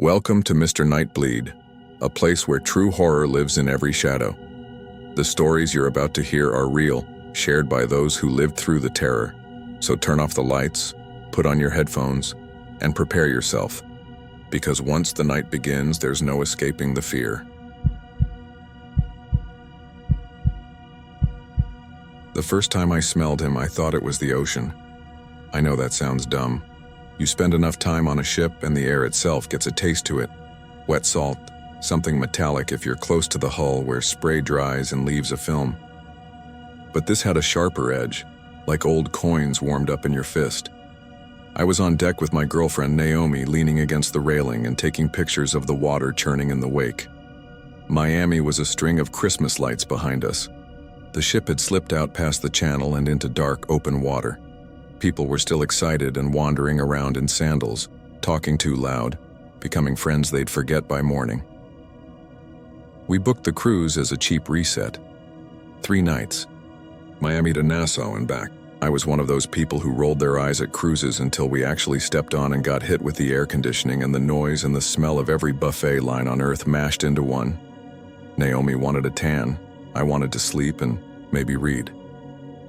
Welcome to Mr. Nightbleed, a place where true horror lives in every shadow. The stories you're about to hear are real, shared by those who lived through the terror. So turn off the lights, put on your headphones, and prepare yourself. Because once the night begins, there's no escaping the fear. The first time I smelled him, I thought it was the ocean. I know that sounds dumb. You spend enough time on a ship and the air itself gets a taste to it. Wet salt, something metallic if you're close to the hull where spray dries and leaves a film. But this had a sharper edge, like old coins warmed up in your fist. I was on deck with my girlfriend Naomi, leaning against the railing and taking pictures of the water churning in the wake. Miami was a string of Christmas lights behind us. The ship had slipped out past the channel and into dark, open water. People were still excited and wandering around in sandals, talking too loud, becoming friends they'd forget by morning. We booked the cruise as a cheap reset. 3 nights. Miami to Nassau and back. I was one of those people who rolled their eyes at cruises until we actually stepped on and got hit with the air conditioning and the noise and the smell of every buffet line on earth mashed into one. Naomi wanted a tan. I wanted to sleep and maybe read.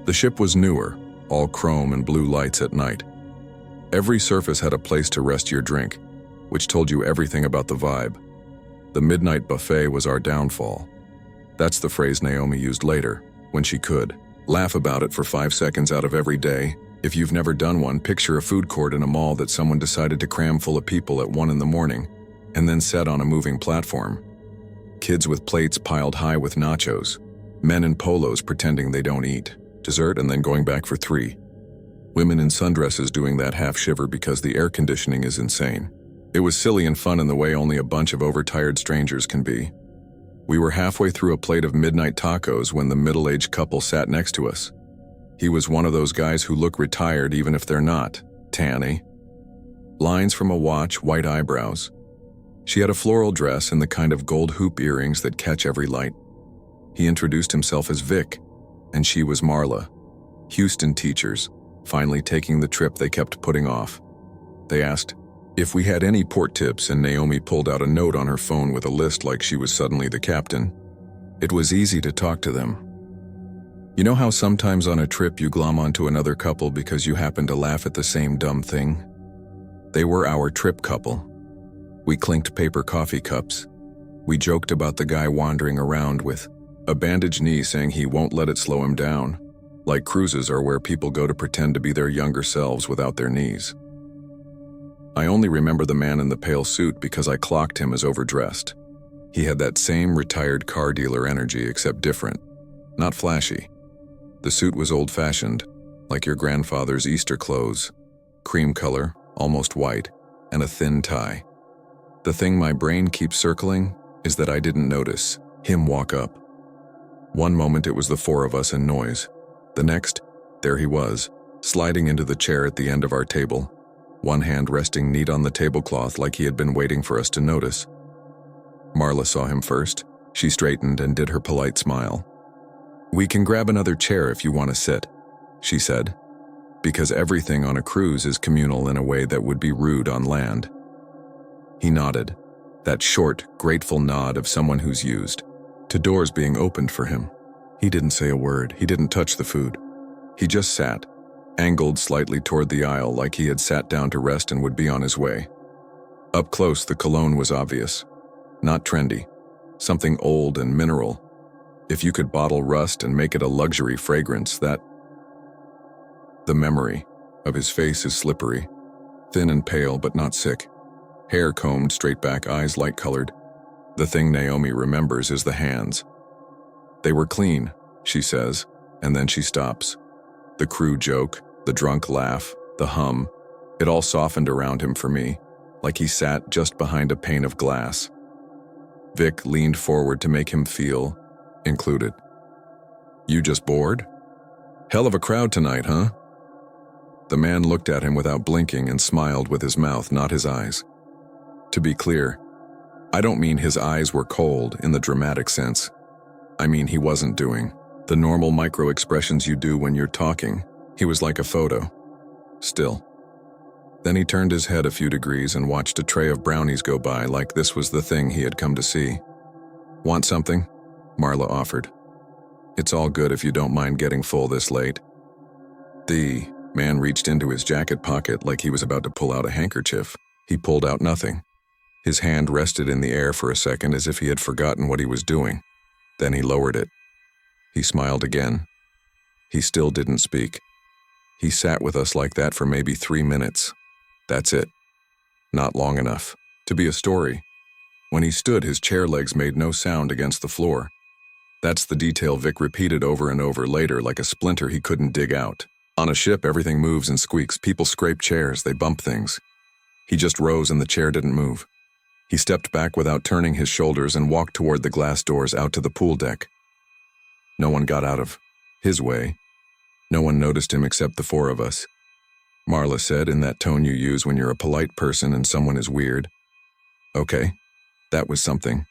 The ship was newer, all chrome and blue lights at night. Every surface had a place to rest your drink, which told you everything about the vibe. The midnight buffet was our downfall. That's the phrase Naomi used later, when she could. Laugh about it for 5 seconds out of every day. If you've never done one, picture a food court in a mall that someone decided to cram full of people at 1 in the morning, and then set on a moving platform. Kids with plates piled high with nachos. Men in polos pretending they don't eat. Dessert and then going back for 3. Women in sundresses doing that half shiver because the air conditioning is insane. It was silly and fun in the way only a bunch of overtired strangers can be. We were halfway through a plate of midnight tacos when the middle-aged couple sat next to us. He was one of those guys who look retired even if they're not. Tan, eh? Lines from a watch, white eyebrows. She had a floral dress and the kind of gold hoop earrings that catch every light. He introduced himself as Vic, and she was Marla. Houston teachers, finally taking the trip they kept putting off. They asked if we had any port tips, and Naomi pulled out a note on her phone with a list like she was suddenly the captain. It was easy to talk to them. You know how sometimes on a trip you glom onto another couple because you happen to laugh at the same dumb thing? They were our trip couple. We clinked paper coffee cups. We joked about the guy wandering around with a bandaged knee saying he won't let it slow him down, like cruises are where people go to pretend to be their younger selves without their knees. I only remember the man in the pale suit because I clocked him as overdressed. He had that same retired car dealer energy except different, not flashy. The suit was old-fashioned, like your grandfather's Easter clothes, cream color, almost white, and a thin tie. The thing my brain keeps circling is that I didn't notice him walk up. One moment it was the 4 of us and noise. The next, there he was, sliding into the chair at the end of our table, one hand resting neat on the tablecloth like he had been waiting for us to notice. Marla saw him first. She straightened and did her polite smile. "We can grab another chair if you want to sit," she said, because everything on a cruise is communal in a way that would be rude on land. He nodded, that short, grateful nod of someone who's used to doors being opened for him. He didn't say a word. He didn't touch the food. He just sat, angled slightly toward the aisle like he had sat down to rest and would be on his way. Up close, the cologne was obvious. Not trendy. Something old and mineral. If you could bottle rust and make it a luxury fragrance, that... The memory of his face is slippery. Thin and pale, but not sick. Hair combed straight back, eyes light-colored. The thing Naomi remembers is the hands. They were clean, she says, and then she stops. The crew joke, the drunk laugh, the hum, it all softened around him for me, like he sat just behind a pane of glass. Vic leaned forward to make him feel included. "You just bored? Hell of a crowd tonight, huh?" The man looked at him without blinking and smiled with his mouth, not his eyes. To be clear, I don't mean his eyes were cold in the dramatic sense. I mean he wasn't doing the normal micro-expressions you do when you're talking. He was like a photo. Still. Then he turned his head a few degrees and watched a tray of brownies go by like this was the thing he had come to see. "Want something?" Marla offered. "It's all good if you don't mind getting full this late." The man reached into his jacket pocket like he was about to pull out a handkerchief. He pulled out nothing. His hand rested in the air for a second as if he had forgotten what he was doing. Then he lowered it. He smiled again. He still didn't speak. He sat with us like that for maybe 3 minutes. That's it. Not long enough to be a story. When he stood, his chair legs made no sound against the floor. That's the detail Vic repeated over and over later like a splinter he couldn't dig out. On a ship, everything moves and squeaks. People scrape chairs, they bump things. He just rose and the chair didn't move. He stepped back without turning his shoulders and walked toward the glass doors out to the pool deck. No one got out of his way. No one noticed him except the 4 of us. Marla said in that tone you use when you're a polite person and someone is weird. Okay, that was something.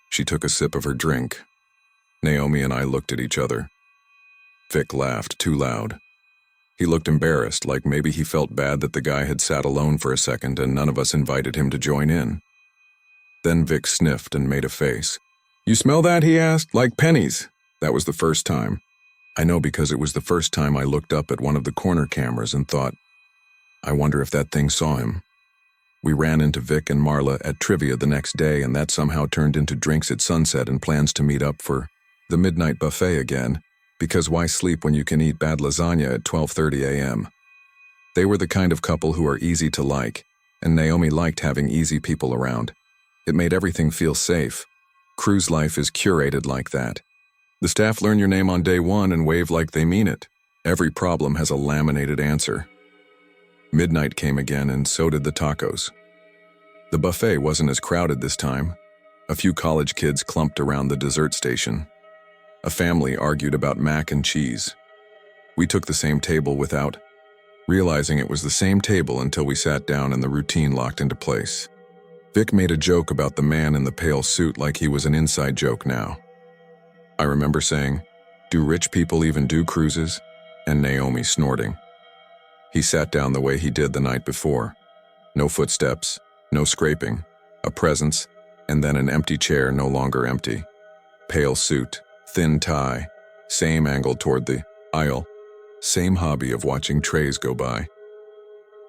She took a sip of her drink. Naomi and I looked at each other. Vic laughed too loud. He looked embarrassed, like maybe he felt bad that the guy had sat alone for a second and none of us invited him to join in. Then Vic sniffed and made a face. "You smell that?" he asked. "Like pennies." That was the first time. I know because it was the first time I looked up at one of the corner cameras and thought, I wonder if that thing saw him. We ran into Vic and Marla at trivia the next day, and that somehow turned into drinks at sunset and plans to meet up for the midnight buffet again, because why sleep when you can eat bad lasagna at 12:30 a.m.? They were the kind of couple who are easy to like, and Naomi liked having easy people around. It made everything feel safe. Cruise life is curated like that. The staff learn your name on day 1 and wave like they mean it. Every problem has a laminated answer. Midnight came again, and so did the tacos. The buffet wasn't as crowded this time. A few college kids clumped around the dessert station. A family argued about mac and cheese. We took the same table without realizing it was the same table until we sat down and the routine locked into place. Vic made a joke about the man in the pale suit like he was an inside joke now. I remember saying, "Do rich people even do cruises?" and Naomi snorting. He sat down the way he did the night before. No footsteps, no scraping, a presence, and then an empty chair no longer empty. Pale suit, thin tie, same angle toward the aisle, same hobby of watching trays go by.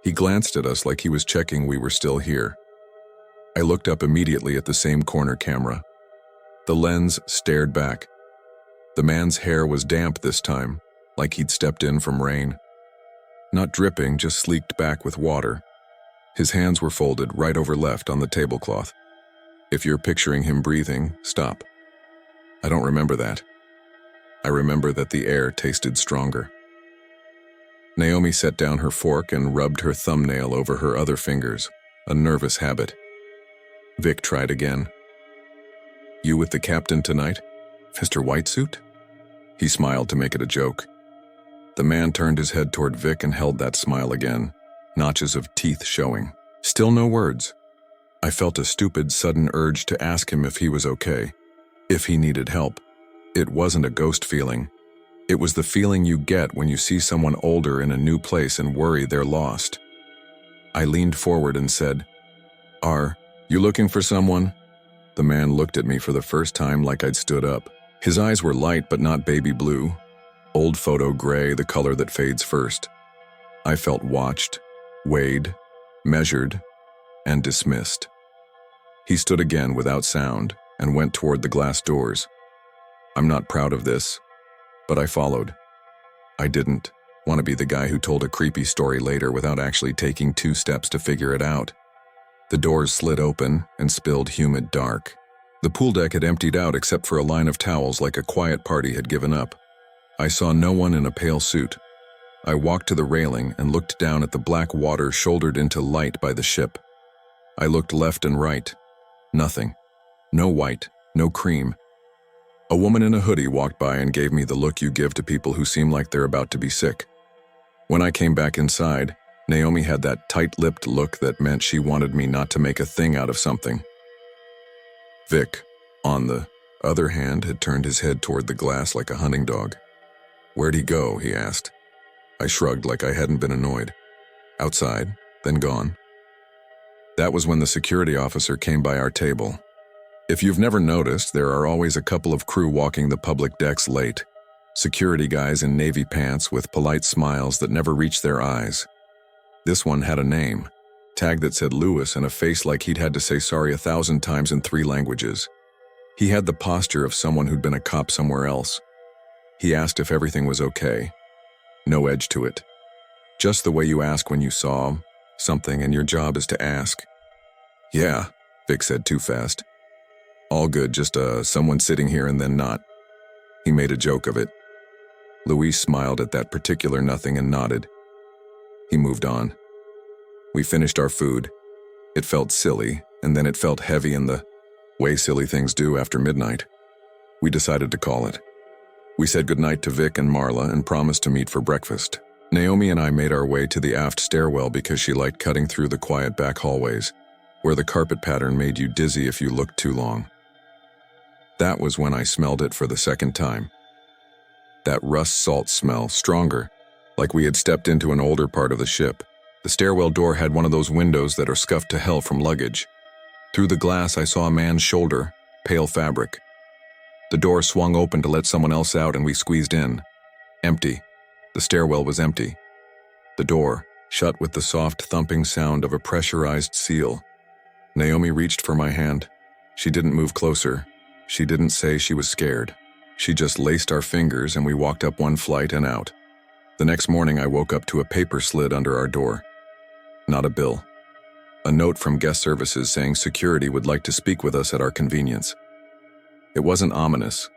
He glanced at us like he was checking we were still here. I looked up immediately at the same corner camera. The lens stared back. The man's hair was damp this time, like he'd stepped in from rain. Not dripping, just sleeked back with water. His hands were folded right over left on the tablecloth. If you're picturing him breathing, stop. I don't remember that. I remember that the air tasted stronger. Naomi set down her fork and rubbed her thumbnail over her other fingers, a nervous habit. Vic tried again. "You with the captain tonight, Mr. Whitesuit?" He smiled to make it a joke. The man turned his head toward Vic and held that smile again, notches of teeth showing. Still no words. I felt a stupid, sudden urge to ask him if he was okay, if he needed help. It wasn't a ghost feeling. It was the feeling you get when you see someone older in a new place and worry they're lost. I leaned forward and said, "Are you looking for someone?" The man looked at me for the first time like I'd stood up. His eyes were light but not baby blue. Old photo gray, the color that fades first. I felt watched, weighed, measured, and dismissed. He stood again without sound and went toward the glass doors. I'm not proud of this, but I followed. I didn't want to be the guy who told a creepy story later without actually taking 2 steps to figure it out. The doors slid open and spilled humid dark. The pool deck had emptied out except for a line of towels like a quiet party had given up. I saw no one in a pale suit. I walked to the railing and looked down at the black water shouldered into light by the ship. I looked left and right. Nothing. No white, no cream. A woman in a hoodie walked by and gave me the look you give to people who seem like they're about to be sick. When I came back inside, Naomi had that tight-lipped look that meant she wanted me not to make a thing out of something. Vic, on the other hand, had turned his head toward the glass like a hunting dog. "Where'd he go?" he asked. I shrugged like I hadn't been annoyed. "Outside. then gone. That was when the security officer came by our table. If you've never noticed, there are always a couple of crew walking the public decks late. Security guys in navy pants with polite smiles that never reach their eyes. This one had a name, tag that said Lewis, and a face like he'd had to say sorry 1,000 times in 3 languages. He had the posture of someone who'd been a cop somewhere else. He asked if everything was okay. No edge to it. Just the way you ask when you saw something and your job is to ask. "Yeah," Vic said too fast. "All good, just someone sitting here and then not." He made a joke of it. Luis smiled at that particular nothing and nodded. He moved on. We finished our food. It felt silly, and then it felt heavy in the way silly things do after midnight. We decided to call it. We said goodnight to Vic and Marla and promised to meet for breakfast. Naomi and I made our way to the aft stairwell because she liked cutting through the quiet back hallways, where the carpet pattern made you dizzy if you looked too long. That was when I smelled it for the second time. That rust salt smell, stronger, like we had stepped into an older part of the ship. The stairwell door had one of those windows that are scuffed to hell from luggage. Through the glass I saw a man's shoulder, pale fabric. The door swung open to let someone else out and we squeezed in. Empty. The stairwell was empty. The door, shut with the soft thumping sound of a pressurized seal. Naomi reached for my hand. She didn't move closer. She didn't say she was scared. She just laced our fingers and we walked up one flight and out. The next morning I woke up to a paper slid under our door. Not a bill. A note from guest services saying security would like to speak with us at our convenience. It wasn't ominous.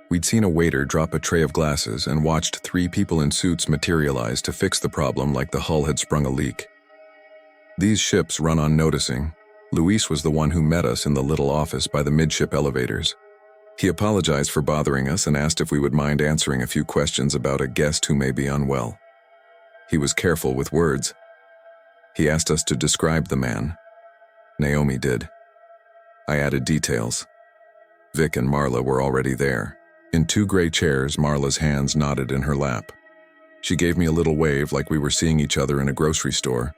We'd seen a waiter drop a tray of glasses and watched 3 people in suits materialize to fix the problem like the hull had sprung a leak. These ships run on noticing. Luis was the one who met us in the little office by the midship elevators. He apologized for bothering us and asked if we would mind answering a few questions about a guest who may be unwell. He was careful with words. He asked us to describe the man. Naomi did. I added details. Vic and Marla were already there. In 2 gray chairs, Marla's hands knotted in her lap. She gave me a little wave like we were seeing each other in a grocery store.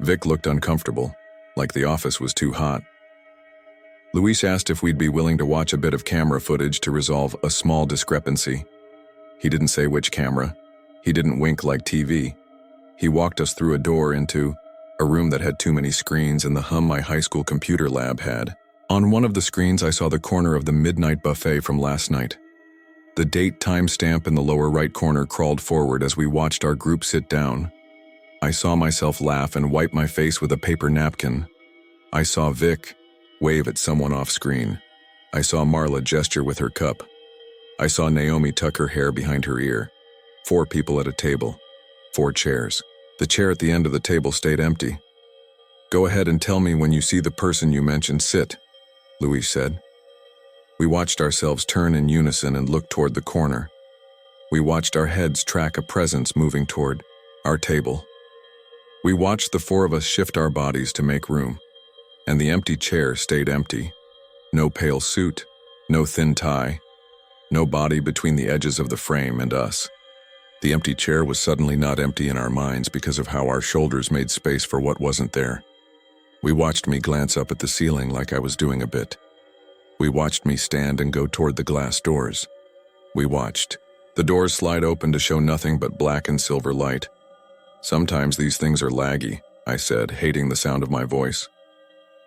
Vic looked uncomfortable, like the office was too hot. Luis asked if we'd be willing to watch a bit of camera footage to resolve a small discrepancy. He didn't say which camera. He didn't wink like TV. He walked us through a door into a room that had too many screens and the hum my high school computer lab had. On one of the screens I saw the corner of the midnight buffet from last night. The date timestamp in the lower right corner crawled forward as we watched our group sit down. I saw myself laugh and wipe my face with a paper napkin. I saw Vic wave at someone off screen. I saw Marla gesture with her cup. I saw Naomi tuck her hair behind her ear. 4 people at a table. 4 chairs. The chair at the end of the table stayed empty. "Go ahead and tell me when you see the person you mentioned sit," Luis said. We watched ourselves turn in unison and look toward the corner. We watched our heads track a presence moving toward our table. We watched the 4 of us shift our bodies to make room. And the empty chair stayed empty. No pale suit, no thin tie, no body between the edges of the frame and us. The empty chair was suddenly not empty in our minds because of how our shoulders made space for what wasn't there. We watched me glance up at the ceiling like I was doing a bit. We watched me stand and go toward the glass doors. We watched. The doors slide open to show nothing but black and silver light. "Sometimes these things are laggy," I said, hating the sound of my voice.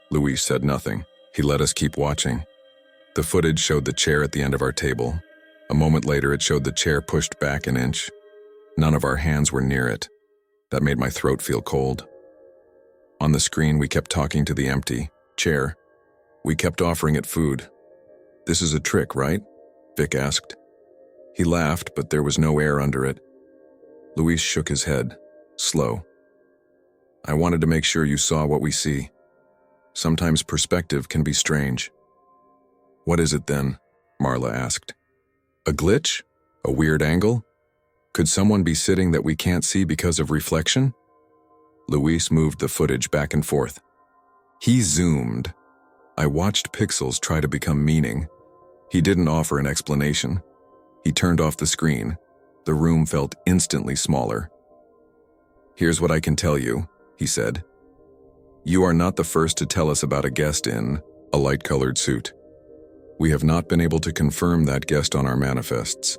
Luis said nothing. He let us keep watching. The footage showed the chair at the end of our table. A moment later, it showed the chair pushed back an inch. None of our hands were near it. That made my throat feel cold. On the screen, we kept talking to the empty chair. We kept offering it food. "This is a trick, right?" Vic asked. He laughed, but there was no air under it. Luis shook his head, slow. "I wanted to make sure you saw what we see. Sometimes perspective can be strange." "What is it then?" Marla asked. "A glitch? A weird angle? Could someone be sitting that we can't see because of reflection?" Luis moved the footage back and forth. He zoomed. I watched pixels try to become meaning. He didn't offer an explanation. He turned off the screen. The room felt instantly smaller. "Here's what I can tell you," he said. "You are not the first to tell us about a guest in a light-colored suit. We have not been able to confirm that guest on our manifests.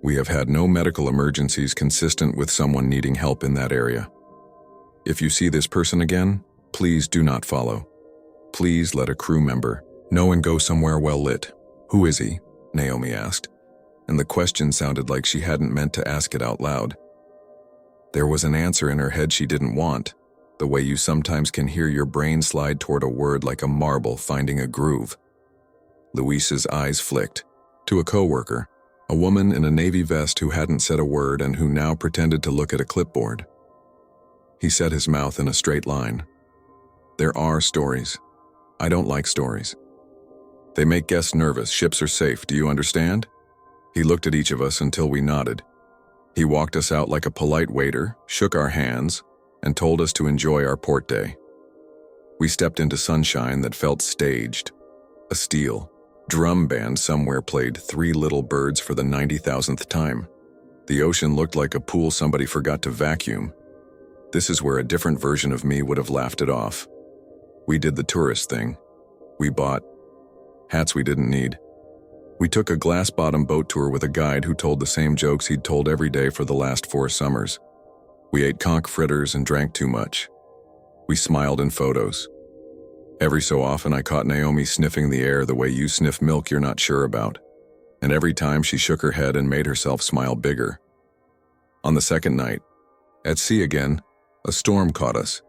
We have had no medical emergencies consistent with someone needing help in that area. If you see this person again, please do not follow. Please let a crew member know and go somewhere well lit." "Who is he?" Naomi asked, and the question sounded like she hadn't meant to ask it out loud. There was an answer in her head she didn't want, the way you sometimes can hear your brain slide toward a word like a marble finding a groove. Luis's eyes flicked to a coworker, a woman in a navy vest who hadn't said a word and who now pretended to look at a clipboard. He set his mouth in a straight line. "There are stories. I don't like stories. They make guests nervous. Ships are safe, do you understand?" He looked at each of us until we nodded. He walked us out like a polite waiter, shook our hands, and told us to enjoy our port day. We stepped into sunshine that felt staged. A steel drum band somewhere played Three Little Birds for the 90,000th time. The ocean looked like a pool somebody forgot to vacuum. This is where a different version of me would have laughed it off. We did the tourist thing. We bought hats we didn't need. We took a glass-bottom boat tour with a guide who told the same jokes he'd told every day for the last 4 summers. We ate conch fritters and drank too much. We smiled in photos. Every so often I caught Naomi sniffing the air the way you sniff milk you're not sure about, and every time she shook her head and made herself smile bigger. On the second night, at sea again, a storm caught us.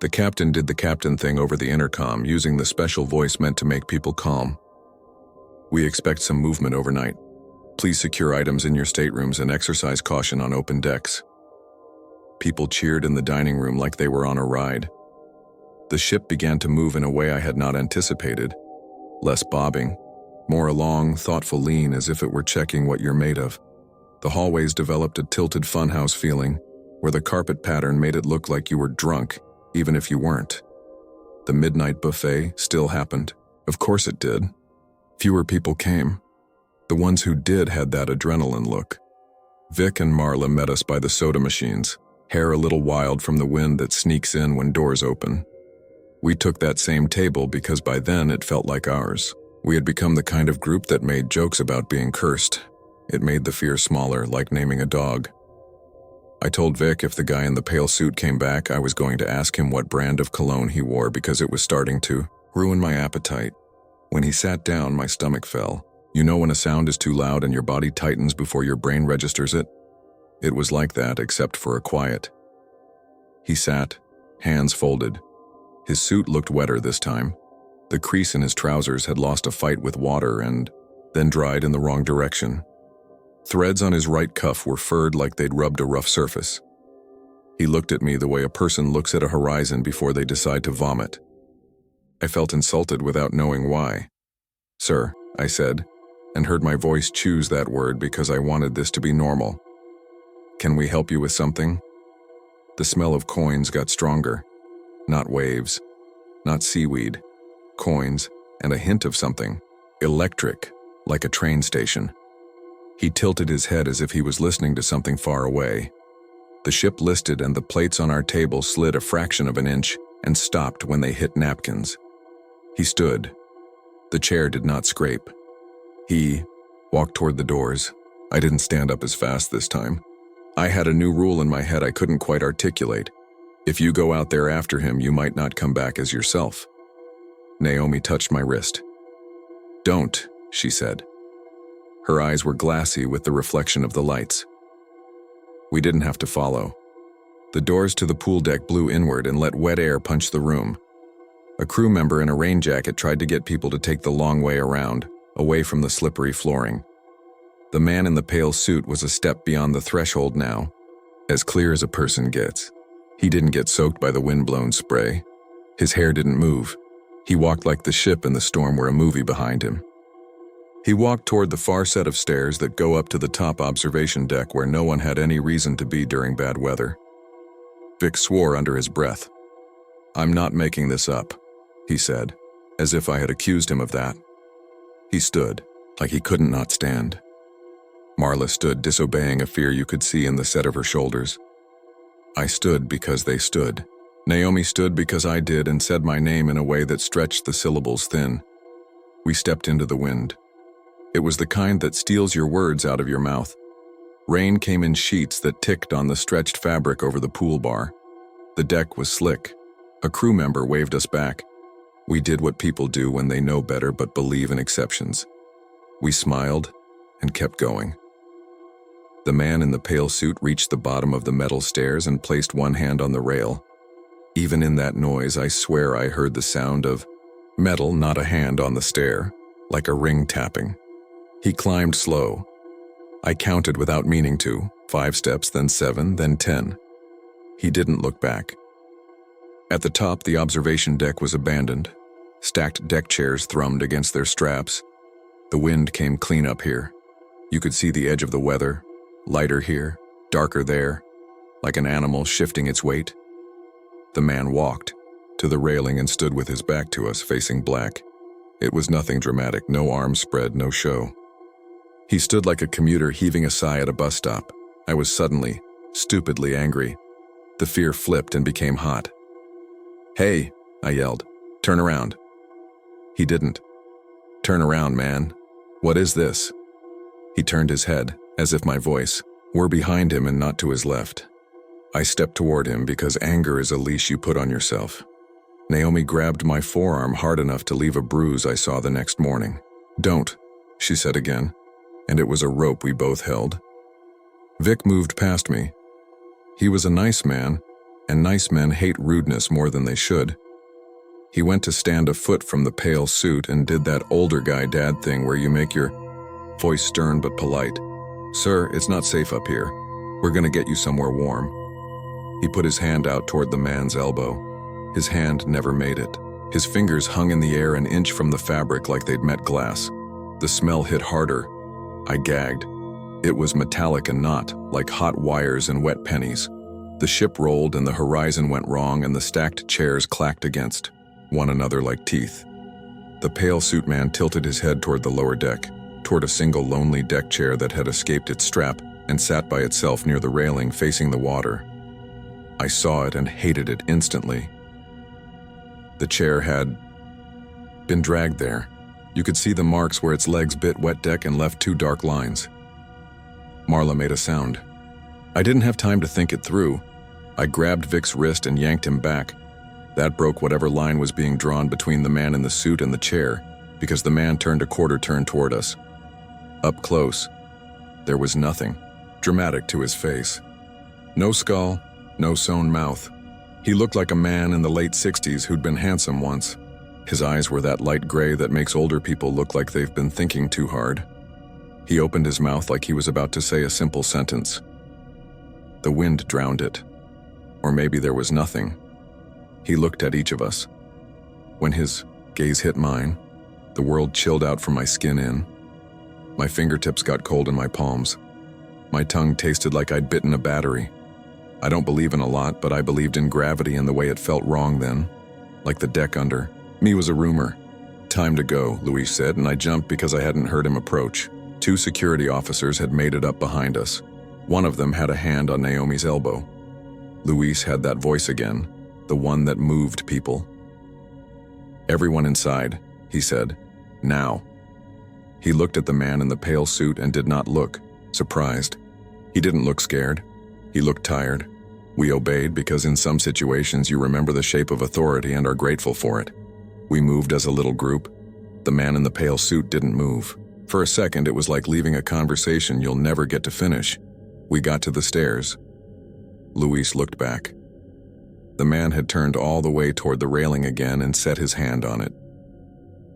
The captain did the captain thing over the intercom, using the special voice meant to make people calm. "We expect some movement overnight. Please secure items in your staterooms and exercise caution on open decks." People cheered in the dining room like they were on a ride. The ship began to move in a way I had not anticipated. Less bobbing, more a long, thoughtful lean as if it were checking what you're made of. The hallways developed a tilted funhouse feeling, where the carpet pattern made it look like you were drunk, even if you weren't. The midnight buffet still happened. Of course it did. Fewer people came. The ones who did had that adrenaline look. Vic and Marla met us by the soda machines, hair a little wild from the wind that sneaks in when doors open. We took that same table because by then it felt like ours. We had become the kind of group that made jokes about being cursed. It made the fear smaller, like naming a dog. I told Vic if the guy in the pale suit came back, I was going to ask him what brand of cologne he wore because it was starting to ruin my appetite. When he sat down, my stomach fell. You know when a sound is too loud and your body tightens before your brain registers it? It was like that, except for a quiet. He sat, hands folded. His suit looked wetter this time. The crease in his trousers had lost a fight with water and then dried in the wrong direction. Threads on his right cuff were furred like they'd rubbed a rough surface. He looked at me the way a person looks at a horizon before they decide to vomit. I felt insulted without knowing why. "Sir," I said, and heard my voice choose that word because I wanted this to be normal. "Can we help you with something?" The smell of coins got stronger. Not waves, not seaweed, coins, and a hint of something. Electric, like a train station. He tilted his head as if he was listening to something far away. The ship listed and the plates on our table slid a fraction of an inch and stopped when they hit napkins. He stood. The chair did not scrape. He walked toward the doors. I didn't stand up as fast this time. I had a new rule in my head I couldn't quite articulate. If you go out there after him, you might not come back as yourself. Naomi touched my wrist. "Don't," she said. Her eyes were glassy with the reflection of the lights. We didn't have to follow. The doors to the pool deck blew inward and let wet air punch the room. A crew member in a rain jacket tried to get people to take the long way around, away from the slippery flooring. The man in the pale suit was a step beyond the threshold now, as clear as a person gets. He didn't get soaked by the wind-blown spray. His hair didn't move. He walked like the ship in the storm were a movie behind him. He walked toward the far set of stairs that go up to the top observation deck where no one had any reason to be during bad weather. Vic swore under his breath. "I'm not making this up," he said, as if I had accused him of that. He stood, like he couldn't not stand. Marla stood, disobeying a fear you could see in the set of her shoulders. I stood because they stood. Naomi stood because I did and said my name in a way that stretched the syllables thin. We stepped into the wind. It was the kind that steals your words out of your mouth. Rain came in sheets that ticked on the stretched fabric over the pool bar. The deck was slick. A crew member waved us back. We did what people do when they know better but believe in exceptions. We smiled and kept going. The man in the pale suit reached the bottom of the metal stairs and placed one hand on the rail. Even in that noise, I swear I heard the sound of metal, not a hand on the stair, like a ring tapping. He climbed slow. I counted without meaning to, 5 steps, then 7, then 10. He didn't look back. At the top, the observation deck was abandoned. Stacked deck chairs thrummed against their straps. The wind came clean up here. You could see the edge of the weather, lighter here, darker there, like an animal shifting its weight. The man walked to the railing and stood with his back to us, facing black. It was nothing dramatic, no arms spread, no show. He stood like a commuter heaving a sigh at a bus stop. I was suddenly, stupidly angry. The fear flipped and became hot. "Hey," I yelled, "turn around." He didn't. "Turn around, man. What is this?" He turned his head, as if my voice were behind him and not to his left. I stepped toward him because anger is a leash you put on yourself. Naomi grabbed my forearm hard enough to leave a bruise I saw the next morning. "Don't," she said again, and it was a rope we both held. Vic moved past me. He was a nice man, and nice men hate rudeness more than they should. He went to stand a foot from the pale suit and did that older guy dad thing where you make your voice stern but polite. "Sir, it's not safe up here. We're gonna get you somewhere warm." He put his hand out toward the man's elbow. His hand never made it. His fingers hung in the air an inch from the fabric like they'd met glass. The smell hit harder. I gagged. It was metallic and not, like hot wires and wet pennies. The ship rolled and the horizon went wrong and the stacked chairs clacked against one another like teeth. The pale suit man tilted his head toward the lower deck, toward a single lonely deck chair that had escaped its strap and sat by itself near the railing facing the water. I saw it and hated it instantly. The chair had been dragged there. You could see the marks where its legs bit wet deck and left 2 dark lines. Marla made a sound. I didn't have time to think it through. I grabbed Vic's wrist and yanked him back. That broke whatever line was being drawn between the man in the suit and the chair, because the man turned a quarter turn toward us. Up close, there was nothing dramatic to his face. No skull, no sewn mouth. He looked like a man in the late 60s who'd been handsome once. His eyes were that light gray that makes older people look like they've been thinking too hard. He opened his mouth like he was about to say a simple sentence. The wind drowned it. Or maybe there was nothing. He looked at each of us. When his gaze hit mine, the world chilled out from my skin in. My fingertips got cold in my palms. My tongue tasted like I'd bitten a battery. I don't believe in a lot, but I believed in gravity and the way it felt wrong then. Like the deck under me was a rumor. "Time to go," Luis said, and I jumped because I hadn't heard him approach. 2 security officers had made it up behind us. One of them had a hand on Naomi's elbow. Luis had that voice again, the one that moved people. "Everyone inside," he said. "Now." He looked at the man in the pale suit and did not look surprised. He didn't look scared. He looked tired. We obeyed because in some situations you remember the shape of authority and are grateful for it. We moved as a little group. The man in the pale suit didn't move. For a second, it was like leaving a conversation you'll never get to finish. We got to the stairs. Luis looked back. The man had turned all the way toward the railing again and set his hand on it.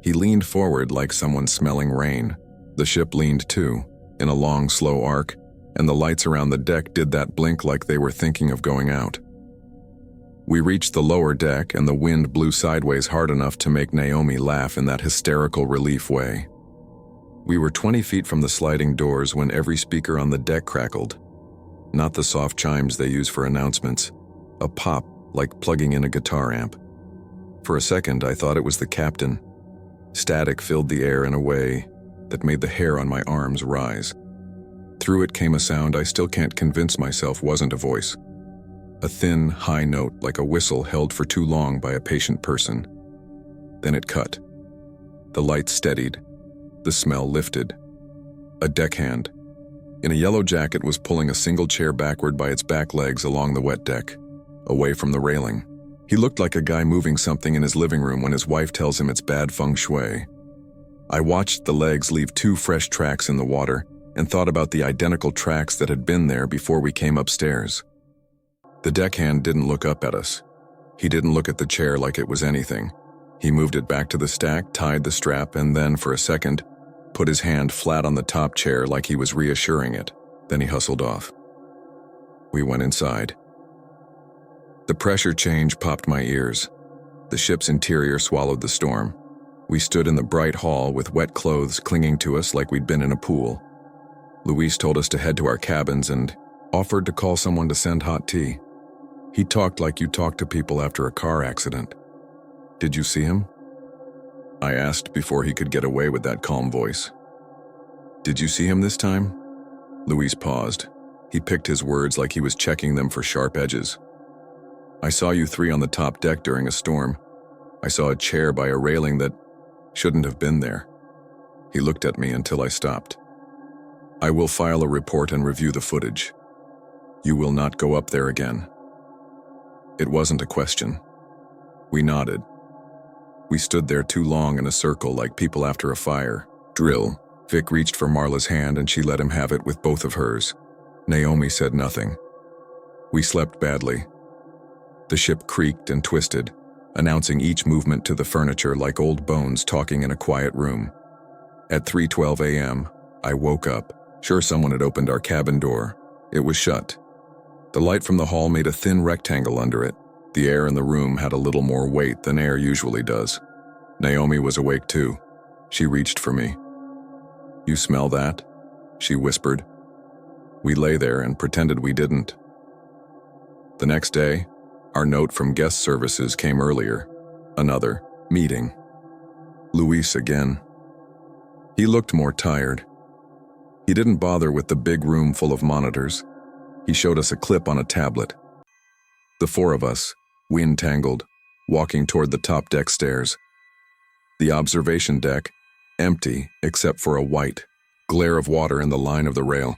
He leaned forward like someone smelling rain. The ship leaned too, in a long, slow arc, and the lights around the deck did that blink like they were thinking of going out. We reached the lower deck and the wind blew sideways hard enough to make Naomi laugh in that hysterical relief way. We were 20 feet from the sliding doors when every speaker on the deck crackled. Not the soft chimes they use for announcements, a pop like plugging in a guitar amp. For a second, I thought it was the captain. Static filled the air in a way that made the hair on my arms rise. Through it came a sound I still can't convince myself wasn't a voice. A thin, high note like a whistle held for too long by a patient person. Then it cut. The light steadied. The smell lifted. A deckhand, in a yellow jacket, was pulling a single chair backward by its back legs along the wet deck, away from the railing. He looked like a guy moving something in his living room when his wife tells him it's bad feng shui. I watched the legs leave 2 fresh tracks in the water and thought about the identical tracks that had been there before we came upstairs. The deckhand didn't look up at us. He didn't look at the chair like it was anything. He moved it back to the stack, tied the strap, and then, for a second, put his hand flat on the top chair like he was reassuring it. Then he hustled off. We went inside. The pressure change popped my ears. The ship's interior swallowed the storm. We stood in the bright hall with wet clothes clinging to us like we'd been in a pool. Luis told us to head to our cabins and offered to call someone to send hot tea. He talked like you talk to people after a car accident. Did you see him? I asked before he could get away with that calm voice. Did you see him this time? Luis paused. He picked his words like he was checking them for sharp edges. I saw you 3 on the top deck during a storm. I saw a chair by a railing that shouldn't have been there. He looked at me until I stopped. I will file a report and review the footage. You will not go up there again. It wasn't a question. We nodded. We stood there too long in a circle like people after a fire. Drill. Vic reached for Marla's hand and she let him have it with both of hers. Naomi said nothing. We slept badly. The ship creaked and twisted, announcing each movement to the furniture like old bones talking in a quiet room. At 3:12 a.m., I woke up, sure someone had opened our cabin door. It was shut. The light from the hall made a thin rectangle under it. The air in the room had a little more weight than air usually does. Naomi was awake too. She reached for me. You smell that? She whispered. We lay there and pretended we didn't. The next day, our note from guest services came earlier. Another meeting. Luis again. He looked more tired. He didn't bother with the big room full of monitors. He showed us a clip on a tablet. The 4 of us, wind-tangled, walking toward the top deck stairs. The observation deck, empty except for a white glare of water in the line of the rail.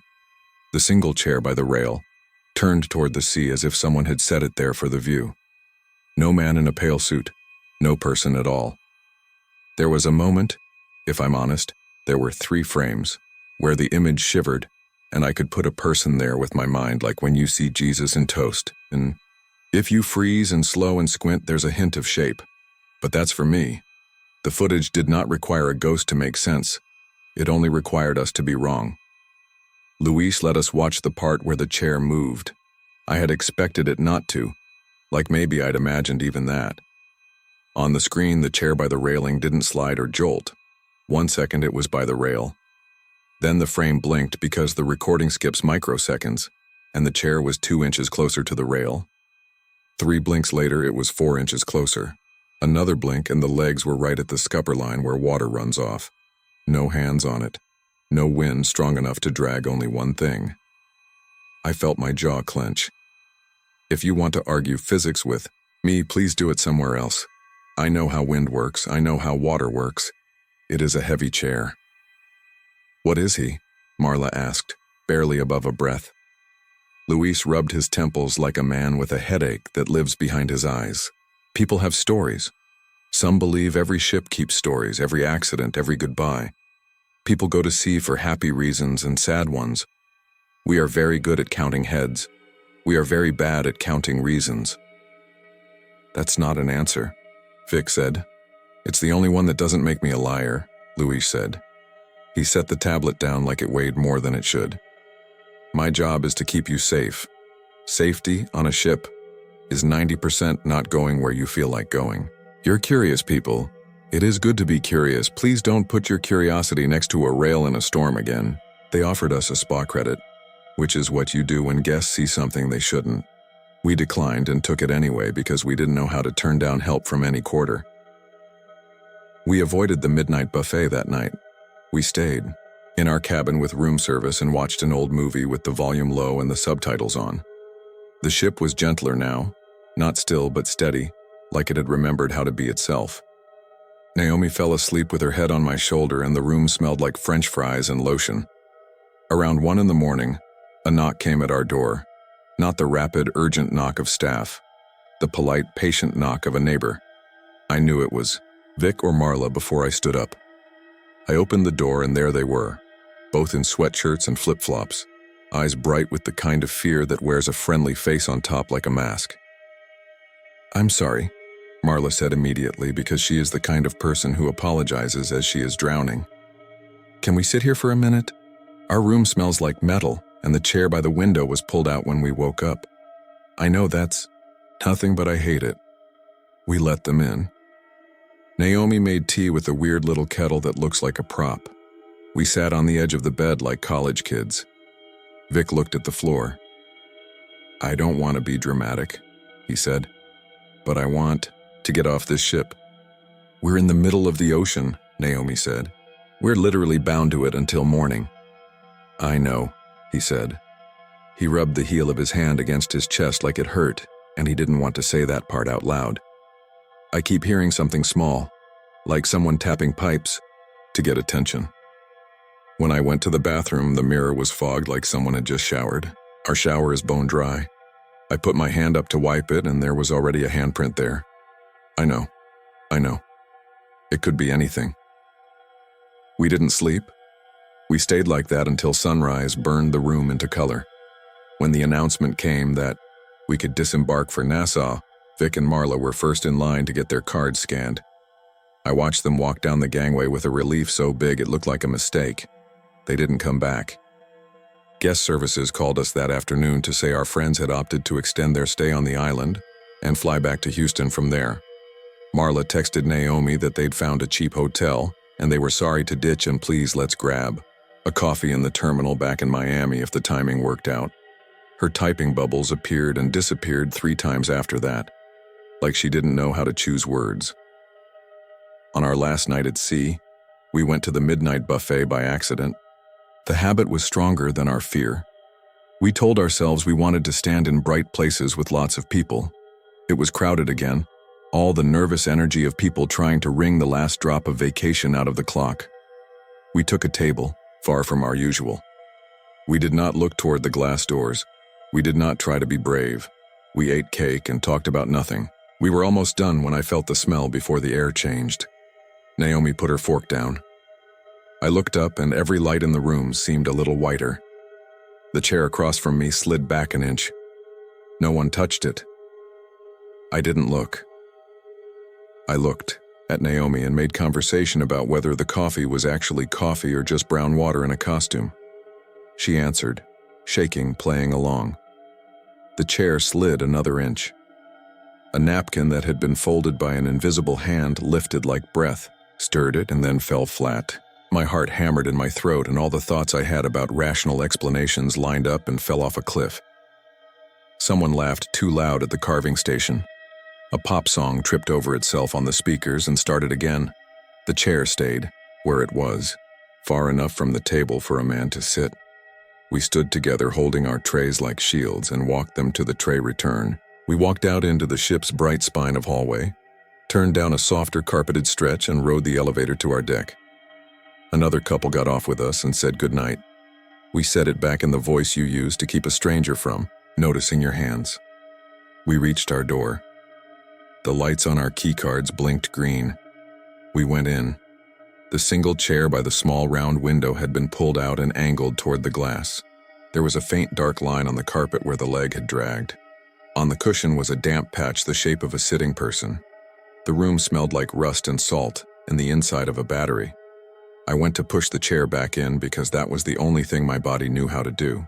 The single chair by the rail, turned toward the sea as if someone had set it there for the view. No man in a pale suit, no person at all. There was a moment, if I'm honest, there were 3 frames, where the image shivered, and I could put a person there with my mind like when you see Jesus in Toast, and if you freeze and slow and squint, there's a hint of shape. But that's for me. The footage did not require a ghost to make sense. It only required us to be wrong. Luis let us watch the part where the chair moved. I had expected it not to, like maybe I'd imagined even that. On the screen, the chair by the railing didn't slide or jolt. 1 second it was by the rail. Then the frame blinked because the recording skips microseconds, and the chair was 2 inches closer to the rail. 3 blinks later, it was 4 inches closer. Another blink and the legs were right at the scupper line where water runs off. No hands on it. No wind strong enough to drag only one thing. I felt my jaw clench. If you want to argue physics with me, please do it somewhere else. I know how wind works. I know how water works. It is a heavy chair. What is he? Marla asked, barely above a breath. Luis rubbed his temples like a man with a headache that lives behind his eyes. People have stories. Some believe every ship keeps stories, every accident, every goodbye. People go to sea for happy reasons and sad ones. We are very good at counting heads. We are very bad at counting reasons. That's not an answer, Vic said. It's the only one that doesn't make me a liar, Luis said. He set the tablet down like it weighed more than it should. My job is to keep you safe. Safety on a ship is 90% not going where you feel like going. You're curious people. It is good to be curious. Please don't put your curiosity next to a rail in a storm again. They offered us a spa credit, which is what you do when guests see something they shouldn't. We declined and took it anyway because we didn't know how to turn down help from any quarter. We avoided the midnight buffet that night. We stayed in our cabin with room service and watched an old movie with the volume low and the subtitles on. The ship was gentler now, not still but steady, like it had remembered how to be itself. Naomi fell asleep with her head on my shoulder and the room smelled like French fries and lotion. Around 1 in the morning, a knock came at our door. Not the rapid, urgent knock of staff. The polite, patient knock of a neighbor. I knew it was Vic or Marla before I stood up. I opened the door and there they were, both in sweatshirts and flip-flops, eyes bright with the kind of fear that wears a friendly face on top like a mask. "I'm sorry," Marla said immediately, because she is the kind of person who apologizes as she is drowning. "Can we sit here for a minute? Our room smells like metal, and the chair by the window was pulled out when we woke up. I know that's nothing, but I hate it." We let them in. Naomi made tea with a weird little kettle that looks like a prop. We sat on the edge of the bed like college kids. Vic looked at the floor. "I don't want to be dramatic," he said, "but I want to get off this ship." "We're in the middle of the ocean," Naomi said. "We're literally bound to it until morning." "I know," he said. He rubbed the heel of his hand against his chest like it hurt, and he didn't want to say that part out loud. "I keep hearing something small, like someone tapping pipes, to get attention." When I went to the bathroom, the mirror was fogged like someone had just showered. Our shower is bone dry. I put my hand up to wipe it, and there was already a handprint there. I know. It could be anything. We didn't sleep. We stayed like that until sunrise burned the room into color. When the announcement came that we could disembark for Nassau, Vic and Marla were first in line to get their cards scanned. I watched them walk down the gangway with a relief so big it looked like a mistake. They didn't come back. Guest services called us that afternoon to say our friends had opted to extend their stay on the island and fly back to Houston from there. Marla texted Naomi that they'd found a cheap hotel and they were sorry to ditch and please let's grab a coffee in the terminal back in Miami if the timing worked out. Her typing bubbles appeared and disappeared 3 times after that, like she didn't know how to choose words. On our last night at sea, we went to the midnight buffet by accident. The habit was stronger than our fear. We told ourselves we wanted to stand in bright places with lots of people. It was crowded again, all the nervous energy of people trying to wring the last drop of vacation out of the clock. We took a table, far from our usual. We did not look toward the glass doors. We did not try to be brave. We ate cake and talked about nothing. We were almost done when I felt the smell before the air changed. Naomi put her fork down. I looked up and every light in the room seemed a little whiter. The chair across from me slid back an inch. No one touched it. I didn't look. I looked at Naomi and made conversation about whether the coffee was actually coffee or just brown water in a costume. She answered, shaking, playing along. The chair slid another inch. A napkin that had been folded by an invisible hand lifted like breath, stirred it, and then fell flat. My heart hammered in my throat, and all the thoughts I had about rational explanations lined up and fell off a cliff. Someone laughed too loud at the carving station. A pop song tripped over itself on the speakers and started again. The chair stayed where it was, far enough from the table for a man to sit. We stood together holding our trays like shields and walked them to the tray return. We walked out into the ship's bright spine of hallway, turned down a softer carpeted stretch and rode the elevator to our deck. Another couple got off with us and said goodnight. We said it back in the voice you use to keep a stranger from noticing your hands. We reached our door. The lights on our keycards blinked green. We went in. The single chair by the small round window had been pulled out and angled toward the glass. There was a faint dark line on the carpet where the leg had dragged. On the cushion was a damp patch the shape of a sitting person. The room smelled like rust and salt and the inside of a battery. I went to push the chair back in because that was the only thing my body knew how to do.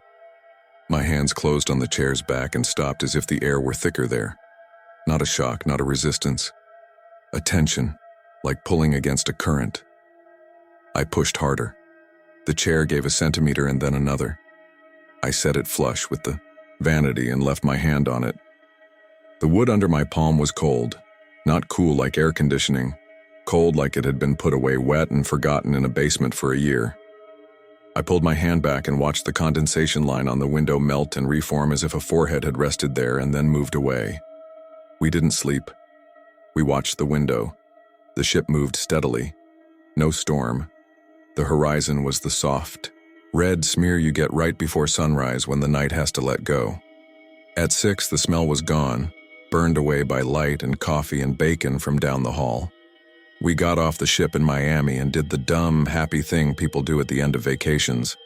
My hands closed on the chair's back and stopped as if the air were thicker there. Not a shock, not a resistance. A tension, like pulling against a current. I pushed harder. The chair gave a centimeter and then another. I set it flush with the vanity and left my hand on it. The wood under my palm was cold, not cool like air conditioning, cold like it had been put away wet and forgotten in a basement for a year. I pulled my hand back and watched the condensation line on the window melt and reform as if a forehead had rested there and then moved away. We didn't sleep. We watched the window. The ship moved steadily. No storm. The horizon was the soft, red smear you get right before sunrise when the night has to let go. At 6, the smell was gone, burned away by light and coffee and bacon from down the hall. We got off the ship in Miami and did the dumb, happy thing people do at the end of vacations.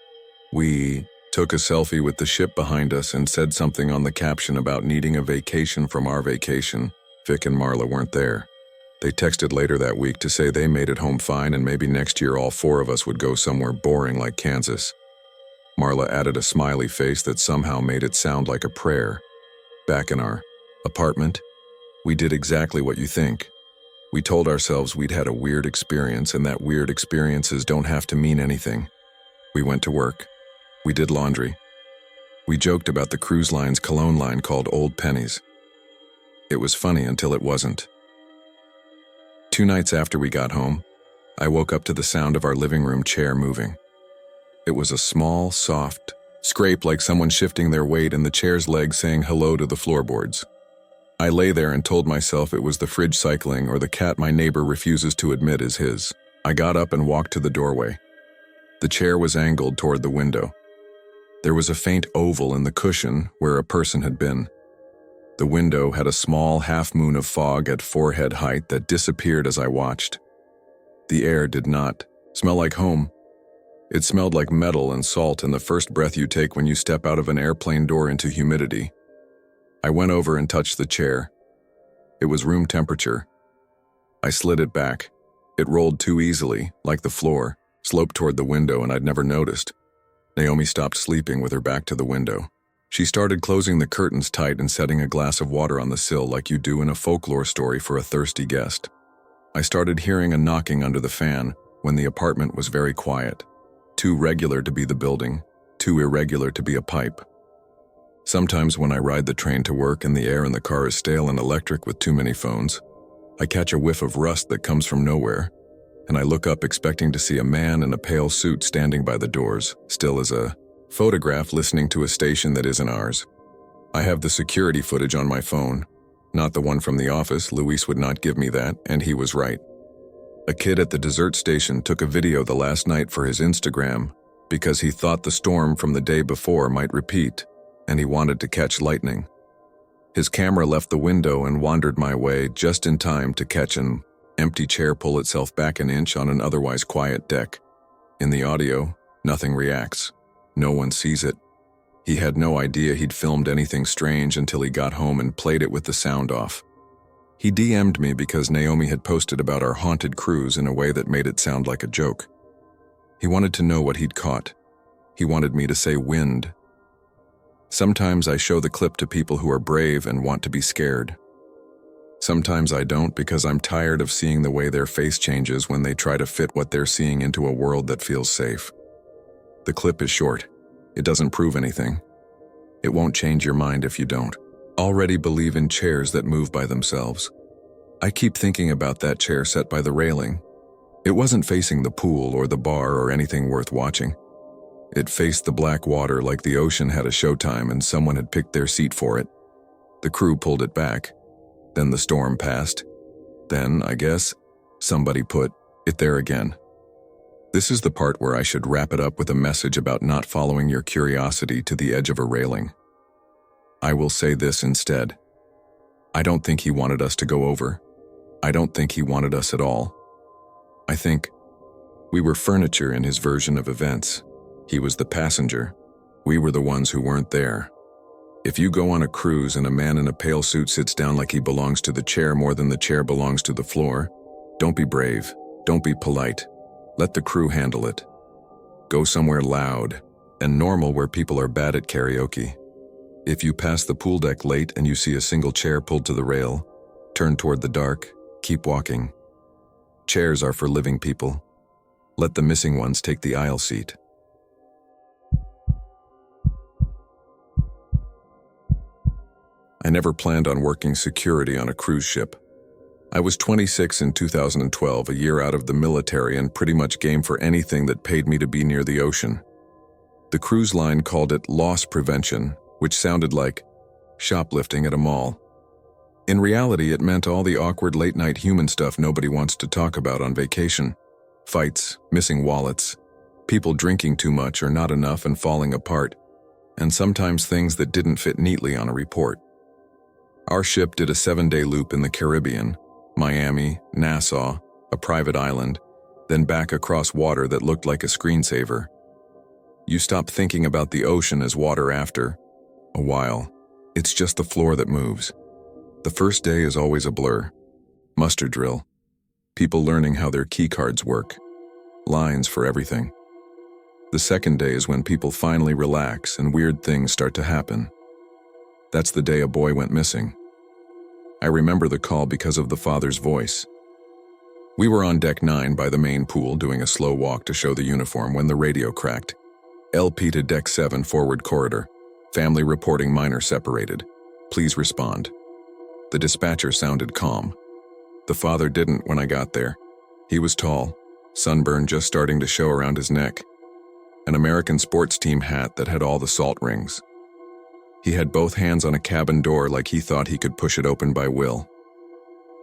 We took a selfie with the ship behind us and said something on the caption about needing a vacation from our vacation. Vic and Marla weren't there. They texted later that week to say they made it home fine and maybe next year all 4 of us would go somewhere boring like Kansas. Marla added a smiley face that somehow made it sound like a prayer. Back in our apartment, we did exactly what you think. We told ourselves we'd had a weird experience and that weird experiences don't have to mean anything. We went to work. We did laundry. We joked about the cruise line's cologne line called Old Pennies. It was funny until it wasn't. 2 nights after we got home, I woke up to the sound of our living room chair moving. It was a small, soft scrape like someone shifting their weight and the chair's legs saying hello to the floorboards. I lay there and told myself it was the fridge cycling or the cat my neighbor refuses to admit is his. I got up and walked to the doorway. The chair was angled toward the window. There was a faint oval in the cushion where a person had been. The window had a small half-moon of fog at forehead height that disappeared as I watched. The air did not smell like home. It smelled like metal and salt and the first breath you take when you step out of an airplane door into humidity. I went over and touched the chair. It was room temperature. I slid it back. It rolled too easily, like the floor, sloped toward the window, and I'd never noticed. Naomi stopped sleeping with her back to the window. She started closing the curtains tight and setting a glass of water on the sill like you do in a folklore story for a thirsty guest. I started hearing a knocking under the fan when the apartment was very quiet. Too regular to be the building, too irregular to be a pipe. Sometimes when I ride the train to work and the air in the car is stale and electric with too many phones, I catch a whiff of rust that comes from nowhere, and I look up expecting to see a man in a pale suit standing by the doors, still as a photograph listening to a station that isn't ours. I have the security footage on my phone, not the one from the office. Luis would not give me that, and he was right. A kid at the dessert station took a video the last night for his Instagram because he thought the storm from the day before might repeat, and he wanted to catch lightning. His camera left the window and wandered my way just in time to catch an empty chair pull itself back an inch on an otherwise quiet deck. In the audio, nothing reacts. No one sees it. He had no idea he'd filmed anything strange until he got home and played it with the sound off. He DM'd me because Naomi had posted about our haunted cruise in a way that made it sound like a joke. He wanted to know what he'd caught. He wanted me to say wind. Sometimes I show the clip to people who are brave and want to be scared. Sometimes I don't because I'm tired of seeing the way their face changes when they try to fit what they're seeing into a world that feels safe. The clip is short. It doesn't prove anything. It won't change your mind if you don't already believe in chairs that move by themselves. I keep thinking about that chair set by the railing. It wasn't facing the pool or the bar or anything worth watching. It faced the black water like the ocean had a showtime and someone had picked their seat for it. The crew pulled it back. Then the storm passed. Then, I guess, somebody put it there again. This is the part where I should wrap it up with a message about not following your curiosity to the edge of a railing. I will say this instead. I don't think he wanted us to go over. I don't think he wanted us at all. I think we were furniture in his version of events. He was the passenger. We were the ones who weren't there. If you go on a cruise and a man in a pale suit sits down like he belongs to the chair more than the chair belongs to the floor, don't be brave. Don't be polite. Let the crew handle it. Go somewhere loud and normal where people are bad at karaoke. If you pass the pool deck late and you see a single chair pulled to the rail, turn toward the dark, keep walking. Chairs are for living people. Let the missing ones take the aisle seat. I never planned on working security on a cruise ship. I was 26 in 2012, a year out of the military and pretty much game for anything that paid me to be near the ocean. The cruise line called it loss prevention, which sounded like shoplifting at a mall. In reality, it meant all the awkward late-night human stuff nobody wants to talk about on vacation. Fights, missing wallets, people drinking too much or not enough and falling apart, and sometimes things that didn't fit neatly on a report. Our ship did a 7-day loop in the Caribbean, Miami, Nassau, a private island, then back across water that looked like a screensaver. You stop thinking about the ocean as water after a while. It's just the floor that moves. The first day is always a blur. Muster drill. People learning how their key cards work. Lines for everything. The second day is when people finally relax and weird things start to happen. That's the day a boy went missing. I remember the call because of the father's voice. We were on deck 9 by the main pool doing a slow walk to show the uniform when the radio cracked. LP to deck 7 forward corridor. Family reporting minor separated. Please respond. The dispatcher sounded calm. The father didn't when I got there. He was tall, sunburn just starting to show around his neck. An American sports team hat that had all the salt rings. He had both hands on a cabin door like he thought he could push it open by will.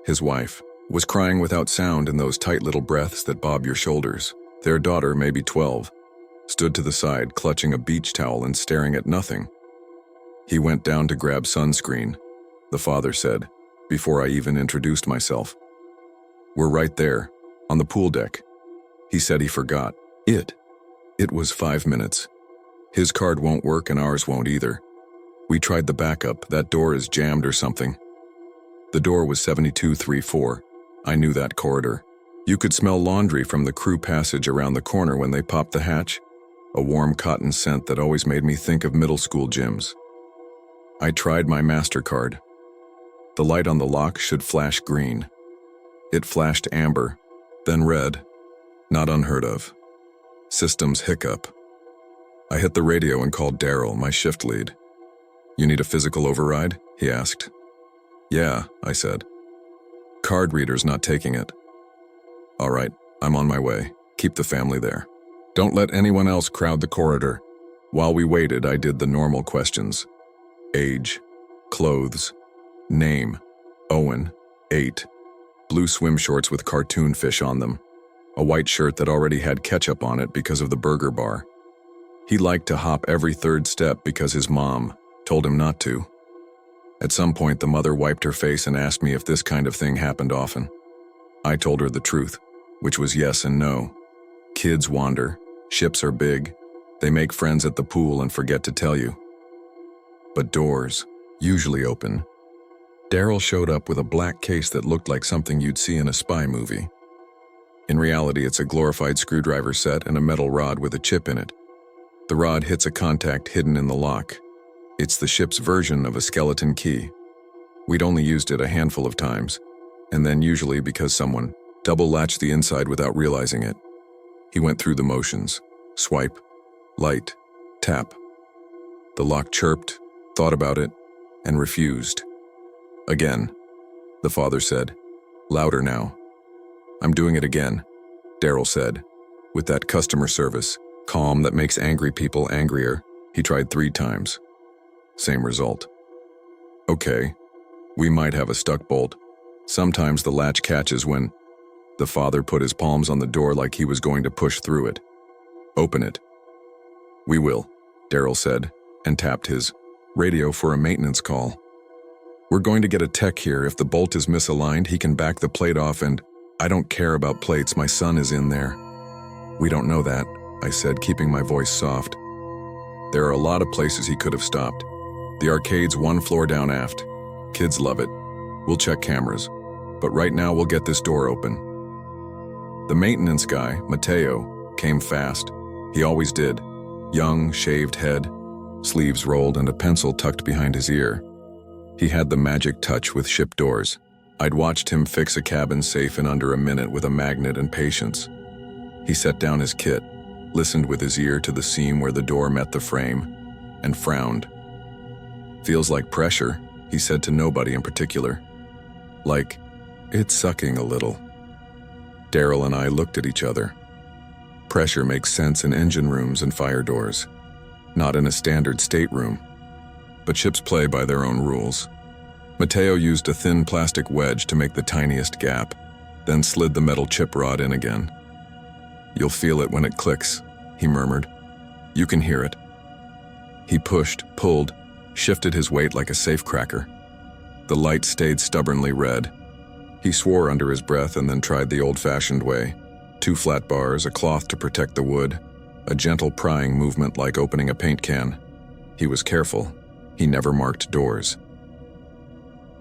His wife was crying without sound in those tight little breaths that bob your shoulders. Their daughter, maybe 12, stood to the side clutching a beach towel and staring at nothing. He went down to grab sunscreen, the father said, before I even introduced myself. We're right there, on the pool deck. He said he forgot. It was 5 minutes. His card won't work and ours won't either. We tried the backup, that door is jammed or something. The door was 7234. I knew that corridor. You could smell laundry from the crew passage around the corner when they popped the hatch. A warm cotton scent that always made me think of middle school gyms. I tried my MasterCard. The light on the lock should flash green. It flashed amber, then red. Not unheard of. Systems hiccup. I hit the radio and called Daryl, my shift lead. You need a physical override? He asked. Yeah, I said. Card reader's not taking it. All right, I'm on my way. Keep the family there. Don't let anyone else crowd the corridor. While we waited, I did the normal questions. Age, clothes, name, Owen, 8, blue swim shorts with cartoon fish on them, a white shirt that already had ketchup on it because of the burger bar. He liked to hop every third step because his mom told him not to. At some point, the mother wiped her face and asked me if this kind of thing happened often. I told her the truth, which was yes and no. Kids wander, ships are big, they make friends at the pool and forget to tell you. But doors usually open. Daryl showed up with a black case that looked like something you'd see in a spy movie. In reality, it's a glorified screwdriver set and a metal rod with a chip in it. The rod hits a contact hidden in the lock. It's the ship's version of a skeleton key. We'd only used it a handful of times, and then usually because someone double-latched the inside without realizing it. He went through the motions. Swipe, light, tap. The lock chirped, thought about it, and refused. Again, the father said, louder now. I'm doing it again, Daryl said, with that customer service, calm that makes angry people angrier. He tried 3 times. Same result. Okay, we might have a stuck bolt. Sometimes the latch catches when the father put his palms on the door like he was going to push through it. Open it. We will, Daryl said, and tapped his radio for a maintenance call. We're going to get a tech here. If the bolt is misaligned, he can back the plate off and I don't care about plates. My son is in there. We don't know that, I said, keeping my voice soft. There are a lot of places he could have stopped. The arcade's 1 floor down aft. Kids love it. We'll check cameras. But right now we'll get this door open. The maintenance guy, Mateo, came fast. He always did. Young, shaved head, sleeves rolled and a pencil tucked behind his ear. He had the magic touch with ship doors. I'd watched him fix a cabin safe in under a minute with a magnet and patience. He set down his kit, listened with his ear to the seam where the door met the frame, and frowned. Feels like pressure, he said to nobody in particular. Like, it's sucking a little. Daryl and I looked at each other. Pressure makes sense in engine rooms and fire doors. not in a standard stateroom. But ships play by their own rules. Mateo used a thin plastic wedge to make the tiniest gap, then slid the metal chip rod in again. "You'll feel it when it clicks," he murmured. "You can hear it." He pushed, pulled, shifted his weight like a safecracker. The light stayed stubbornly red. He swore under his breath and then tried the old-fashioned way. 2 flat bars, a cloth to protect the wood, a gentle prying movement like opening a paint can. He was careful. He never marked doors.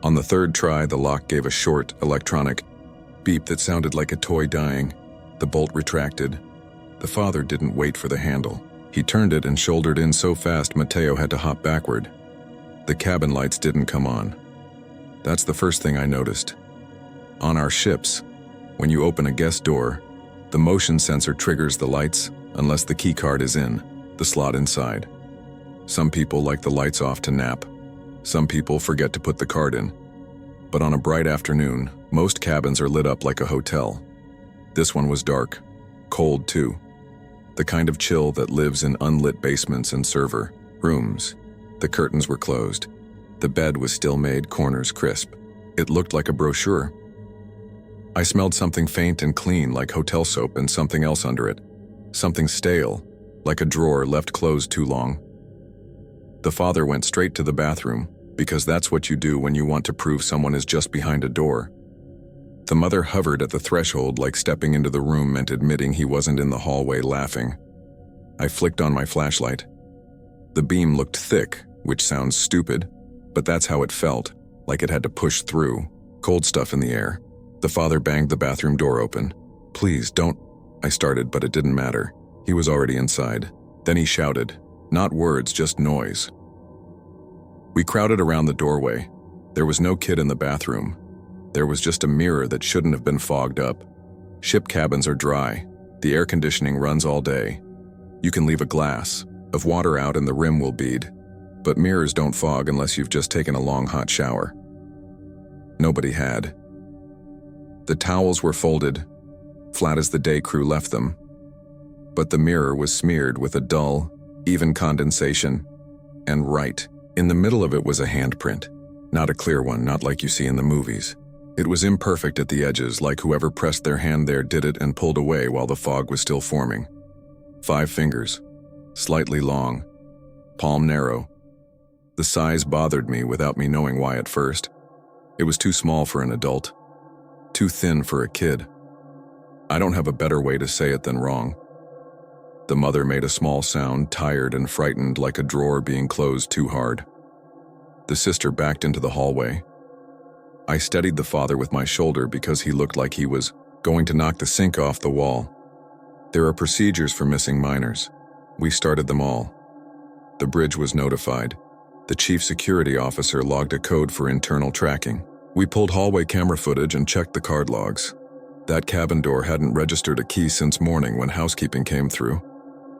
On the 3rd try, the lock gave a short, electronic beep that sounded like a toy dying. The bolt retracted. The father didn't wait for the handle. He turned it and shouldered in so fast Mateo had to hop backward. The cabin lights didn't come on. That's the first thing I noticed. On our ships, when you open a guest door, the motion sensor triggers the lights unless the key card is in, the slot inside. Some people like the lights off to nap. Some people forget to put the card in. But on a bright afternoon, most cabins are lit up like a hotel. This one was dark, cold too. The kind of chill that lives in unlit basements and server rooms. The curtains were closed. The bed was still made, corners crisp. It looked like a brochure. I smelled something faint and clean like hotel soap and something else under it. Something stale, like a drawer left closed too long. The father went straight to the bathroom, because that's what you do when you want to prove someone is just behind a door. The mother hovered at the threshold like stepping into the room meant admitting he wasn't in the hallway laughing. I flicked on my flashlight. The beam looked thick, which sounds stupid, but that's how it felt, like it had to push through. Cold stuff in the air. The father banged the bathroom door open. "Please, don't," I started, but it didn't matter. He was already inside. Then he shouted. Not words, just noise. We crowded around the doorway. There was no kid in the bathroom. There was just a mirror that shouldn't have been fogged up. Ship cabins are dry. The air conditioning runs all day. You can leave a glass of water out and the rim will bead. But mirrors don't fog unless you've just taken a long hot shower. Nobody had. The towels were folded, flat as the day crew left them. But the mirror was smeared with a dull, even condensation. And right in the middle of it was a handprint. Not a clear one, not like you see in the movies. It was imperfect at the edges, like whoever pressed their hand there did it and pulled away while the fog was still forming. 5 fingers, slightly long, palm narrow. The size bothered me without me knowing why at first. It was too small for an adult, too thin for a kid. I don't have a better way to say it than wrong. The mother made a small sound, tired and frightened, like a drawer being closed too hard. The sister backed into the hallway. I steadied the father with my shoulder because he looked like he was going to knock the sink off the wall. There are procedures for missing minors. We started them all. The bridge was notified. The chief security officer logged a code for internal tracking. We pulled hallway camera footage and checked the card logs. That cabin door hadn't registered a key since morning when housekeeping came through.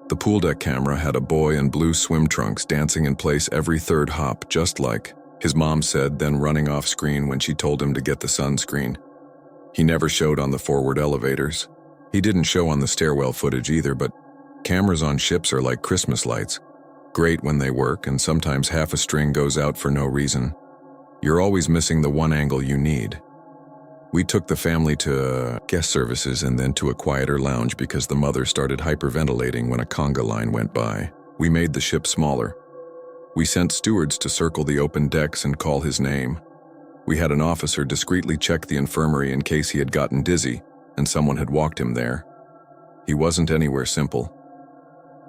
The pool deck camera had a boy in blue swim trunks dancing in place every third hop, just like his mom said, then running off screen when she told him to get the sunscreen. He never showed on the forward elevators. He didn't show on the stairwell footage either, but cameras on ships are like Christmas lights. Great when they work, and sometimes half a string goes out for no reason. You're always missing the one angle you need. We took the family to guest services and then to a quieter lounge because the mother started hyperventilating when a conga line went by. We made the ship smaller. We sent stewards to circle the open decks and call his name. We had an officer discreetly check the infirmary in case he had gotten dizzy and someone had walked him there. He wasn't anywhere simple.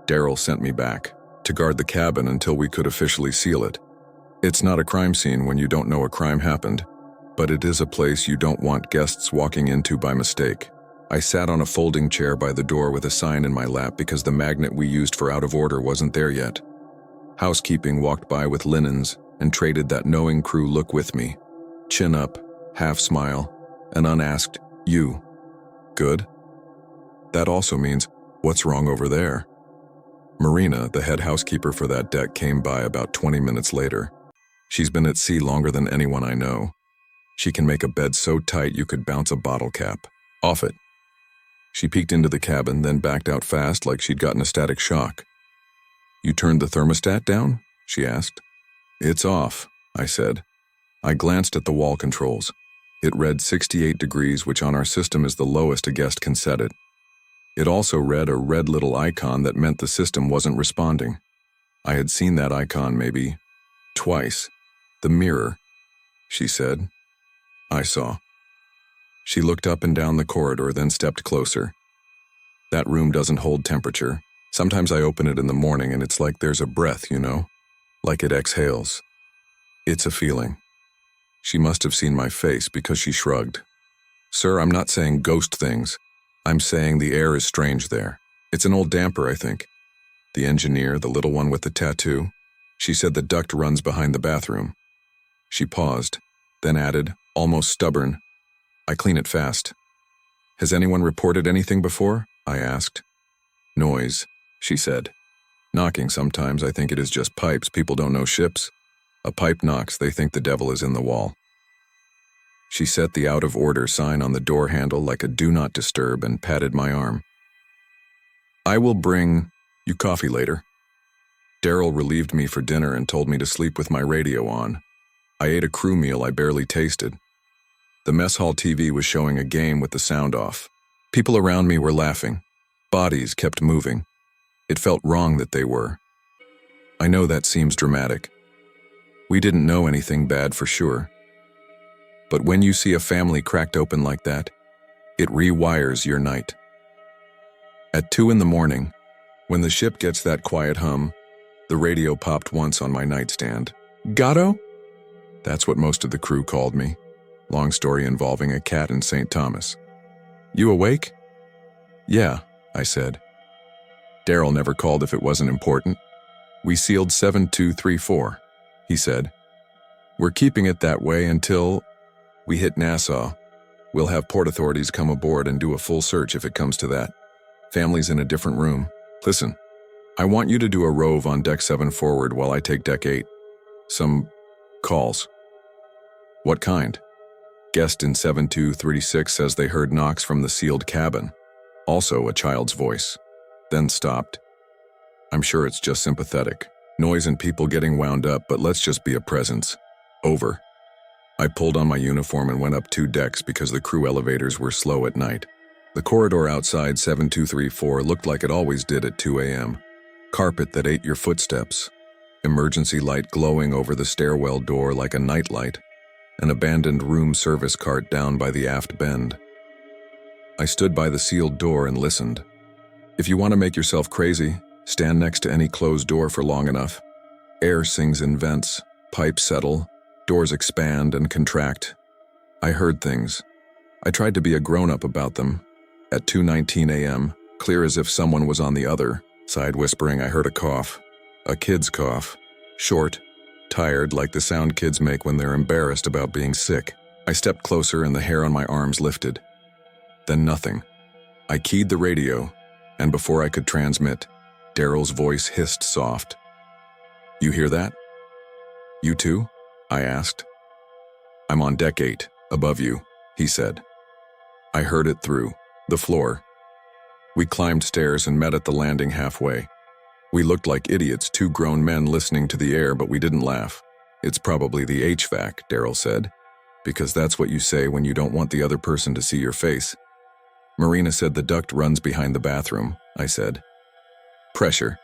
Daryl sent me back to guard the cabin until we could officially seal it. It's not a crime scene when you don't know a crime happened, but it is a place you don't want guests walking into by mistake. I sat on a folding chair by the door with a sign in my lap because the magnet we used for out of order wasn't there yet. Housekeeping walked by with linens and traded that knowing crew look with me. Chin up, half smile, and unasked, "You good?" That also means, "What's wrong over there?" Marina, the head housekeeper for that deck, came by about 20 minutes later. She's been at sea longer than anyone I know. She can make a bed so tight you could bounce a bottle cap off it. She peeked into the cabin, then backed out fast like she'd gotten a static shock. You turned the thermostat down? She asked. It's off, I said. I glanced at the wall controls. It read 68 degrees, which on our system is the lowest a guest can set it. It also read a red little icon that meant the system wasn't responding. I had seen that icon maybe twice. The mirror, she said. I saw. She looked up and down the corridor, then stepped closer. That room doesn't hold temperature. Sometimes I open it in the morning and it's like there's a breath, you know? Like it exhales. It's a feeling. She must have seen my face because she shrugged. Sir, I'm not saying ghost things. I'm saying the air is strange there. It's an old damper, I think. The engineer, the little one with the tattoo. She said the duct runs behind the bathroom. She paused, then added, almost stubborn, I clean it fast. Has anyone reported anything before? I asked. Noise, she said. Knocking sometimes, I think it is just pipes. People don't know ships. A pipe knocks, they think the devil is in the wall. She set the out-of-order sign on the door handle like a do not disturb and patted my arm. I will bring you coffee later. Daryl relieved me for dinner and told me to sleep with my radio on. I ate a crew meal I barely tasted. The mess hall TV was showing a game with the sound off. People around me were laughing. Bodies kept moving. It felt wrong that they were. I know that seems dramatic. We didn't know anything bad for sure. But when you see a family cracked open like that, it rewires your night. At 2 a.m, when the ship gets that quiet hum, the radio popped once on my nightstand. Gatto? That's what most of the crew called me. Long story involving a cat in St. Thomas. You awake? Yeah, I said. Daryl never called if it wasn't important. We sealed 7234, he said. We're keeping it that way until we hit Nassau. We'll have port authorities come aboard and do a full search if it comes to that. Family's in a different room. Listen, I want you to do a rove on deck 7 forward while I take deck 8. Some calls. What kind? Guest in 7236 says they heard knocks from the sealed cabin. Also a child's voice. Then stopped. I'm sure it's just sympathetic. Noise and people getting wound up, but let's just be a presence. Over. I pulled on my uniform and went up 2 decks because the crew elevators were slow at night. The corridor outside 7234 looked like it always did at 2 a.m. Carpet that ate your footsteps. Emergency light glowing over the stairwell door like a nightlight. An abandoned room service cart down by the aft bend. I stood by the sealed door and listened. If you want to make yourself crazy, stand next to any closed door for long enough. Air sings in vents, pipes settle, doors expand and contract. I heard things. I tried to be a grown-up about them. At 2:19 a.m., clear as if someone was on the other side whispering, I heard a cough. A kid's cough. Short, tired, like the sound kids make when they're embarrassed about being sick. I stepped closer and the hair on my arms lifted. Then nothing. I keyed the radio, and before I could transmit, Daryl's voice hissed soft. You hear that? You too? I asked. I'm on deck 8, above you, he said. I heard it through the floor. We climbed stairs and met at the landing halfway. We looked like idiots, 2 grown men listening to the air, but we didn't laugh. It's probably the HVAC, Daryl said, because that's what you say when you don't want the other person to see your face. Marina said the duct runs behind the bathroom, I said. Pressure.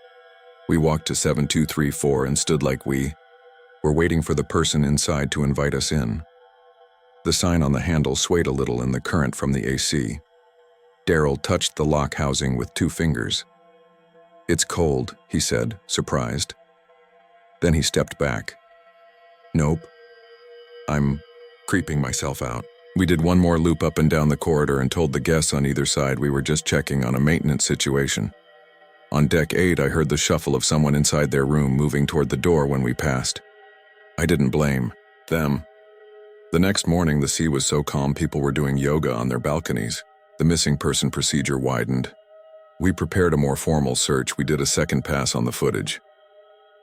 We walked to 7234 and stood like we were waiting for the person inside to invite us in. The sign on the handle swayed a little in the current from the AC. Daryl touched the lock housing with 2 fingers. It's cold, he said, surprised. Then he stepped back. Nope. I'm creeping myself out. We did one more loop up and down the corridor and told the guests on either side we were just checking on a maintenance situation. On deck 8, I heard the shuffle of someone inside their room moving toward the door when we passed. I didn't blame them. The next morning, the sea was so calm people were doing yoga on their balconies. The missing person procedure widened. We prepared a more formal search. We did a second pass on the footage.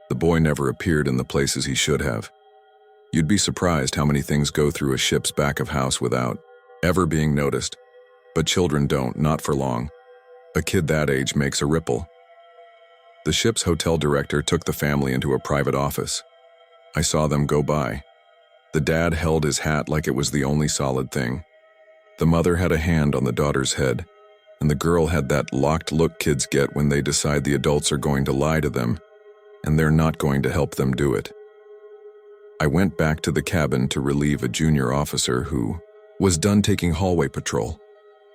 The boy never appeared in the places he should have. You'd be surprised how many things go through a ship's back of house without ever being noticed. But children don't, not for long. A kid that age makes a ripple. The ship's hotel director took the family into a private office. I saw them go by. The dad held his hat like it was the only solid thing. The mother had a hand on the daughter's head, and the girl had that locked look kids get when they decide the adults are going to lie to them, and they're not going to help them do it. I went back to the cabin to relieve a junior officer who was done taking hallway patrol.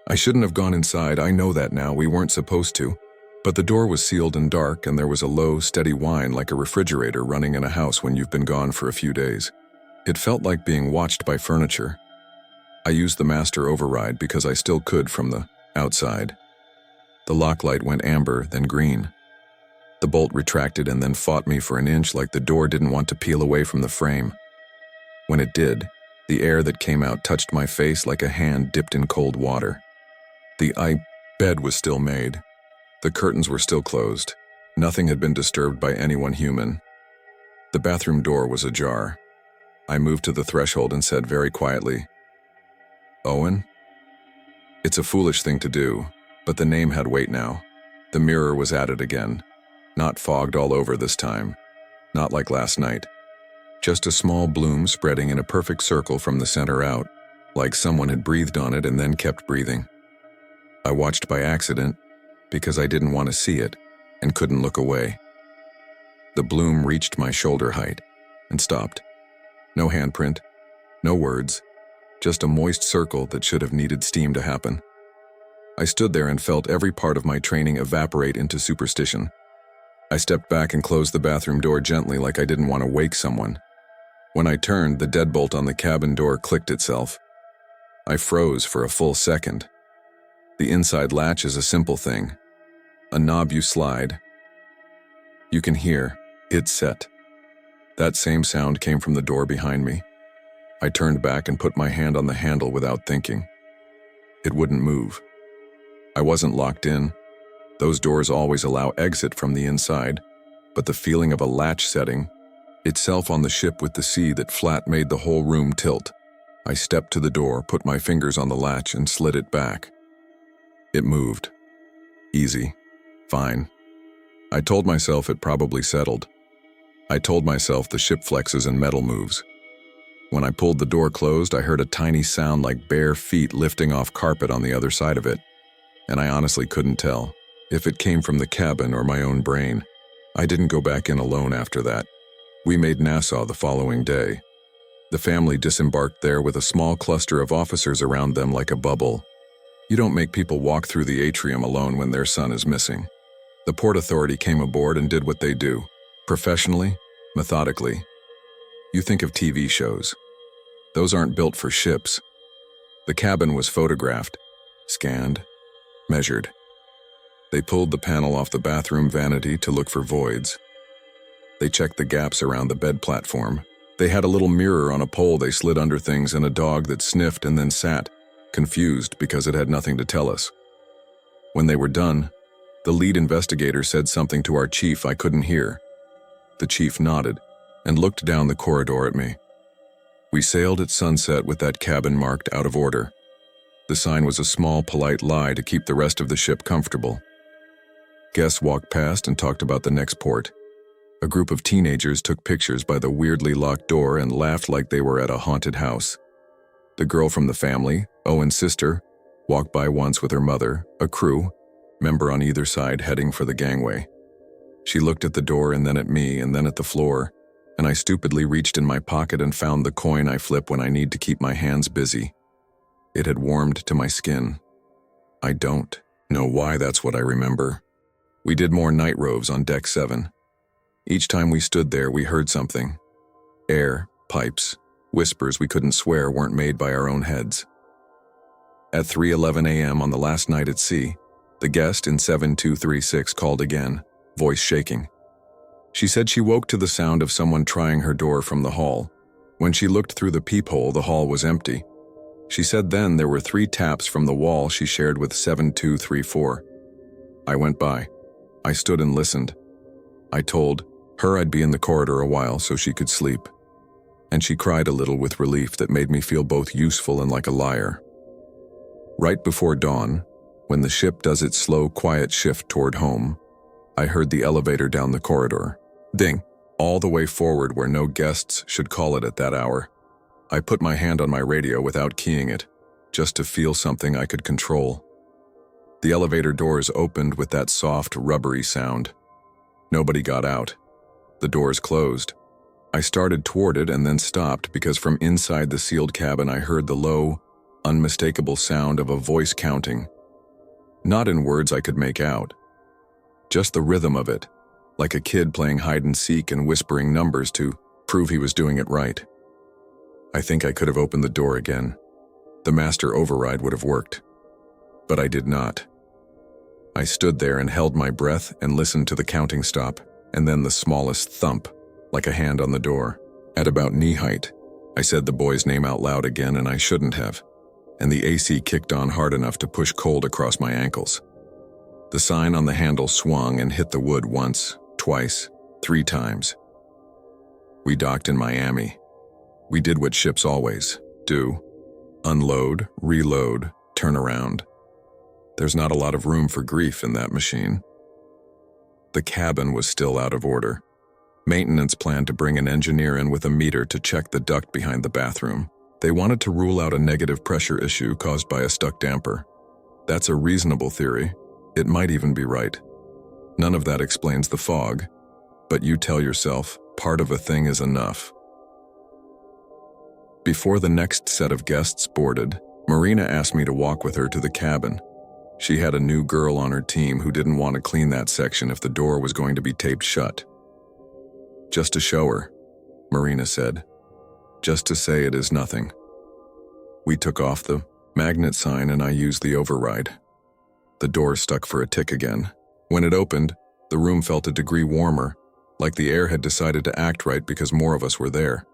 I shouldn't have gone inside, I know that now, we weren't supposed to. But the door was sealed and dark, and there was a low, steady whine like a refrigerator running in a house when you've been gone for a few days. It felt like being watched by furniture. I used the master override because I still could from the outside. The lock light went amber, then green. The bolt retracted and then fought me for an inch like the door didn't want to peel away from the frame. When it did, the air that came out touched my face like a hand dipped in cold water. The bed was still made. The curtains were still closed. Nothing had been disturbed by anyone human. The bathroom door was ajar. I moved to the threshold and said very quietly, "Owen?" It's a foolish thing to do, but the name had weight now. The mirror was at it again. Not fogged all over this time. Not like last night. Just a small bloom spreading in a perfect circle from the center out, like someone had breathed on it and then kept breathing. I watched by accident, because I didn't want to see it and couldn't look away. The bloom reached my shoulder height and stopped. No handprint, no words, just a moist circle that should have needed steam to happen. I stood there and felt every part of my training evaporate into superstition. I stepped back and closed the bathroom door gently like I didn't want to wake someone. When I turned, the deadbolt on the cabin door clicked itself. I froze for a full second. The inside latch is a simple thing. A knob you slide. You can hear, it's set. That same sound came from the door behind me. I turned back and put my hand on the handle without thinking. It wouldn't move. I wasn't locked in. Those doors always allow exit from the inside, but the feeling of a latch setting, itself on the ship with the sea that flat made the whole room tilt. I stepped to the door, put my fingers on the latch and slid it back. It moved. Easy. Fine. I told myself it probably settled. I told myself the ship flexes and metal moves. When I pulled the door closed, I heard a tiny sound like bare feet lifting off carpet on the other side of it, and I honestly couldn't tell if it came from the cabin or my own brain. I didn't go back in alone after that. We made Nassau the following day. The family disembarked there with a small cluster of officers around them like a bubble. You don't make people walk through the atrium alone when their son is missing. The Port Authority came aboard and did what they do, professionally, methodically. You think of TV shows. Those aren't built for ships. The cabin was photographed, scanned, measured. They pulled the panel off the bathroom vanity to look for voids. They checked the gaps around the bed platform. They had a little mirror on a pole they slid under things and a dog that sniffed and then sat, confused because it had nothing to tell us. When they were done, the lead investigator said something to our chief I couldn't hear. The chief nodded and looked down the corridor at me. We sailed at sunset with that cabin marked out of order. The sign was a small, polite lie to keep the rest of the ship comfortable. Guests walked past and talked about the next port. A group of teenagers took pictures by the weirdly locked door and laughed like they were at a haunted house. The girl from the family, Owen's sister, walked by once with her mother, a crew, member on either side heading for the gangway. She looked at the door and then at me and then at the floor, and I stupidly reached in my pocket and found the coin I flip when I need to keep my hands busy. It had warmed to my skin. I don't know why that's what I remember. We did more night roves on Deck 7. Each time we stood there, we heard something. Air, pipes, whispers we couldn't swear weren't made by our own heads. At 3:11 a.m. on the last night at sea, the guest in 7236 called again, voice shaking. She said she woke to the sound of someone trying her door from the hall. When she looked through the peephole, the hall was empty. She said then there were 3 taps from the wall she shared with 7234. I went by. I stood and listened. I told her I'd be in the corridor a while so she could sleep. And she cried a little with relief that made me feel both useful and like a liar. Right before dawn, when the ship does its slow, quiet shift toward home, I heard the elevator down the corridor. Ding! All the way forward where no guests should call it at that hour. I put my hand on my radio without keying it, just to feel something I could control. The elevator doors opened with that soft, rubbery sound. Nobody got out. The doors closed. I started toward it and then stopped because from inside the sealed cabin I heard the low, unmistakable sound of a voice counting. Not in words I could make out. Just the rhythm of it, like a kid playing hide-and-seek and whispering numbers to prove he was doing it right. I think I could have opened the door again. The master override would have worked. But I did not. I stood there and held my breath and listened to the counting stop, and then the smallest thump, like a hand on the door. At about knee height, I said the boy's name out loud again, and I shouldn't have, and the AC kicked on hard enough to push cold across my ankles. The sign on the handle swung and hit the wood once, twice, 3 times. We docked in Miami. We did what ships always do: unload, reload, turn around. There's not a lot of room for grief in that machine. The cabin was still out of order. Maintenance planned to bring an engineer in with a meter to check the duct behind the bathroom. They wanted to rule out a negative pressure issue caused by a stuck damper. That's a reasonable theory. It might even be right. None of that explains the fog, but you tell yourself, part of a thing is enough. Before the next set of guests boarded, Marina asked me to walk with her to the cabin. She had a new girl on her team who didn't want to clean that section if the door was going to be taped shut. Just to show her, Marina said. Just to say it is nothing. We took off the magnet sign and I used the override. The door stuck for a tick again. When it opened, the room felt a degree warmer, like the air had decided to act right because more of us were there.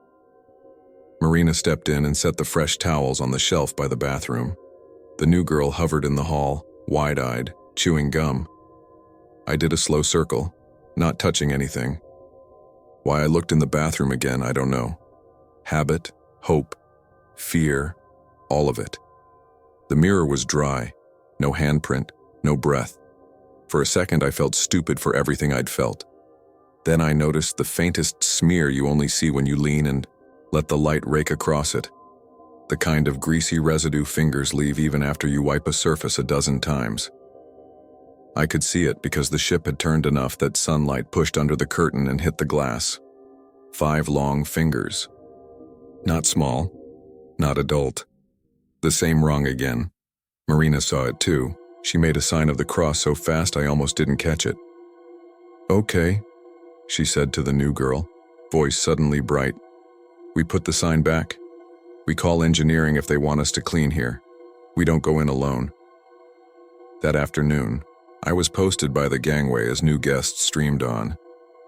Marina stepped in and set the fresh towels on the shelf by the bathroom. The new girl hovered in the hall, wide-eyed, chewing gum. I did a slow circle, not touching anything. Why I looked in the bathroom again, I don't know. Habit, hope, fear, all of it. The mirror was dry, no handprint, no breath. For a second I felt stupid for everything I'd felt. Then I noticed the faintest smear you only see when you lean and let the light rake across it. The kind of greasy residue fingers leave even after you wipe a surface a dozen times. I could see it because the ship had turned enough that sunlight pushed under the curtain and hit the glass. 5 long fingers. Not small, not adult. The same rung again. Marina saw it too. She made a sign of the cross so fast I almost didn't catch it. "Okay," she said to the new girl, voice suddenly bright. "We put the sign back. We call engineering if they want us to clean here. We don't go in alone." That afternoon, I was posted by the gangway as new guests streamed on.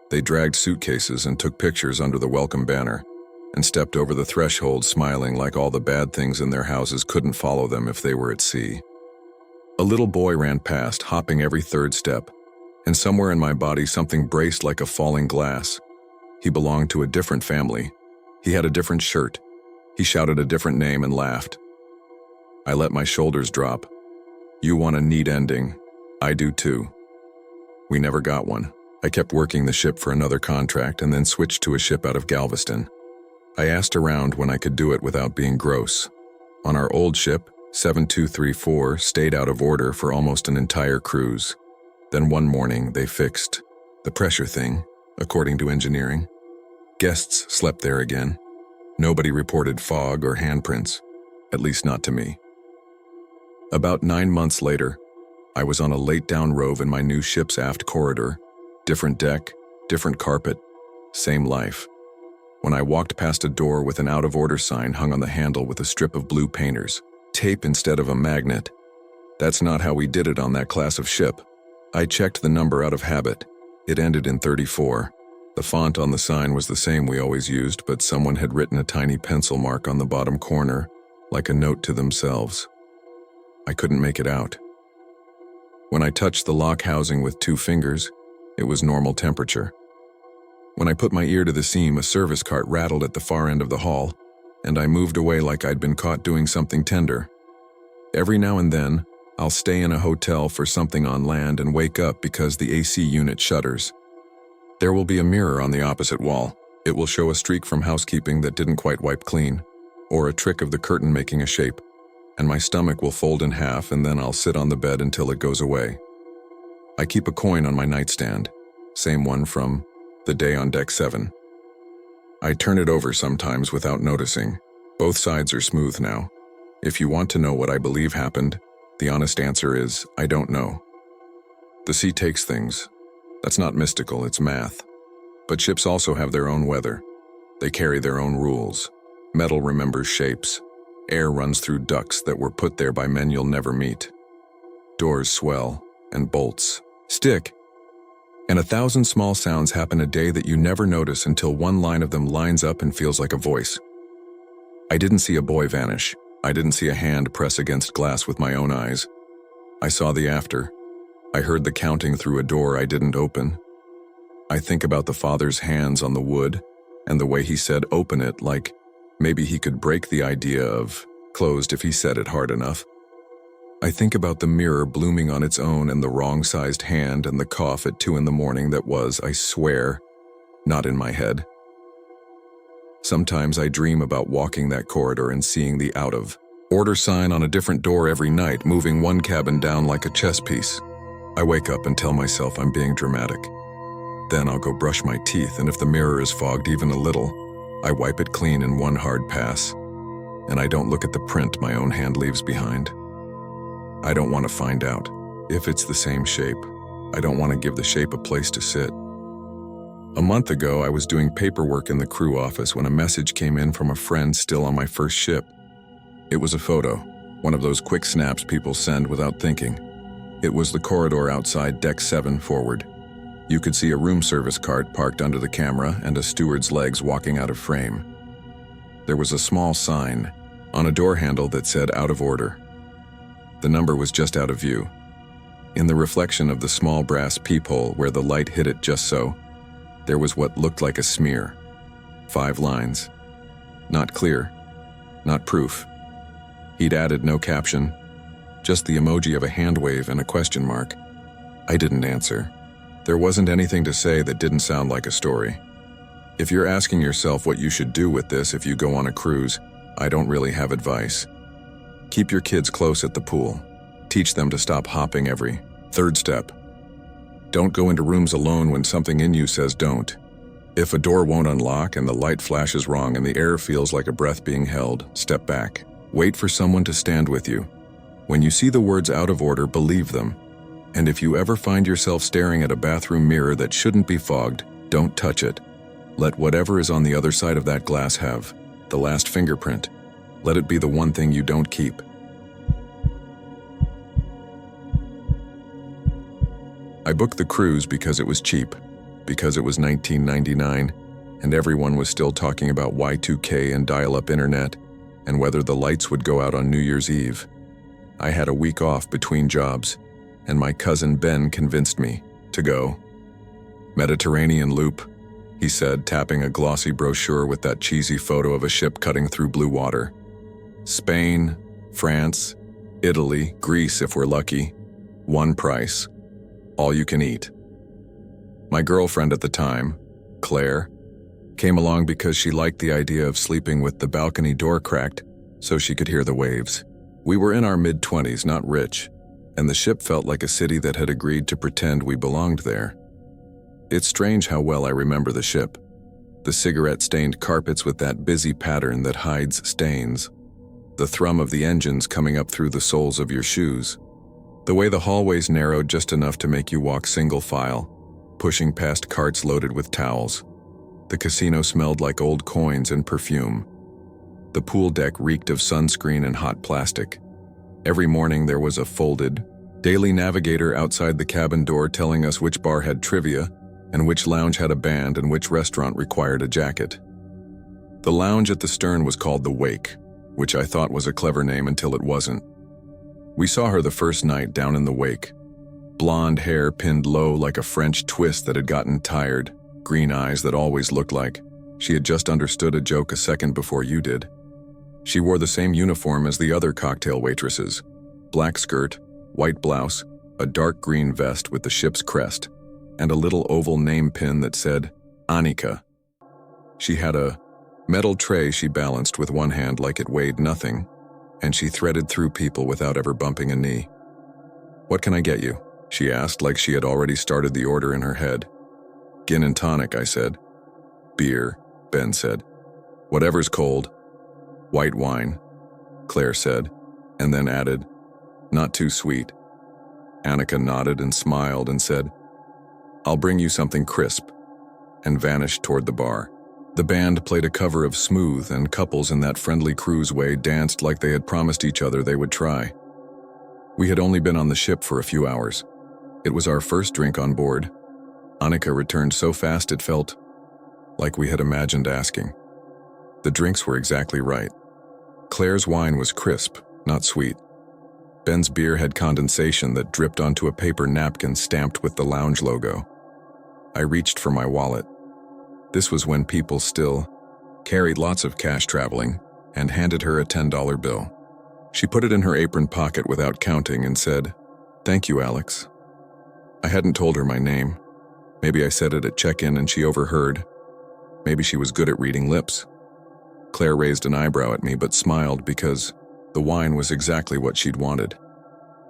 They dragged suitcases and took pictures under the welcome banner, and stepped over the threshold smiling like all the bad things in their houses couldn't follow them if they were at sea. A little boy ran past, hopping every 3rd step, and somewhere in my body something braced like a falling glass. He belonged to a different family. He had a different shirt. He shouted a different name and laughed. I let my shoulders drop. You want a neat ending. I do too. We never got one. I kept working the ship for another contract and then switched to a ship out of Galveston. I asked around when I could do it without being gross. On our old ship, 7234 stayed out of order for almost an entire cruise. Then one morning they fixed the pressure thing, according to engineering. Guests slept there again. Nobody reported fog or handprints, at least not to me. About 9 months later, I was on a late-down rove in my new ship's aft corridor. Different deck, different carpet, same life. When I walked past a door with an out-of-order sign hung on the handle with a strip of blue painters, tape instead of a magnet. That's not how we did it on that class of ship. I checked the number out of habit. It ended in 34. The font on the sign was the same we always used, but someone had written a tiny pencil mark on the bottom corner, like a note to themselves. I couldn't make it out. When I touched the lock housing with 2 fingers, it was normal temperature. When I put my ear to the seam, a service cart rattled at the far end of the hall, and I moved away like I'd been caught doing something tender. Every now and then, I'll stay in a hotel for something on land and wake up because the AC unit shutters. There will be a mirror on the opposite wall. It will show a streak from housekeeping that didn't quite wipe clean, or a trick of the curtain making a shape, and my stomach will fold in half and then I'll sit on the bed until it goes away. I keep a coin on my nightstand, same one from the day on deck 7. I turn it over sometimes without noticing. Both sides are smooth now. If you want to know what I believe happened, the honest answer is, I don't know. The sea takes things. That's not mystical, it's math. But ships also have their own weather. They carry their own rules. Metal remembers shapes. Air runs through ducts that were put there by men you'll never meet. Doors swell, and bolts stick. And 1,000 small sounds happen a day that you never notice until one line of them lines up and feels like a voice. I didn't see a boy vanish. I didn't see a hand press against glass with my own eyes. I saw the after. I heard the counting through a door I didn't open. I think about the father's hands on the wood and the way he said open it, like maybe he could break the idea of closed if he said it hard enough. I think about the mirror blooming on its own and the wrong-sized hand and the cough at 2 a.m. that was, I swear, not in my head. Sometimes I dream about walking that corridor and seeing the out-of-order sign on a different door every night, moving one cabin down like a chess piece. I wake up and tell myself I'm being dramatic. Then I'll go brush my teeth, and if the mirror is fogged even a little, I wipe it clean in one hard pass, and I don't look at the print my own hand leaves behind. I don't want to find out if it's the same shape. I don't want to give the shape a place to sit. A month ago, I was doing paperwork in the crew office when a message came in from a friend still on my first ship. It was a photo, one of those quick snaps people send without thinking. It was the corridor outside deck 7 forward. You could see a room service cart parked under the camera and a steward's legs walking out of frame. There was a small sign on a door handle that said out of order. The number was just out of view. In the reflection of the small brass peephole where the light hit it just so, there was what looked like a smear. 5 lines. Not clear. Not proof. He'd added no caption, just the emoji of a hand wave and a question mark. I didn't answer. There wasn't anything to say that didn't sound like a story. If you're asking yourself what you should do with this if you go on a cruise, I don't really have advice. Keep your kids close at the pool. Teach them to stop hopping every 3rd step. Don't go into rooms alone when something in you says don't. If a door won't unlock and the light flashes wrong and the air feels like a breath being held, step back. Wait for someone to stand with you. When you see the words out of order, believe them. And if you ever find yourself staring at a bathroom mirror that shouldn't be fogged, don't touch it. Let whatever is on the other side of that glass have the last fingerprint. Let it be the one thing you don't keep. I booked the cruise because it was cheap, because it was 1999, and everyone was still talking about Y2K and dial-up internet, and whether the lights would go out on New Year's Eve. I had a week off between jobs, and my cousin Ben convinced me to go. Mediterranean loop, he said, tapping a glossy brochure with that cheesy photo of a ship cutting through blue water. Spain, France, Italy, Greece if we're lucky. One price. All you can eat. My girlfriend at the time, Claire, came along because she liked the idea of sleeping with the balcony door cracked so she could hear the waves. We were in our mid-20s, not rich, and the ship felt like a city that had agreed to pretend we belonged there. It's strange how well I remember the ship. The cigarette-stained carpets with that busy pattern that hides stains. The thrum of the engines coming up through the soles of your shoes. The way the hallways narrowed just enough to make you walk single file, pushing past carts loaded with towels. The casino smelled like old coins and perfume. The pool deck reeked of sunscreen and hot plastic. Every morning there was a folded, daily navigator outside the cabin door telling us which bar had trivia, and which lounge had a band, and which restaurant required a jacket. The lounge at the stern was called the Wake, which I thought was a clever name until it wasn't. We saw her the first night down in the Wake. Blonde hair pinned low like a French twist that had gotten tired, green eyes that always looked like she had just understood a joke a second before you did. She wore the same uniform as the other cocktail waitresses, black skirt, white blouse, a dark green vest with the ship's crest, and a little oval name pin that said, Annika. She had a metal tray she balanced with one hand like it weighed nothing, and she threaded through people without ever bumping a knee. "What can I get you?" she asked, like she had already started the order in her head. "Gin and tonic," I said. "Beer," Ben said. "Whatever's cold." "White wine," Claire said, and then added, "Not too sweet." Annika nodded and smiled and said, "I'll bring you something crisp," and vanished toward the bar. The band played a cover of Smooth, and couples in that friendly cruise way danced like they had promised each other they would try. We had only been on the ship for a few hours. It was our first drink on board. Annika returned so fast it felt like we had imagined asking. The drinks were exactly right. Claire's wine was crisp, not sweet. Ben's beer had condensation that dripped onto a paper napkin stamped with the lounge logo. I reached for my wallet. This was when people still carried lots of cash traveling, and handed her a $10 bill. She put it in her apron pocket without counting and said, "Thank you, Alex." I hadn't told her my name. Maybe I said it at check-in and she overheard. Maybe she was good at reading lips. Claire raised an eyebrow at me but smiled because the wine was exactly what she'd wanted.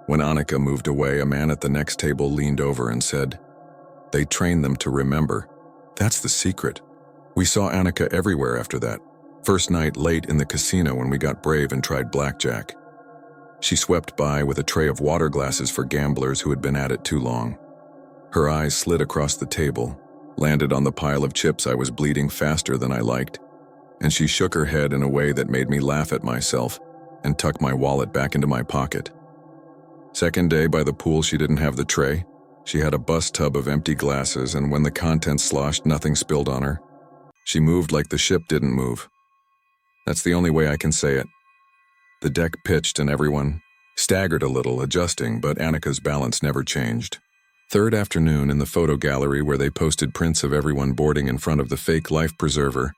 When Annika moved away, a man at the next table leaned over and said, "They train them to remember. That's the secret." We saw Annika everywhere after that. First night late in the casino when we got brave and tried blackjack. She swept by with a tray of water glasses for gamblers who had been at it too long. Her eyes slid across the table, landed on the pile of chips I was bleeding faster than I liked, and she shook her head in a way that made me laugh at myself and tuck my wallet back into my pocket. Second day by the pool, she didn't have the tray. She had a bus tub of empty glasses, and when the contents sloshed, nothing spilled on her. She moved like the ship didn't move. That's the only way I can say it. The deck pitched and everyone staggered a little, adjusting, but Annika's balance never changed. Third afternoon in the photo gallery where they posted prints of everyone boarding in front of the fake life preserver,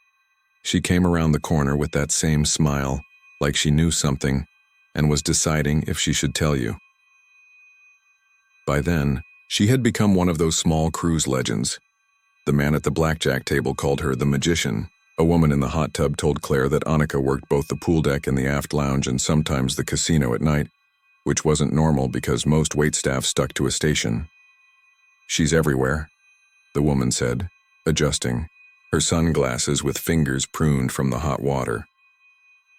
she came around the corner with that same smile, like she knew something and was deciding if she should tell you. By then, she had become one of those small cruise legends. The man at the blackjack table called her the magician. A woman in the hot tub told Claire that Annika worked both the pool deck and the aft lounge and sometimes the casino at night, which wasn't normal because most waitstaff stuck to a station. "She's everywhere," the woman said, adjusting, her sunglasses with fingers pruned from the hot water.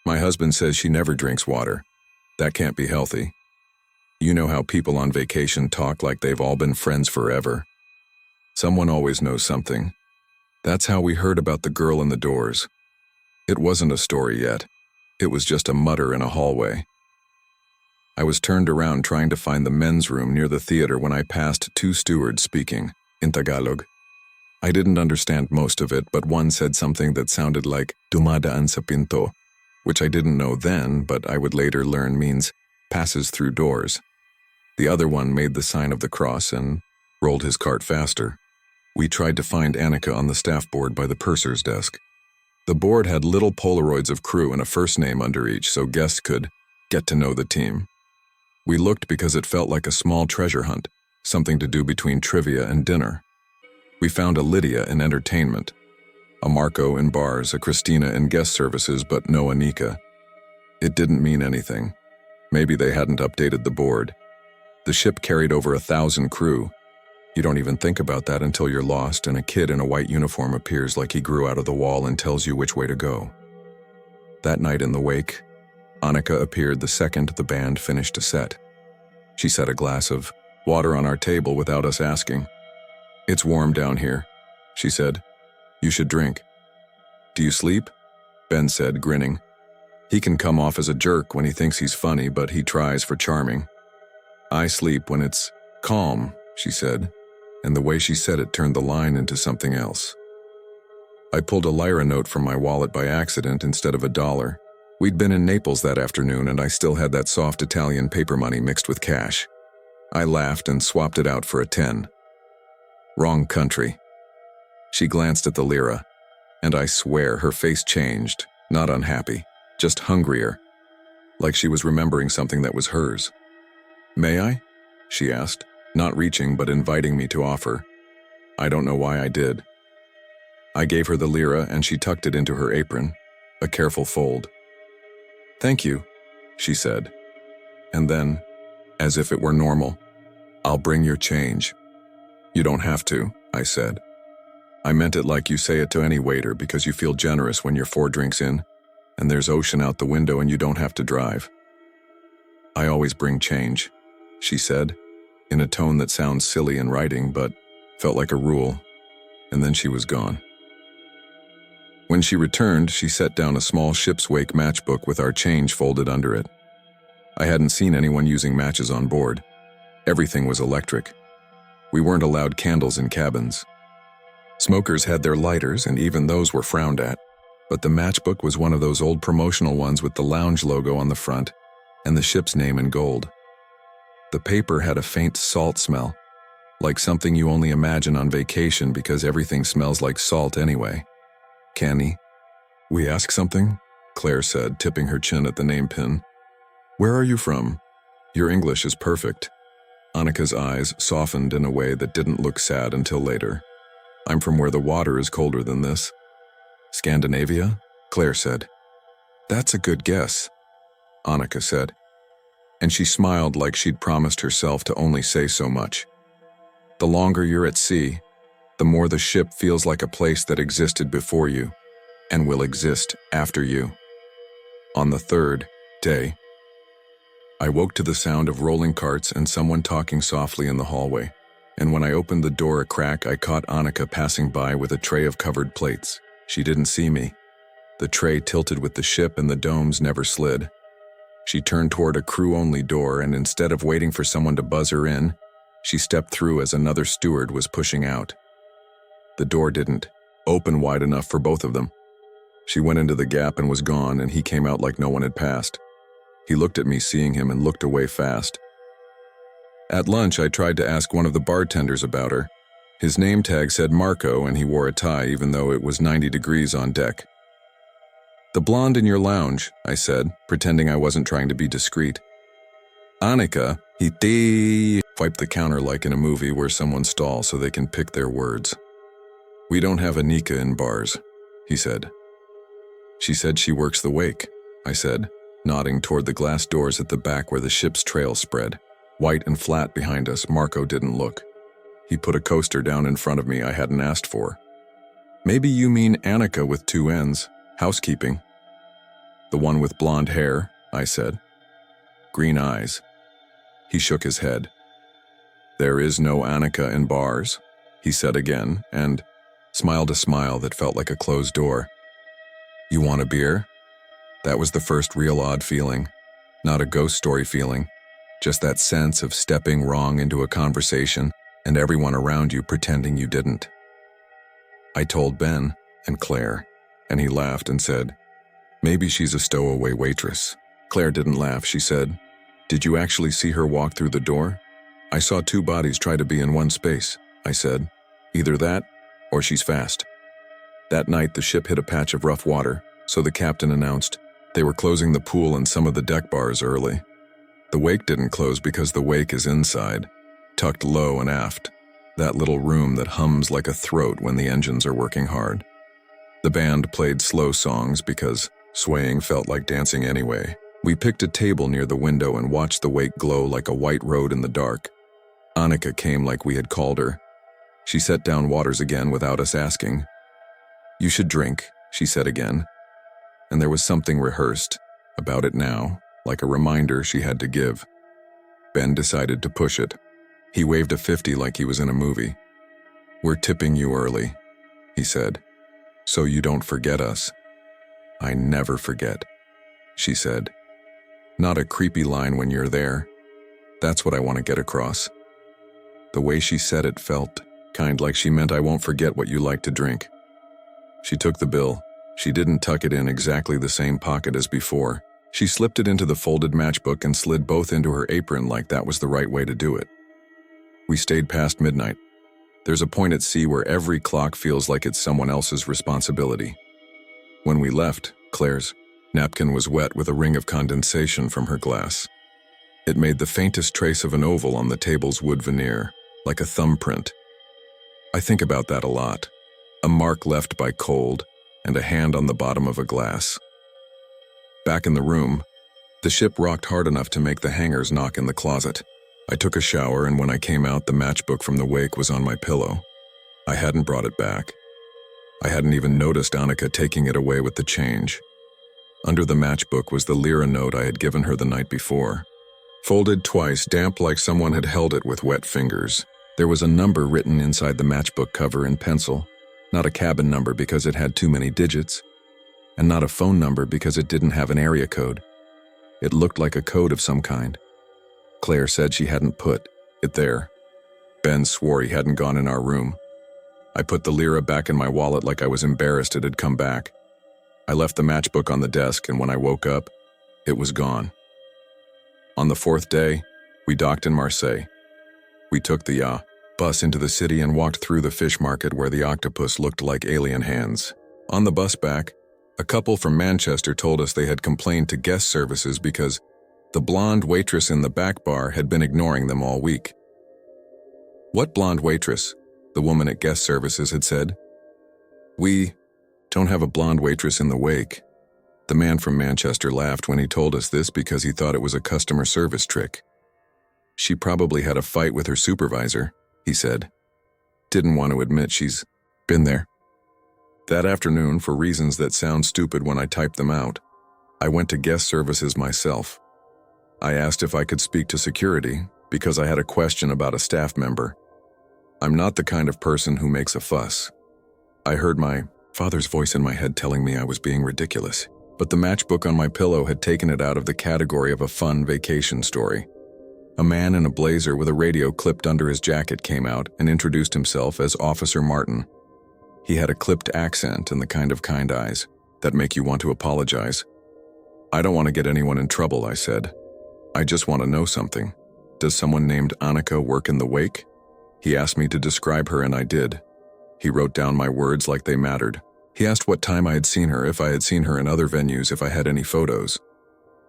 "My husband says she never drinks water. That can't be healthy. You know how people on vacation talk like they've all been friends forever. Someone always knows something. That's how we heard about the girl in the doors. It wasn't a story yet. It was just a mutter in a hallway." I was turned around trying to find the men's room near the theater when I passed two stewards speaking, in Tagalog. I didn't understand most of it, but one said something that sounded like dumadaan sa pinto, which I didn't know then, but I would later learn means passes through doors. The other one made the sign of the cross and rolled his cart faster. We tried to find Annika on the staff board by the purser's desk. The board had little Polaroids of crew and a first name under each so guests could get to know the team. We looked because it felt like a small treasure hunt, something to do between trivia and dinner. We found a Lydia in entertainment, a Marco in bars, a Christina in guest services, but no Annika. It didn't mean anything. Maybe they hadn't updated the board. The ship carried over 1,000 crew. You don't even think about that until you're lost and a kid in a white uniform appears like he grew out of the wall and tells you which way to go. That night in the wake, Annika appeared the second the band finished a set. She set a glass of water on our table without us asking. "It's warm down here," she said. "You should drink." "Do you sleep?" Ben said, grinning. He can come off as a jerk when he thinks he's funny, but he tries for charming. "I sleep when it's calm," she said, and the way she said it turned the line into something else. I pulled a lira note from my wallet by accident instead of $1. We'd been in Naples that afternoon and I still had that soft Italian paper money mixed with cash. I laughed and swapped it out for a 10. "Wrong country." She glanced at the lira, and I swear her face changed, not unhappy, just hungrier, like she was remembering something that was hers. "May I?" she asked, not reaching but inviting me to offer. I don't know why I did. I gave her the lira and she tucked it into her apron, a careful fold. "Thank you," she said. And then, as if it were normal, "I'll bring your change." "You don't have to," I said. I meant it like you say it to any waiter because you feel generous when you're 4 drinks in, and there's ocean out the window and you don't have to drive. "I always bring change," she said, in a tone that sounds silly in writing but felt like a rule, and then she was gone. When she returned, she set down a small ship's wake matchbook with our change folded under it. I hadn't seen anyone using matches on board. Everything was electric. We weren't allowed candles in cabins. Smokers had their lighters, and even those were frowned at, but the matchbook was one of those old promotional ones with the lounge logo on the front and the ship's name in gold. The paper had a faint salt smell, like something you only imagine on vacation because everything smells like salt anyway. "Canny, we ask something?" Claire said, tipping her chin at the name pin. "Where are you from? Your English is perfect." Annika's eyes softened in a way that didn't look sad until later. "I'm from where the water is colder than this." "Scandinavia?" Claire said. "That's a good guess," Annika said, and she smiled like she'd promised herself to only say so much. "The longer you're at sea, the more the ship feels like a place that existed before you and will exist after you." On the 3rd day, I woke to the sound of rolling carts and someone talking softly in the hallway, and when I opened the door a crack, I caught Annika passing by with a tray of covered plates. She didn't see me. The tray tilted with the ship and the domes never slid. She turned toward a crew-only door, and instead of waiting for someone to buzz her in, she stepped through as another steward was pushing out. The door didn't open wide enough for both of them. She went into the gap and was gone, and he came out like no one had passed. He looked at me, seeing him, and looked away fast. At lunch, I tried to ask one of the bartenders about her. His name tag said Marco, and he wore a tie even though it was 90 degrees on deck. "The blonde in your lounge," I said, pretending I wasn't trying to be discreet. "Annika, he wiped the counter like in a movie where someone stalls so they can pick their words. "We don't have Anika in bars," he said. "She said she works the wake," I said, nodding toward the glass doors at the back where the ship's trail spread. White and flat behind us, Marco didn't look. He put a coaster down in front of me I hadn't asked for. "Maybe you mean Annika with 2 N's, housekeeping." "The one with blonde hair," I said. "Green eyes." He shook his head. "There is no Annika in bars," he said again, and smiled a smile that felt like a closed door. "You want a beer?" That was the first real odd feeling. Not a ghost story feeling, just that sense of stepping wrong into a conversation and everyone around you pretending you didn't. I told Ben and Claire, and he laughed and said, "Maybe she's a stowaway waitress." Claire didn't laugh. She said, "Did you actually see her walk through the door?" "I saw 2 bodies try to be in one space," I said. "Either that, or she's fast." That night, the ship hit a patch of rough water, so the captain announced they were closing the pool and some of the deck bars early. The wake didn't close because the wake is inside, tucked low and aft, that little room that hums like a throat when the engines are working hard. The band played slow songs because swaying felt like dancing anyway. We picked a table near the window and watched the wake glow like a white road in the dark. Annika came like we had called her. She set down waters again without us asking. "You should drink," she said again. And there was something rehearsed about it now, like a reminder she had to give. Ben decided to push it. He waved a 50 like he was in a movie. "We're tipping you early," he said, "so you don't forget us." "I never forget," she said. Not a creepy line when you're there. That's what I want to get across. The way she said it felt kind like she meant I won't forget what you like to drink. She took the bill. She didn't tuck it in exactly the same pocket as before. She slipped it into the folded matchbook and slid both into her apron like that was the right way to do it. We stayed past midnight. There's a point at sea where every clock feels like it's someone else's responsibility. When we left, Claire's napkin was wet with a ring of condensation from her glass. It made the faintest trace of an oval on the table's wood veneer, like a thumbprint. I think about that a lot. A mark left by cold, and a hand on the bottom of a glass. Back in the room, the ship rocked hard enough to make the hangers knock in the closet. I took a shower, and when I came out, the matchbook from the wake was on my pillow. I hadn't brought it back. I hadn't even noticed Annika taking it away with the change. Under the matchbook was the lira note I had given her the night before. Folded twice, damp like someone had held it with wet fingers. There was a number written inside the matchbook cover in pencil, not a cabin number because it had too many digits, and not a phone number because it didn't have an area code. It looked like a code of some kind. Claire said she hadn't put it there. Ben swore he hadn't gone in our room. I put the lira back in my wallet like I was embarrassed it had come back. I left the matchbook on the desk, and when I woke up, it was gone. On the fourth day, we docked in Marseille. We took the bus into the city and walked through the fish market where the octopus looked like alien hands. On the bus back, a couple from Manchester told us they had complained to guest services because the blonde waitress in the back bar had been ignoring them all week. "What blonde waitress?" the woman at guest services had said. "We don't have a blonde waitress in the wake." The man from Manchester laughed when he told us this because he thought it was a customer service trick. "She probably had a fight with her supervisor," he said. "Didn't want to admit she's been there." That afternoon, for reasons that sound stupid when I type them out, I went to guest services myself. I asked if I could speak to security because I had a question about a staff member. I'm not the kind of person who makes a fuss. I heard my father's voice in my head telling me I was being ridiculous, but the matchbook on my pillow had taken it out of the category of a fun vacation story. A man in a blazer with a radio clipped under his jacket came out and introduced himself as Officer Martin. He had a clipped accent and the kind of kind eyes that make you want to apologize. "I don't want to get anyone in trouble," I said. "I just want to know something. Does someone named Annika work in the wake?" He asked me to describe her, and I did. He wrote down my words like they mattered. He asked what time I had seen her, if I had seen her in other venues, if I had any photos.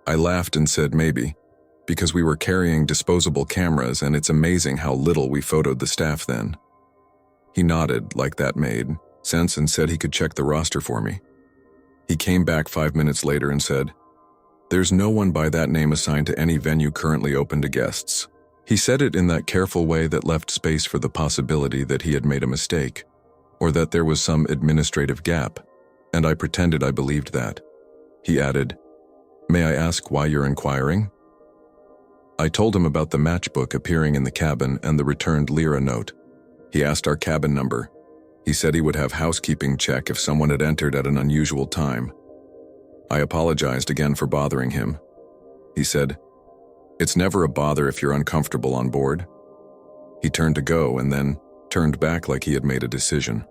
I laughed and said maybe, because we were carrying disposable cameras, and it's amazing how little we photoed the staff then. He nodded like that made sense and said he could check the roster for me. He came back 5 minutes later and said, "There's no one by that name assigned to any venue currently open to guests." He said it in that careful way that left space for the possibility that he had made a mistake, or that there was some administrative gap, and I pretended I believed that. He added, "May I ask why you're inquiring?" I told him about the matchbook appearing in the cabin and the returned lira note. He asked our cabin number. He said he would have housekeeping check if someone had entered at an unusual time. I apologized again for bothering him. He said, "It's never a bother if you're uncomfortable on board." He turned to go and then turned back like he had made a decision.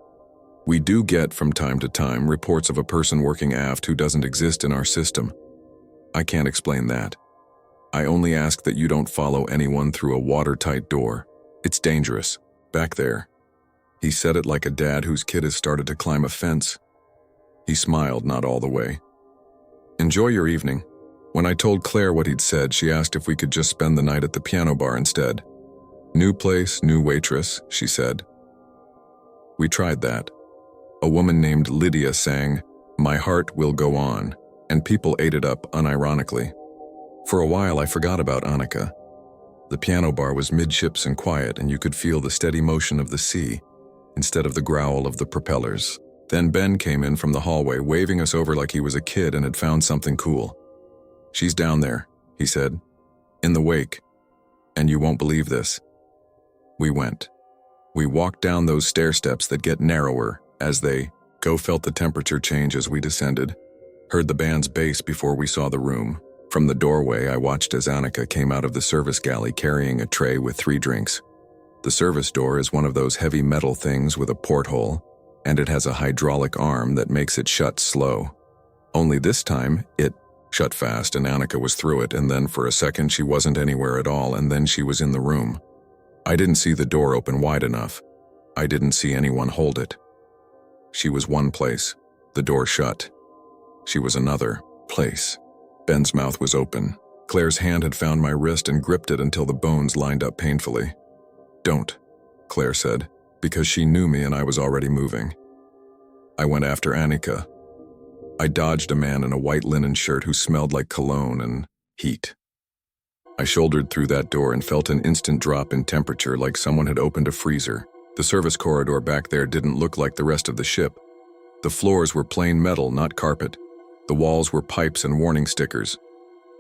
We do get, from time to time, reports of a person working aft who doesn't exist in our system. I can't explain that. I only ask that you don't follow anyone through a watertight door. It's dangerous. Back there. He said it like a dad whose kid has started to climb a fence. He smiled, not all the way. "Enjoy your evening." When I told Claire what he'd said, she asked if we could just spend the night at the piano bar instead. "New place, new waitress," she said. We tried that. A woman named Lydia sang, "My Heart Will Go On," and people ate it up unironically. For a while I forgot about Annika. The piano bar was midships and quiet, and you could feel the steady motion of the sea instead of the growl of the propellers. Then Ben came in from the hallway, waving us over like he was a kid and had found something cool. "She's down there," he said, "in the wake, and you won't believe this." We went. We walked down those stair steps that get narrower as they go, felt the temperature change as we descended, heard the band's bass before we saw the room. From the doorway, I watched as Annika came out of the service galley carrying a tray with 3 drinks. The service door is one of those heavy metal things with a porthole, and it has a hydraulic arm that makes it shut slow. Only this time, it shut fast and Annika was through it, and then for a second she wasn't anywhere at all, and then she was in the room. I didn't see the door open wide enough. I didn't see anyone hold it. She was one place, the door shut. She was another place. Ben's mouth was open. Claire's hand had found my wrist and gripped it until the bones lined up painfully. "Don't," Claire said, because she knew me and I was already moving. I went after Annika. I dodged a man in a white linen shirt who smelled like cologne and heat. I shouldered through that door and felt an instant drop in temperature like someone had opened a freezer. The service corridor back there didn't look like the rest of the ship. The floors were plain metal, not carpet. The walls were pipes and warning stickers.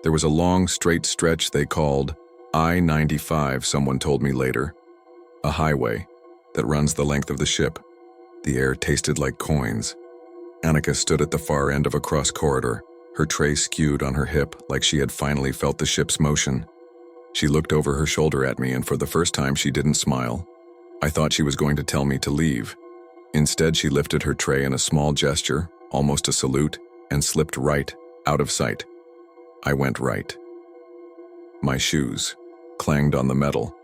There was a long, straight stretch they called I-95, someone told me later. A highway that runs the length of the ship. The air tasted like coins. Annika stood at the far end of a cross corridor, her tray skewed on her hip like she had finally felt the ship's motion. She looked over her shoulder at me, and for the first time she didn't smile. I thought she was going to tell me to leave. Instead, she lifted her tray in a small gesture, almost a salute, and slipped right out of sight. I went right. My shoes clanged on the metal.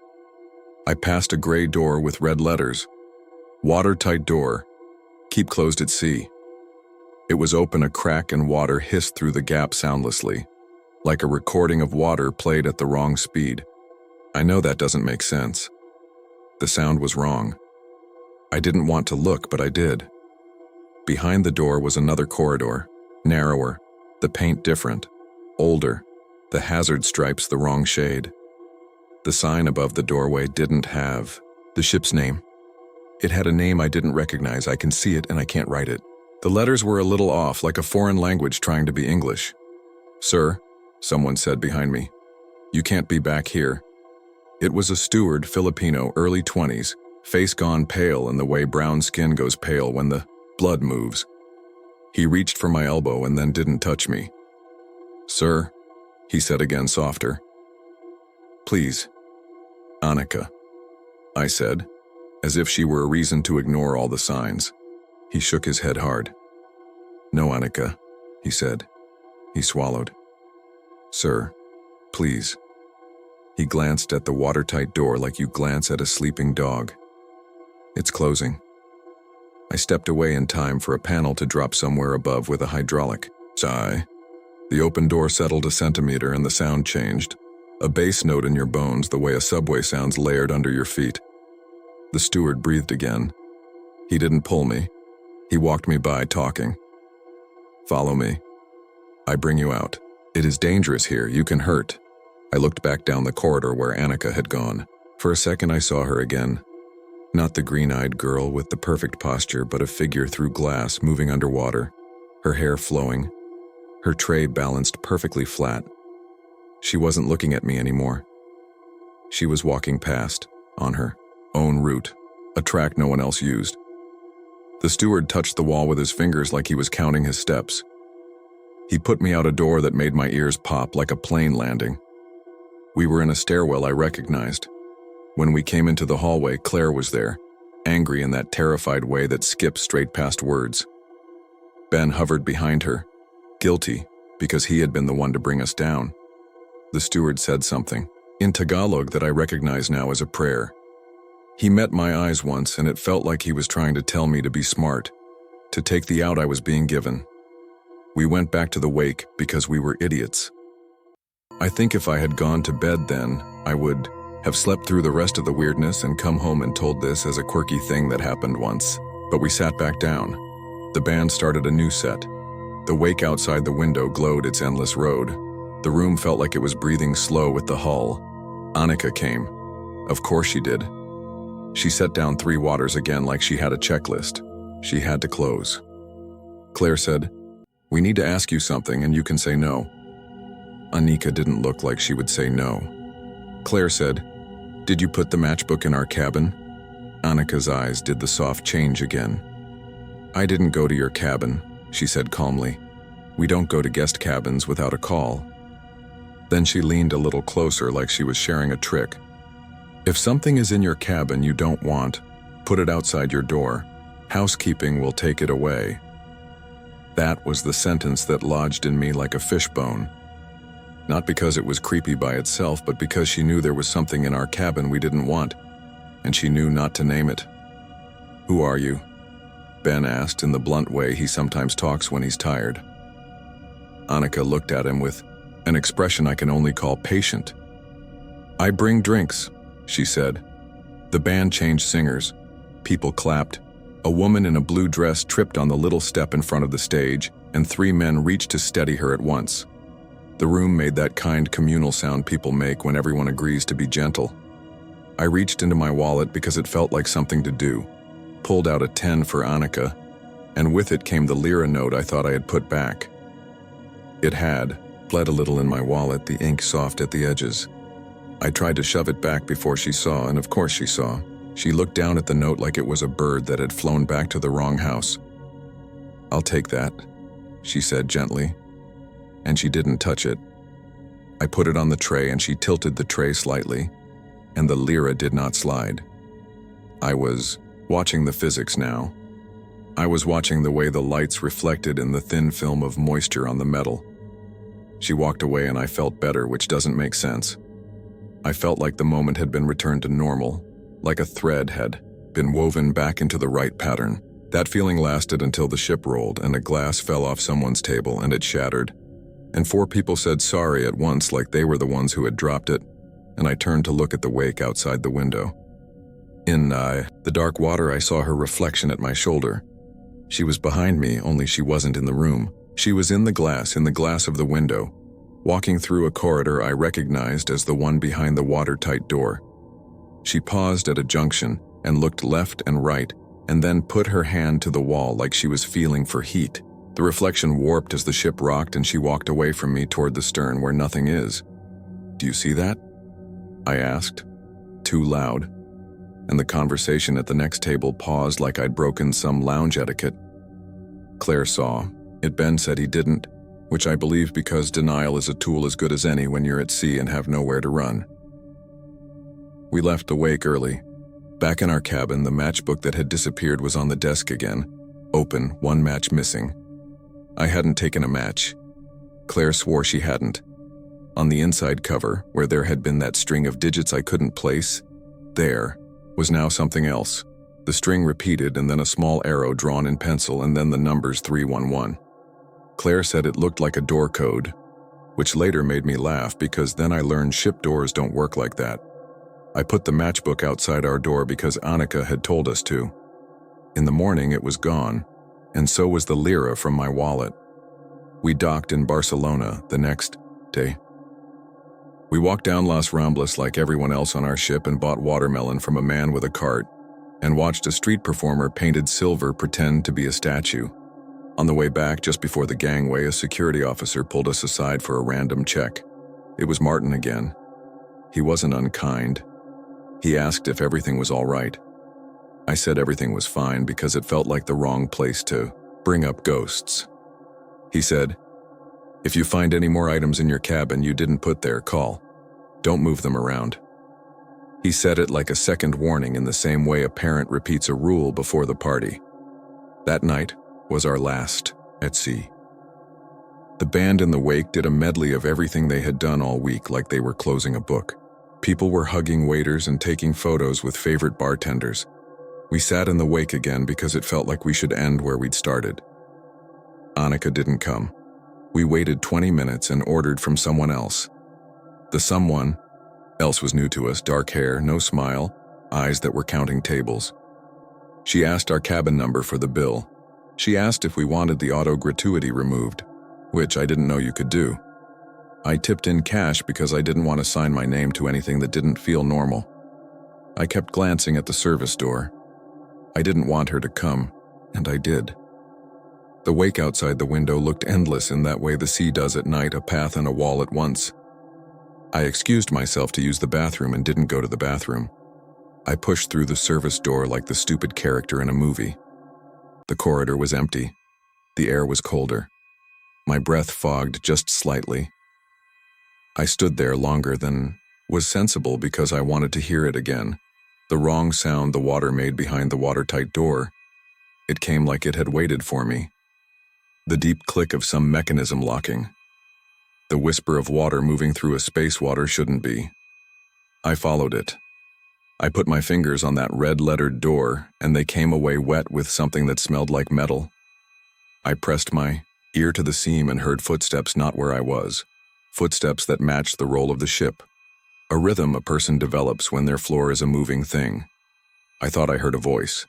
I passed a gray door with red letters. Watertight door. Keep closed at sea. It was open, a crack, and water hissed through the gap soundlessly, like a recording of water played at the wrong speed. I know that doesn't make sense. The sound was wrong. I didn't want to look, but I did. Behind the door was another corridor, narrower, the paint different, older, the hazard stripes the wrong shade. The sign above the doorway didn't have the ship's name. It had a name I didn't recognize. I can see it and I can't write it. The letters were a little off, like a foreign language trying to be English. "Sir," someone said behind me, "you can't be back here." It was a steward, Filipino, early 20s, face gone pale in the way brown skin goes pale when the blood moves. He reached for my elbow and then didn't touch me. "Sir," he said again, softer. "Please, Annika," I said, as if she were a reason to ignore all the signs. He shook his head hard. "No, Annika," he said. He swallowed. "Sir, please." He glanced at the watertight door like you glance at a sleeping dog. "It's closing." I stepped away in time for a panel to drop somewhere above with a hydraulic. Sigh. The open door settled a centimeter and the sound changed. A bass note in your bones, the way a subway sounds layered under your feet. The steward breathed again. He didn't pull me. He walked me by, talking. "Follow me. I bring you out. It is dangerous here. You can hurt." I looked back down the corridor where Annika had gone. For a second I saw her again. Not the green-eyed girl with the perfect posture, but a figure through glass moving underwater, her hair flowing, her tray balanced perfectly flat. She wasn't looking at me anymore. She was walking past, on her own route, a track no one else used. The steward touched the wall with his fingers like he was counting his steps. He put me out a door that made my ears pop like a plane landing. We were in a stairwell I recognized. When we came into the hallway, Claire was there, angry in that terrified way that skips straight past words. Ben hovered behind her, guilty, because he had been the one to bring us down. The steward said something, in Tagalog, that I recognize now as a prayer. He met my eyes once, and it felt like he was trying to tell me to be smart, to take the out I was being given. We went back to the wake because we were idiots. I think if I had gone to bed then, I would have slept through the rest of the weirdness and come home and told this as a quirky thing that happened once. But we sat back down. The band started a new set. The wake outside the window glowed its endless road. The room felt like it was breathing slow with the hull. Annika came. Of course she did. She set down 3 waters again like she had a checklist. She had to close. Claire said, "We need to ask you something and you can say no." Annika didn't look like she would say no. Claire said, "Did you put the matchbook in our cabin?" Annika's eyes did the soft change again. "I didn't go to your cabin," she said calmly. "We don't go to guest cabins without a call." Then she leaned a little closer like she was sharing a trick. "If something is in your cabin you don't want, put it outside your door. Housekeeping will take it away." That was the sentence that lodged in me like a fishbone. Not because it was creepy by itself, but because she knew there was something in our cabin we didn't want, and she knew not to name it. "Who are you?" Ben asked in the blunt way he sometimes talks when he's tired. Annika looked at him with an expression I can only call patient. "I bring drinks," she said. The band changed singers. People clapped. A woman in a blue dress tripped on the little step in front of the stage, and 3 men reached to steady her at once. The room made that kind communal sound people make when everyone agrees to be gentle. I reached into my wallet because it felt like something to do, pulled out a 10 for Annika, and with it came the lira note I thought I had put back. It had bled a little in my wallet, the ink soft at the edges. I tried to shove it back before she saw, and of course she saw. She looked down at the note like it was a bird that had flown back to the wrong house. "I'll take that," she said gently, and she didn't touch it. I put it on the tray and she tilted the tray slightly, and the lira did not slide. I was watching the physics now. I was watching the way the lights reflected in the thin film of moisture on the metal. She walked away and I felt better, which doesn't make sense. I felt like the moment had been returned to normal, like a thread had been woven back into the right pattern. That feeling lasted until the ship rolled and a glass fell off someone's table and it shattered. And 4 people said sorry at once like they were the ones who had dropped it, and I turned to look at the wake outside the window. In the dark water, I saw her reflection at my shoulder. She was behind me, only she wasn't in the room. She was in the glass of the window, walking through a corridor I recognized as the one behind the watertight door. She paused at a junction and looked left and right, and then put her hand to the wall like she was feeling for heat. The reflection warped as the ship rocked and she walked away from me toward the stern where nothing is. "Do you see that?" I asked, too loud, and the conversation at the next table paused like I'd broken some lounge etiquette. Claire saw it. Ben said he didn't, which I believe because denial is a tool as good as any when you're at sea and have nowhere to run. We left the wake early. Back in our cabin, the matchbook that had disappeared was on the desk again, open, 1 match missing. I hadn't taken a match. Claire swore she hadn't. On the inside cover, where there had been that string of digits I couldn't place, there was now something else. The string repeated and then a small arrow drawn in pencil and then the numbers 311. Claire said it looked like a door code, which later made me laugh because then I learned ship doors don't work like that. I put the matchbook outside our door because Annika had told us to. In the morning it was gone, and so was the lira from my wallet. We docked in Barcelona the next day. We walked down Las Ramblas like everyone else on our ship and bought watermelon from a man with a cart, and watched a street performer painted silver pretend to be a statue. On the way back, just before the gangway, a security officer pulled us aside for a random check. It was Martin again. He wasn't unkind. He asked if everything was all right. I said everything was fine because it felt like the wrong place to bring up ghosts. He said, "If you find any more items in your cabin you didn't put there, call. Don't move them around." He said it like a second warning in the same way a parent repeats a rule before the party. That night was our last at sea. The band in the wake did a medley of everything they had done all week like they were closing a book. People were hugging waiters and taking photos with favorite bartenders. We sat in the wake again because it felt like we should end where we'd started. Annika didn't come. We waited 20 minutes and ordered from someone else. The someone else was new to us, dark hair, no smile, eyes that were counting tables. She asked our cabin number for the bill. She asked if we wanted the auto gratuity removed, which I didn't know you could do. I tipped in cash because I didn't want to sign my name to anything that didn't feel normal. I kept glancing at the service door. I didn't want her to come, and I did. The wake outside the window looked endless in that way the sea does at night, a path and a wall at once. I excused myself to use the bathroom and didn't go to the bathroom. I pushed through the service door like the stupid character in a movie. The corridor was empty. The air was colder. My breath fogged just slightly. I stood there longer than was sensible because I wanted to hear it again. The wrong sound the water made behind the watertight door. It came like it had waited for me. The deep click of some mechanism locking. The whisper of water moving through a space water shouldn't be. I followed it. I put my fingers on that red-lettered door, and they came away wet with something that smelled like metal. I pressed my ear to the seam and heard footsteps not where I was. footsteps that matched the roll of the ship. A rhythm a person develops when their floor is a moving thing. I thought I heard a voice.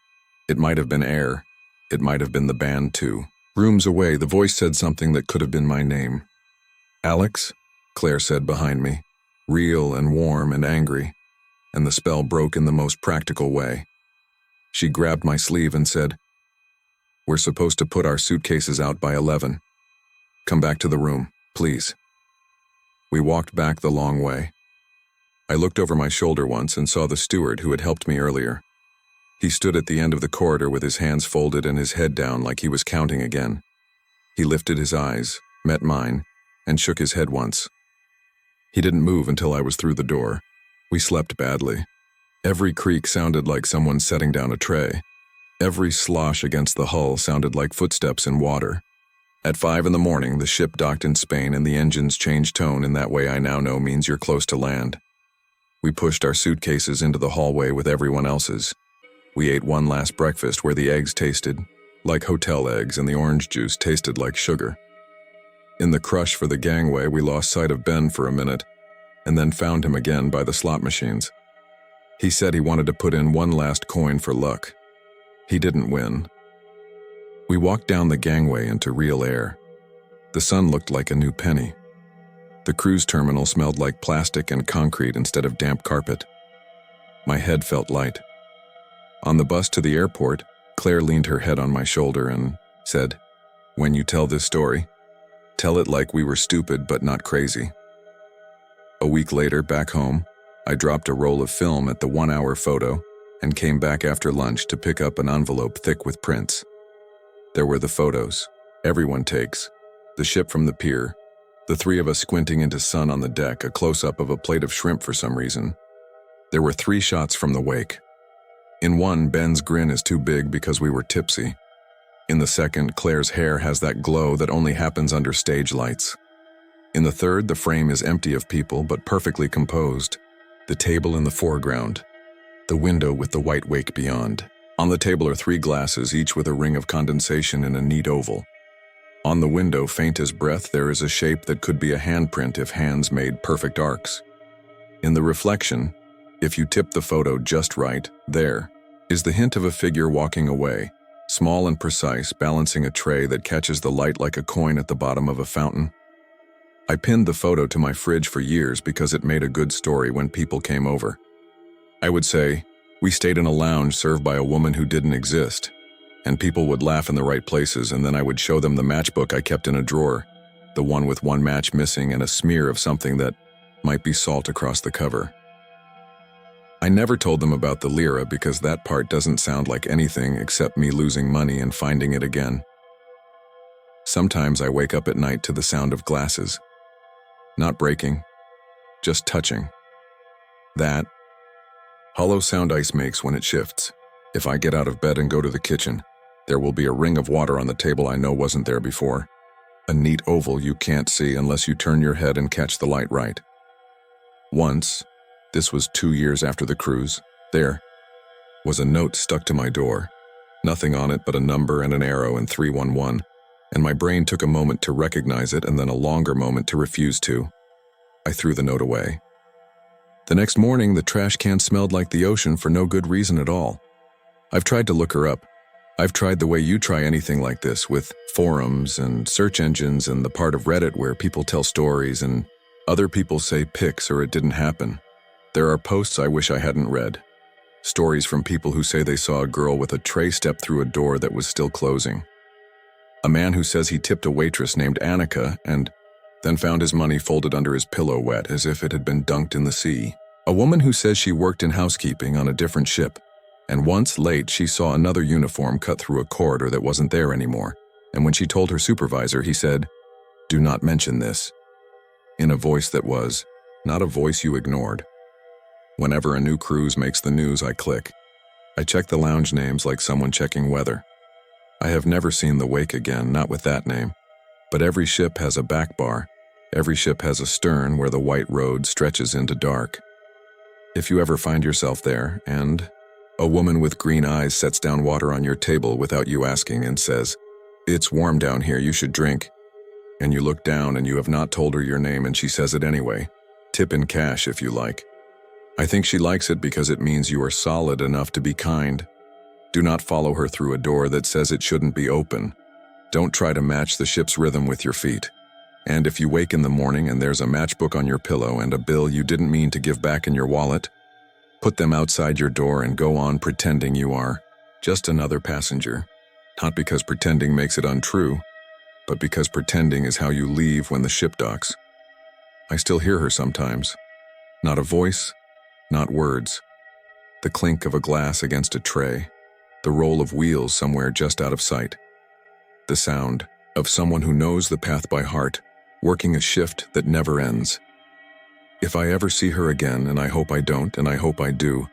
It might have been air. It might have been the band, too. Rooms away, the voice said something that could have been my name. "Alex?" Claire said behind me, real and warm and angry, and the spell broke in the most practical way. She grabbed my sleeve and said, "We're supposed to put our suitcases out by 11. Come back to the room, please." We walked back the long way. I looked over my shoulder once and saw the steward who had helped me earlier. He stood at the end of the corridor with his hands folded and his head down like he was counting again. He lifted his eyes, met mine, and shook his head once. He didn't move until I was through the door. We slept badly. Every creak sounded like someone setting down a tray. Every slosh against the hull sounded like footsteps in water. At 5 in the morning, the ship docked in Spain and the engines changed tone in that way I now know means you're close to land. We pushed our suitcases into the hallway with everyone else's. We ate one last breakfast where the eggs tasted like hotel eggs and the orange juice tasted like sugar. In the crush for the gangway, we lost sight of Ben for a minute and then found him again by the slot machines. He said he wanted to put in one last coin for luck. He didn't win. We walked down the gangway into real air. The sun looked like a new penny. The cruise terminal smelled like plastic and concrete instead of damp carpet. My head felt light. On the bus to the airport, Claire leaned her head on my shoulder and said, "When you tell this story, tell it like we were stupid but not crazy." A week later, back home, I dropped a roll of film at the 1-hour photo and came back after lunch to pick up an envelope thick with prints. There were the photos everyone takes, the ship from the pier, the three of us squinting into sun on the deck, a close-up of a plate of shrimp for some reason. There were 3 shots from the wake. In one, Ben's grin is too big because we were tipsy. In the second, Claire's hair has that glow that only happens under stage lights. In the third, the frame is empty of people but perfectly composed. The table in the foreground, the window with the white wake beyond. On the table are 3 glasses, each with a ring of condensation in a neat oval. On the window, faint as breath, there is a shape that could be a handprint if hands made perfect arcs. In the reflection, if you tip the photo just right, there is the hint of a figure walking away, small and precise, balancing a tray that catches the light like a coin at the bottom of a fountain. I pinned the photo to my fridge for years because it made a good story when people came over. I would say, "We stayed in a lounge served by a woman who didn't exist," and people would laugh in the right places, and then I would show them the matchbook I kept in a drawer, the one with one match missing and a smear of something that might be salt across the cover. I never told them about the lira because that part doesn't sound like anything except me losing money and finding it again. Sometimes I wake up at night to the sound of glasses. Not breaking, just touching. That hollow sound ice makes when it shifts. If I get out of bed and go to the kitchen, there will be a ring of water on the table I know wasn't there before. A neat oval you can't see unless you turn your head and catch the light right. Once, this was 2 years after the cruise, there was a note stuck to my door. Nothing on it but a number and an arrow and 311, and my brain took a moment to recognize it and then a longer moment to refuse to. I threw the note away. The next morning, the trash can smelled like the ocean for no good reason at all. I've tried to look her up. I've tried the way you try anything like this, with forums and search engines and the part of Reddit where people tell stories and other people say pics or it didn't happen. There are posts I wish I hadn't read. Stories from people who say they saw a girl with a tray step through a door that was still closing. A man who says he tipped a waitress named Annika and then found his money folded under his pillow wet as if it had been dunked in the sea. A woman who says she worked in housekeeping on a different ship, and once late she saw another uniform cut through a corridor that wasn't there anymore, and when she told her supervisor, he said, "Do not mention this," in a voice that was not a voice you ignored. Whenever a new cruise makes the news, I click. I check the lounge names like someone checking weather. I have never seen the Wake again, not with that name. But every ship has a back bar. Every ship has a stern where the white road stretches into dark. If you ever find yourself there, and a woman with green eyes sets down water on your table without you asking and says, "It's warm down here, you should drink," and you look down and you have not told her your name and she says it anyway. Tip in cash if you like. I think she likes it because it means you are solid enough to be kind. Do not follow her through a door that says it shouldn't be open. Don't try to match the ship's rhythm with your feet. And if you wake in the morning and there's a matchbook on your pillow and a bill you didn't mean to give back in your wallet, put them outside your door and go on pretending you are just another passenger. Not because pretending makes it untrue, but because pretending is how you leave when the ship docks. I still hear her sometimes. Not a voice, not words. The clink of a glass against a tray. The roll of wheels somewhere just out of sight. The sound of someone who knows the path by heart, working a shift that never ends. If I ever see her again, and I hope I don't, and I hope I do,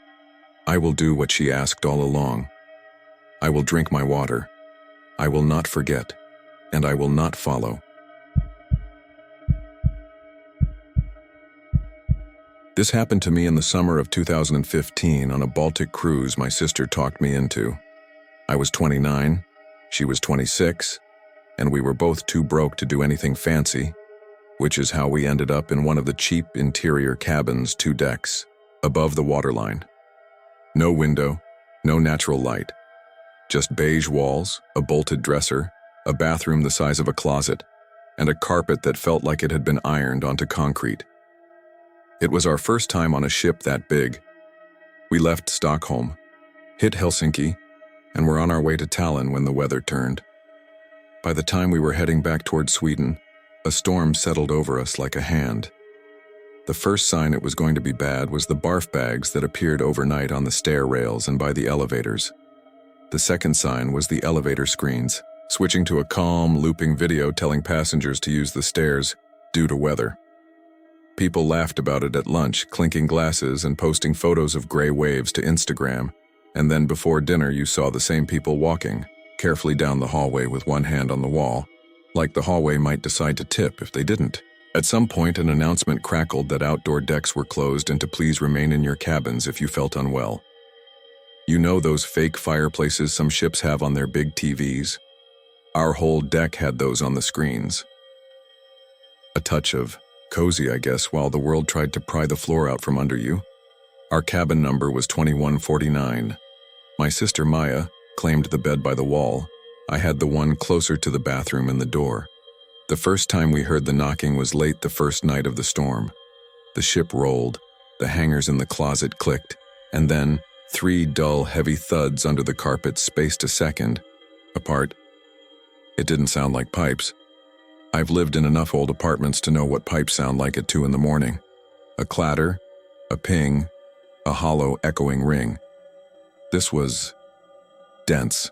I will do what she asked all along. I will drink my water. I will not forget, and I will not follow. This happened to me in the summer of 2015 on a Baltic cruise my sister talked me into. I was 29, she was 26, and we were both too broke to do anything fancy, which is how we ended up in one of the cheap interior cabins, 2 decks, above the waterline. No window, no natural light. Just beige walls, a bolted dresser, a bathroom the size of a closet, and a carpet that felt like it had been ironed onto concrete. It was our first time on a ship that big. We left Stockholm, hit Helsinki, and were on our way to Tallinn when the weather turned. By the time we were heading back toward Sweden, a storm settled over us like a hand. The first sign it was going to be bad was the barf bags that appeared overnight on the stair rails and by the elevators. The second sign was the elevator screens, switching to a calm, looping video telling passengers to use the stairs due to weather. People laughed about it at lunch, clinking glasses and posting photos of gray waves to Instagram, and then before dinner you saw the same people walking carefully down the hallway with one hand on the wall, like the hallway might decide to tip if they didn't. At some point, an announcement crackled that outdoor decks were closed and to please remain in your cabins if you felt unwell. You know those fake fireplaces some ships have on their big TVs? Our whole deck had those on the screens. A touch of cozy, I guess, while the world tried to pry the floor out from under you. Our cabin number was 2149. My sister Maya claimed the bed by the wall. I had the one closer to the bathroom and the door. The first time we heard the knocking was late the first night of the storm. The ship rolled, the hangers in the closet clicked, and then 3 dull, heavy thuds under the carpet spaced a second apart. It didn't sound like pipes. I've lived in enough old apartments to know what pipes sound like at 2 in the morning. A clatter, a ping, a hollow, echoing ring. This was dense.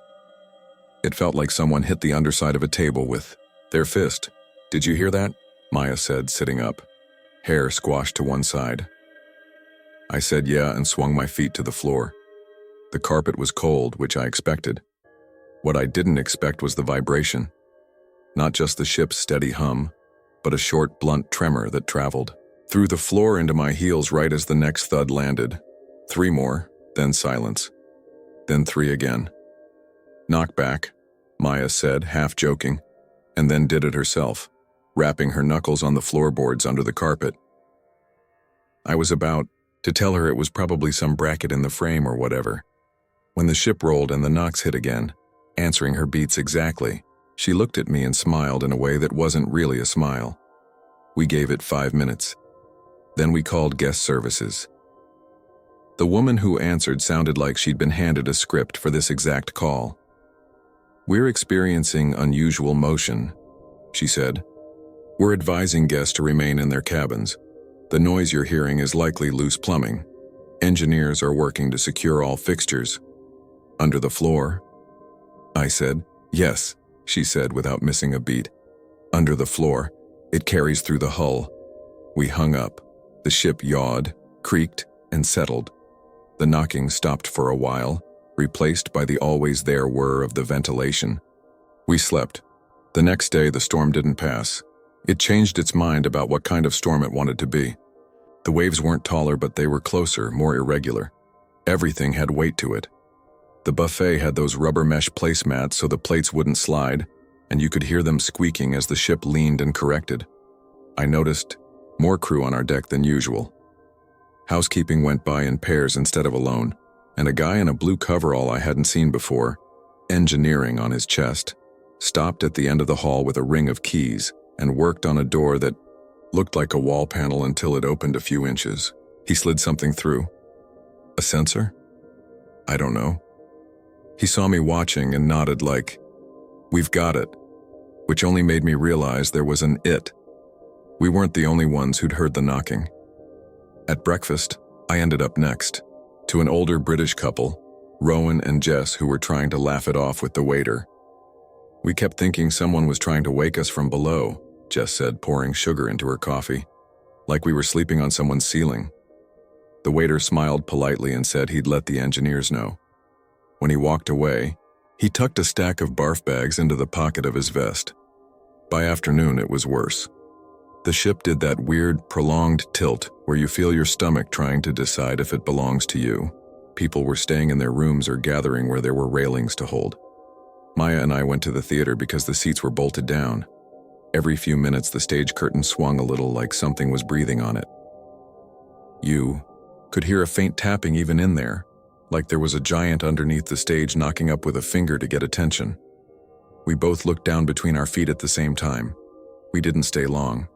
It felt like someone hit the underside of a table with their fist. Did you hear that? Maya said, sitting up, hair squashed to one side. I said yeah and swung my feet to the floor. The carpet was cold, which I expected. What I didn't expect was the vibration. Not just the ship's steady hum, but a short, blunt tremor that traveled through the floor into my heels right as the next thud landed. 3 more, then silence. Then 3 again. Knock back, Maya said, half joking, and then did it herself, rapping her knuckles on the floorboards under the carpet. I was about to tell her it was probably some bracket in the frame or whatever. When the ship rolled and the knocks hit again, answering her beats exactly, she looked at me and smiled in a way that wasn't really a smile. We gave it 5 minutes. Then we called guest services. The woman who answered sounded like she'd been handed a script for this exact call. "We're experiencing unusual motion," she said. "We're advising guests to remain in their cabins. The noise you're hearing is likely loose plumbing. Engineers are working to secure all fixtures." "Under the floor?" I said. "Yes," she said without missing a beat. "Under the floor. It carries through the hull." We hung up. The ship yawed, creaked, and settled. The knocking stopped for a while, replaced by the always there whir of the ventilation. We slept. The next day the storm didn't pass. It changed its mind about what kind of storm it wanted to be. The waves weren't taller, but they were closer, more irregular. Everything had weight to it. The buffet had those rubber mesh placemats so the plates wouldn't slide, and you could hear them squeaking as the ship leaned and corrected. I noticed more crew on our deck than usual. Housekeeping went by in pairs instead of alone, and a guy in a blue coverall I hadn't seen before, engineering on his chest, stopped at the end of the hall with a ring of keys and worked on a door that looked like a wall panel until it opened a few inches. He slid something through. A sensor? I don't know. He saw me watching and nodded like, "We've got it," which only made me realize there was an it. We weren't the only ones who'd heard the knocking. At breakfast, I ended up next, to an older British couple, Rowan and Jess, who were trying to laugh it off with the waiter. "We kept thinking someone was trying to wake us from below," Jess said, pouring sugar into her coffee, "like we were sleeping on someone's ceiling." The waiter smiled politely and said he'd let the engineers know. When he walked away, he tucked a stack of barf bags into the pocket of his vest. By afternoon, it was worse. The ship did that weird, prolonged tilt where you feel your stomach trying to decide if it belongs to you. People were staying in their rooms or gathering where there were railings to hold. Maya and I went to the theater because the seats were bolted down. Every few minutes, the stage curtain swung a little like something was breathing on it. You could hear a faint tapping even in there, like there was a giant underneath the stage knocking up with a finger to get attention. We both looked down between our feet at the same time. We didn't stay long.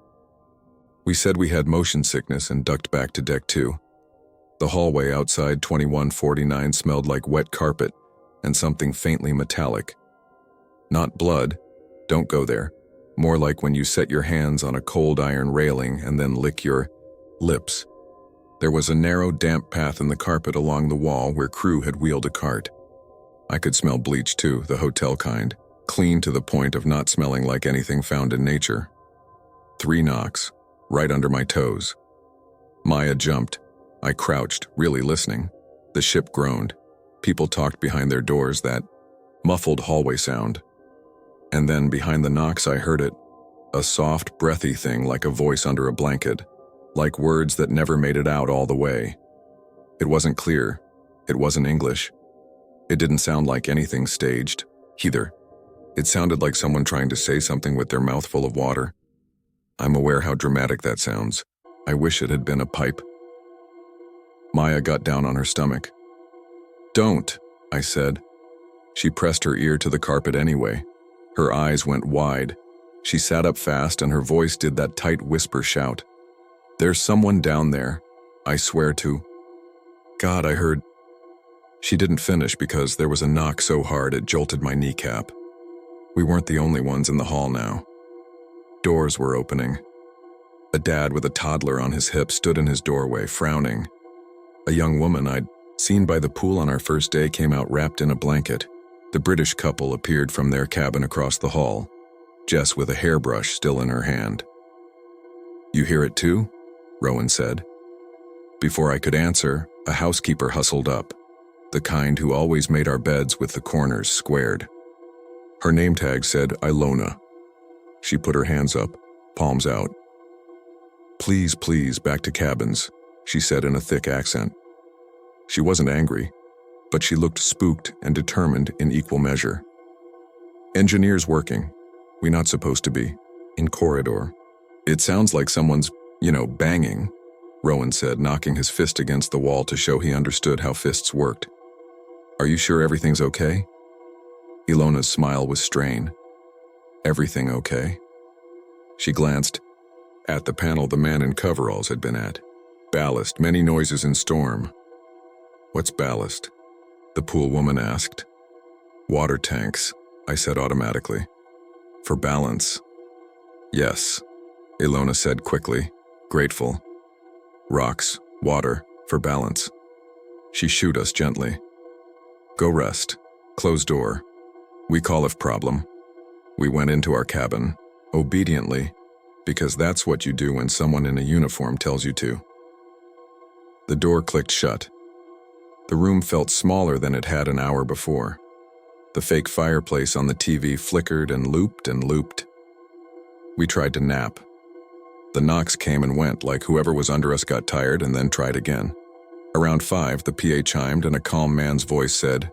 We said we had motion sickness and ducked back to deck 2. The hallway outside 2149 smelled like wet carpet and something faintly metallic. Not blood, don't go there. More like when you set your hands on a cold iron railing and then lick your lips. There was a narrow, damp path in the carpet along the wall where crew had wheeled a cart. I could smell bleach too, the hotel kind, clean to the point of not smelling like anything found in nature. 3 knocks, right under my toes. Maya jumped. I crouched, really listening. The ship groaned. People talked behind their doors, that muffled hallway sound. And then behind the knocks I heard it, a soft, breathy thing like a voice under a blanket, like words that never made it out all the way. It wasn't clear. It wasn't English. It didn't sound like anything staged, either. It sounded like someone trying to say something with their mouth full of water. I'm aware how dramatic that sounds. I wish it had been a pipe. Maya got down on her stomach. "Don't," I said. She pressed her ear to the carpet anyway. Her eyes went wide. She sat up fast and her voice did that tight whisper shout. "There's someone down there, I swear to God, I heard." She didn't finish because there was a knock so hard it jolted my kneecap. We weren't the only ones in the hall now. Doors were opening. A dad with a toddler on his hip stood in his doorway, frowning. A young woman I'd seen by the pool on our first day came out wrapped in a blanket. The British couple appeared from their cabin across the hall, Jess with a hairbrush still in her hand. "You hear it too?" Rowan said. Before I could answer, a housekeeper hustled up, the kind who always made our beds with the corners squared. Her name tag said Ilona. She put her hands up, palms out. "Please, please, back to cabins," she said in a thick accent. She wasn't angry, but she looked spooked and determined in equal measure. "Engineers working. We not supposed to be. In corridor." "It sounds like someone's, banging," Rowan said, knocking his fist against the wall to show he understood how fists worked. "Are you sure everything's okay?" Ilona's smile was strained. "Everything okay?" She glanced at the panel the man in coveralls had been at. "Ballast, many noises in storm." "What's ballast?" the pool woman asked. "Water tanks," I said automatically. "For balance." "Yes," Ilona said quickly, grateful. "Rocks, water, for balance." She shooed us gently. "Go rest. Close door. We call if problem." We went into our cabin, obediently, because that's what you do when someone in a uniform tells you to. The door clicked shut. The room felt smaller than it had an hour before. The fake fireplace on the TV flickered and looped and looped. We tried to nap. The knocks came and went like whoever was under us got tired and then tried again. Around 5, the PA chimed and a calm man's voice said,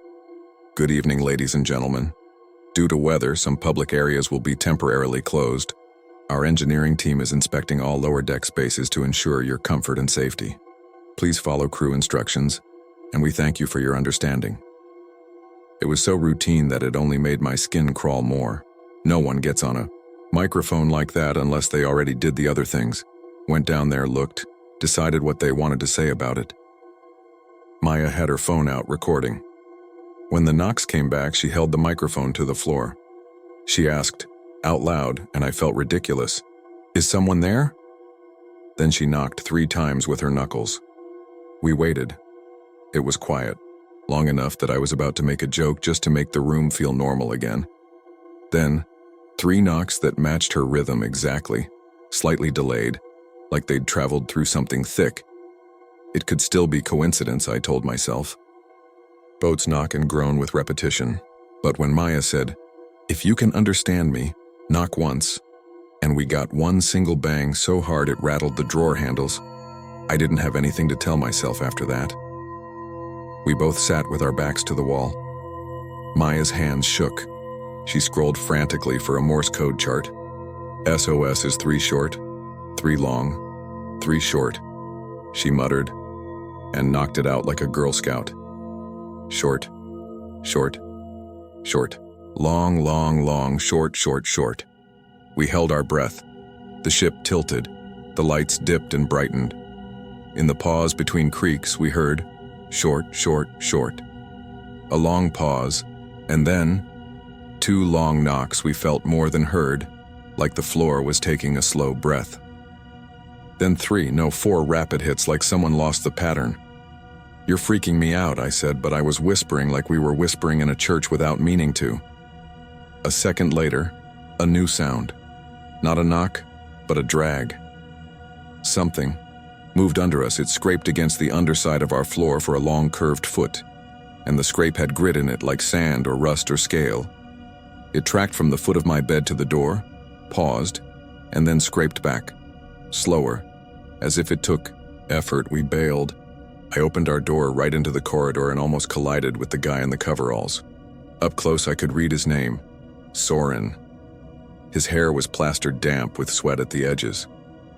"Good evening, ladies and gentlemen." Due to weather, some public areas will be temporarily closed. Our engineering team is inspecting all lower deck spaces to ensure your comfort and safety. Please follow crew instructions, and we thank you for your understanding." It was so routine that it only made my skin crawl more. No one gets on a microphone like that unless they already did the other things. Went down there, looked, decided what they wanted to say about it. Maya had her phone out recording. When the knocks came back, she held the microphone to the floor. She asked, out loud, and I felt ridiculous, "Is someone there?" Then she knocked 3 times with her knuckles. We waited. It was quiet, long enough that I was about to make a joke just to make the room feel normal again. Then, 3 knocks that matched her rhythm exactly, slightly delayed, like they'd traveled through something thick. It could still be coincidence, I told myself. Boats knock and groan with repetition, but when Maya said, "If you can understand me, knock once," and we got one single bang so hard it rattled the drawer handles, I didn't have anything to tell myself after that. We both sat with our backs to the wall. Maya's hands shook. She scrolled frantically for a Morse code chart. SOS is 3 short, 3 long, 3 short, she muttered, and knocked it out like a Girl Scout. Short, short, short, long, long, long, short, short, short. We held our breath. The ship tilted. The lights dipped and brightened. In the pause between creaks, we heard, short, short, short. A long pause, and then 2 long knocks we felt more than heard, like the floor was taking a slow breath. Then 4 rapid hits like someone lost the pattern. "You're freaking me out," I said, but I was whispering like we were whispering in a church without meaning to. A second later, a new sound. Not a knock, but a drag. Something moved under us. It scraped against the underside of our floor for a long curved foot, and the scrape had grit in it like sand or rust or scale. It tracked from the foot of my bed to the door, paused, and then scraped back, slower, as if it took effort. We bailed. I opened our door right into the corridor and almost collided with the guy in the coveralls. Up close I could read his name, Soren. His hair was plastered damp with sweat at the edges.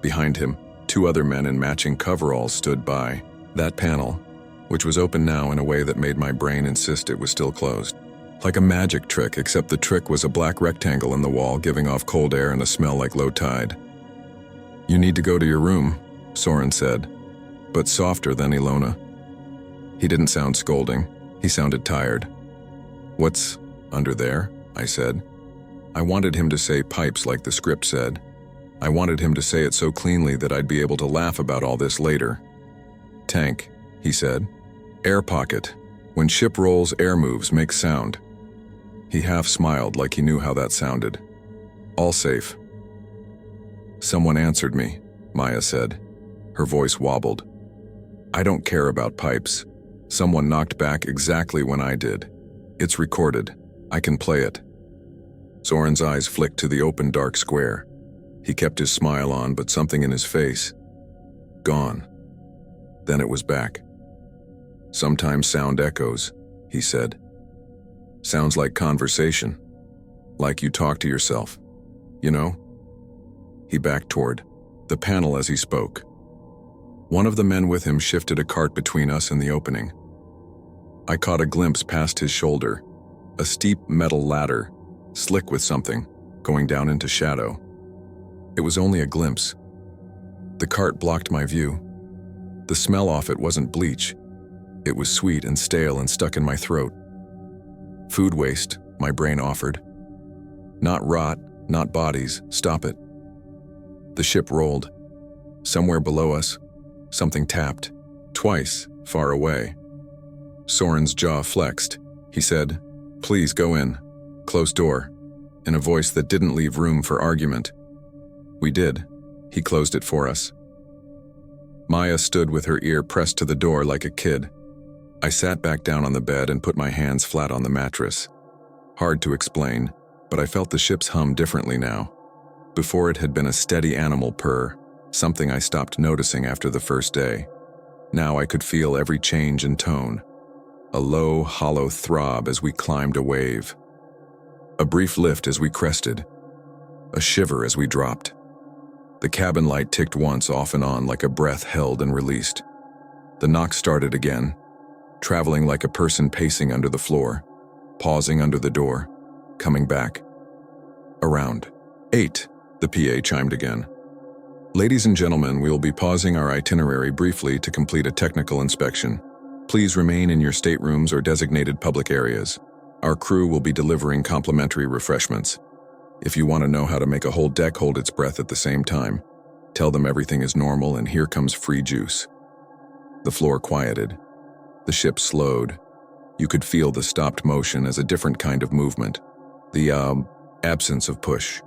Behind him, 2 other men in matching coveralls stood by. That panel, which was open now in a way that made my brain insist it was still closed. Like a magic trick, except the trick was a black rectangle in the wall giving off cold air and a smell like low tide. "You need to go to your room," Soren said, but softer than Ilona. He didn't sound scolding. He sounded tired. "What's under there?" I said. I wanted him to say pipes like the script said. I wanted him to say it so cleanly that I'd be able to laugh about all this later. "Tank," he said. "Air pocket. When ship rolls, air moves, makes sound." He half smiled like he knew how that sounded. "All safe." "Someone answered me," Maya said. Her voice wobbled. "I don't care about pipes. Someone knocked back exactly when I did. It's recorded. I can play it." Soren's eyes flicked to the open dark square. He kept his smile on, but something in his face. Gone. Then it was back. "Sometimes sound echoes," he said. "Sounds like conversation. Like you talk to yourself. You know?" He backed toward the panel as he spoke. One of the men with him shifted a cart between us and the opening. I caught a glimpse past his shoulder, a steep metal ladder, slick with something, going down into shadow. It was only a glimpse. The cart blocked my view. The smell off it wasn't bleach. It was sweet and stale and stuck in my throat. "Food waste," my brain offered. "Not rot, not bodies, stop it." The ship rolled. Somewhere below us, something tapped, twice, far away. Soren's jaw flexed. He said, "Please go in. Close door," in a voice that didn't leave room for argument. We did. He closed it for us. Maya stood with her ear pressed to the door like a kid. I sat back down on the bed and put my hands flat on the mattress. Hard to explain, but I felt the ship's hum differently now. Before it had been a steady animal purr, something I stopped noticing after the first day. Now I could feel every change in tone. A low, hollow throb as we climbed a wave. A brief lift as we crested. A shiver as we dropped. The cabin light ticked once off and on like a breath held and released. The knock started again, traveling like a person pacing under the floor, pausing under the door, coming back. Around. 8, the PA chimed again. Ladies and gentlemen, we will be pausing our itinerary briefly to complete a technical inspection. Please remain in your staterooms or designated public areas. Our crew will be delivering complimentary refreshments. If you want to know how to make a whole deck hold its breath at the same time, tell them everything is normal and here comes free juice. The floor quieted. The ship slowed. You could feel the stopped motion as a different kind of movement. The, absence of push.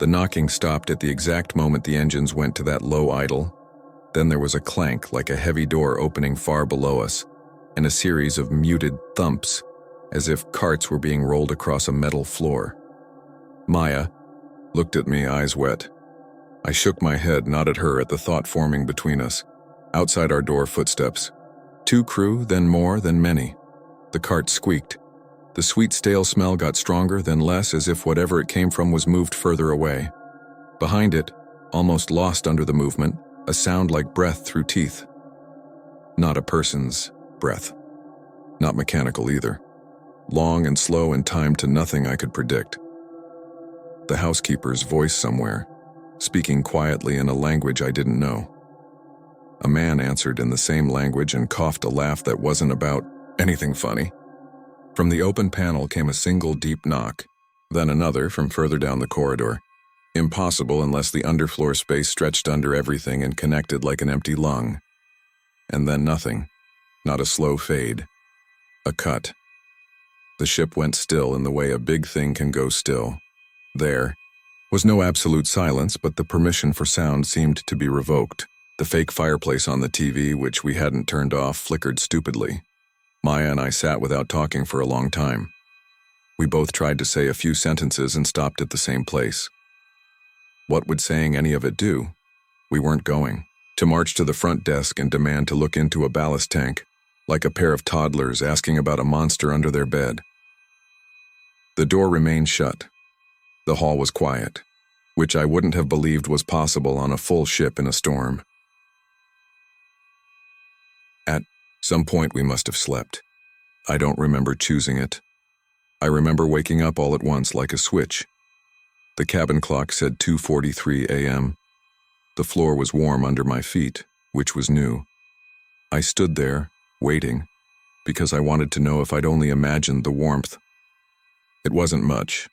The knocking stopped at the exact moment the engines went to that low idle. Then there was a clank like a heavy door opening far below us, and a series of muted thumps, as if carts were being rolled across a metal floor. Maya looked at me, eyes wet. I shook my head, not at her, at the thought forming between us. Outside our door, footsteps. 2 crew, then more, then many. The cart squeaked. The sweet stale smell got stronger, then less, as if whatever it came from was moved further away. Behind it, almost lost under the movement, a sound like breath through teeth. Not a person's breath. Not mechanical either. Long and slow and timed to nothing I could predict. The housekeeper's voice somewhere, speaking quietly in a language I didn't know. A man answered in the same language and coughed a laugh that wasn't about anything funny. From the open panel came a single deep knock, then another from further down the corridor. Impossible unless the underfloor space stretched under everything and connected like an empty lung. And then nothing. Not a slow fade. A cut. The ship went still in the way a big thing can go still. There was no absolute silence, but the permission for sound seemed to be revoked. The fake fireplace on the TV, which we hadn't turned off, flickered stupidly. Maya and I sat without talking for a long time. We both tried to say a few sentences and stopped at the same place. What would saying any of it do? We weren't going. To march to the front desk and demand to look into a ballast tank, like a pair of toddlers asking about a monster under their bed. The door remained shut. The hall was quiet, which I wouldn't have believed was possible on a full ship in a storm. At some point we must have slept. I don't remember choosing it. I remember waking up all at once like a switch. The cabin clock said 2:43 a.m. The floor was warm under my feet, which was new. I stood there, waiting, because I wanted to know if I'd only imagined the warmth. It wasn't much,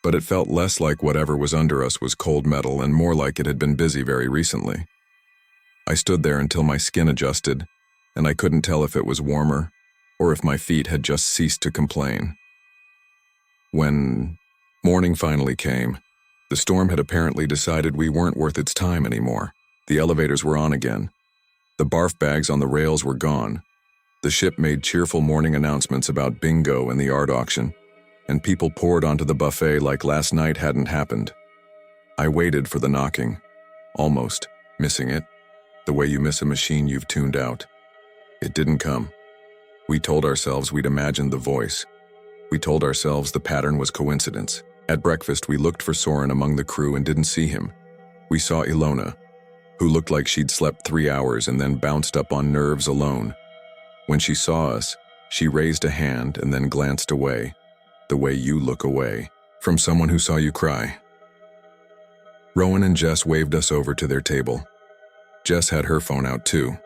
but it felt less like whatever was under us was cold metal and more like it had been busy very recently. I stood there until my skin adjusted, and I couldn't tell if it was warmer or if my feet had just ceased to complain. When morning finally came, the storm had apparently decided we weren't worth its time anymore. The elevators were on again. The barf bags on the rails were gone. The ship made cheerful morning announcements about bingo and the art auction, and people poured onto the buffet like last night hadn't happened. I waited for the knocking, almost missing it, the way you miss a machine you've tuned out. It didn't come. We told ourselves we'd imagined the voice. We told ourselves the pattern was coincidence. At breakfast, we looked for Soren among the crew and didn't see him. We saw Ilona, who looked like she'd slept 3 hours and then bounced up on nerves alone. When she saw us, she raised a hand and then glanced away, the way you look away from someone who saw you cry. Rowan and Jess waved us over to their table. Jess had her phone out too.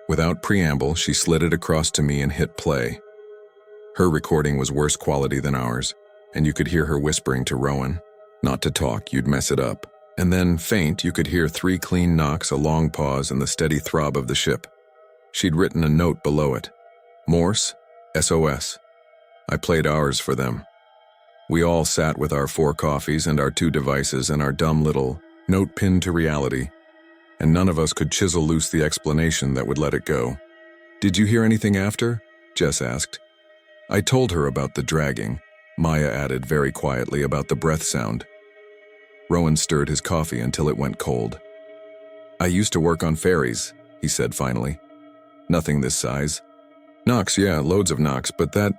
Without preamble, she slid it across to me and hit play. Her recording was worse quality than ours, and you could hear her whispering to Rowan, not to talk, you'd mess it up. And then, faint, you could hear 3 clean knocks, a long pause, and the steady throb of the ship. She'd written a note below it. Morse, SOS. I played ours for them. We all sat with our 4 coffees and our 2 devices and our dumb little note pinned to reality, and none of us could chisel loose the explanation that would let it go. Did you hear anything after? Jess asked. I told her about the dragging. Maya added very quietly about the breath sound. Rowan stirred his coffee until it went cold. I used to work on ferries, he said finally. Nothing this size. Knocks, yeah, loads of knocks, but that...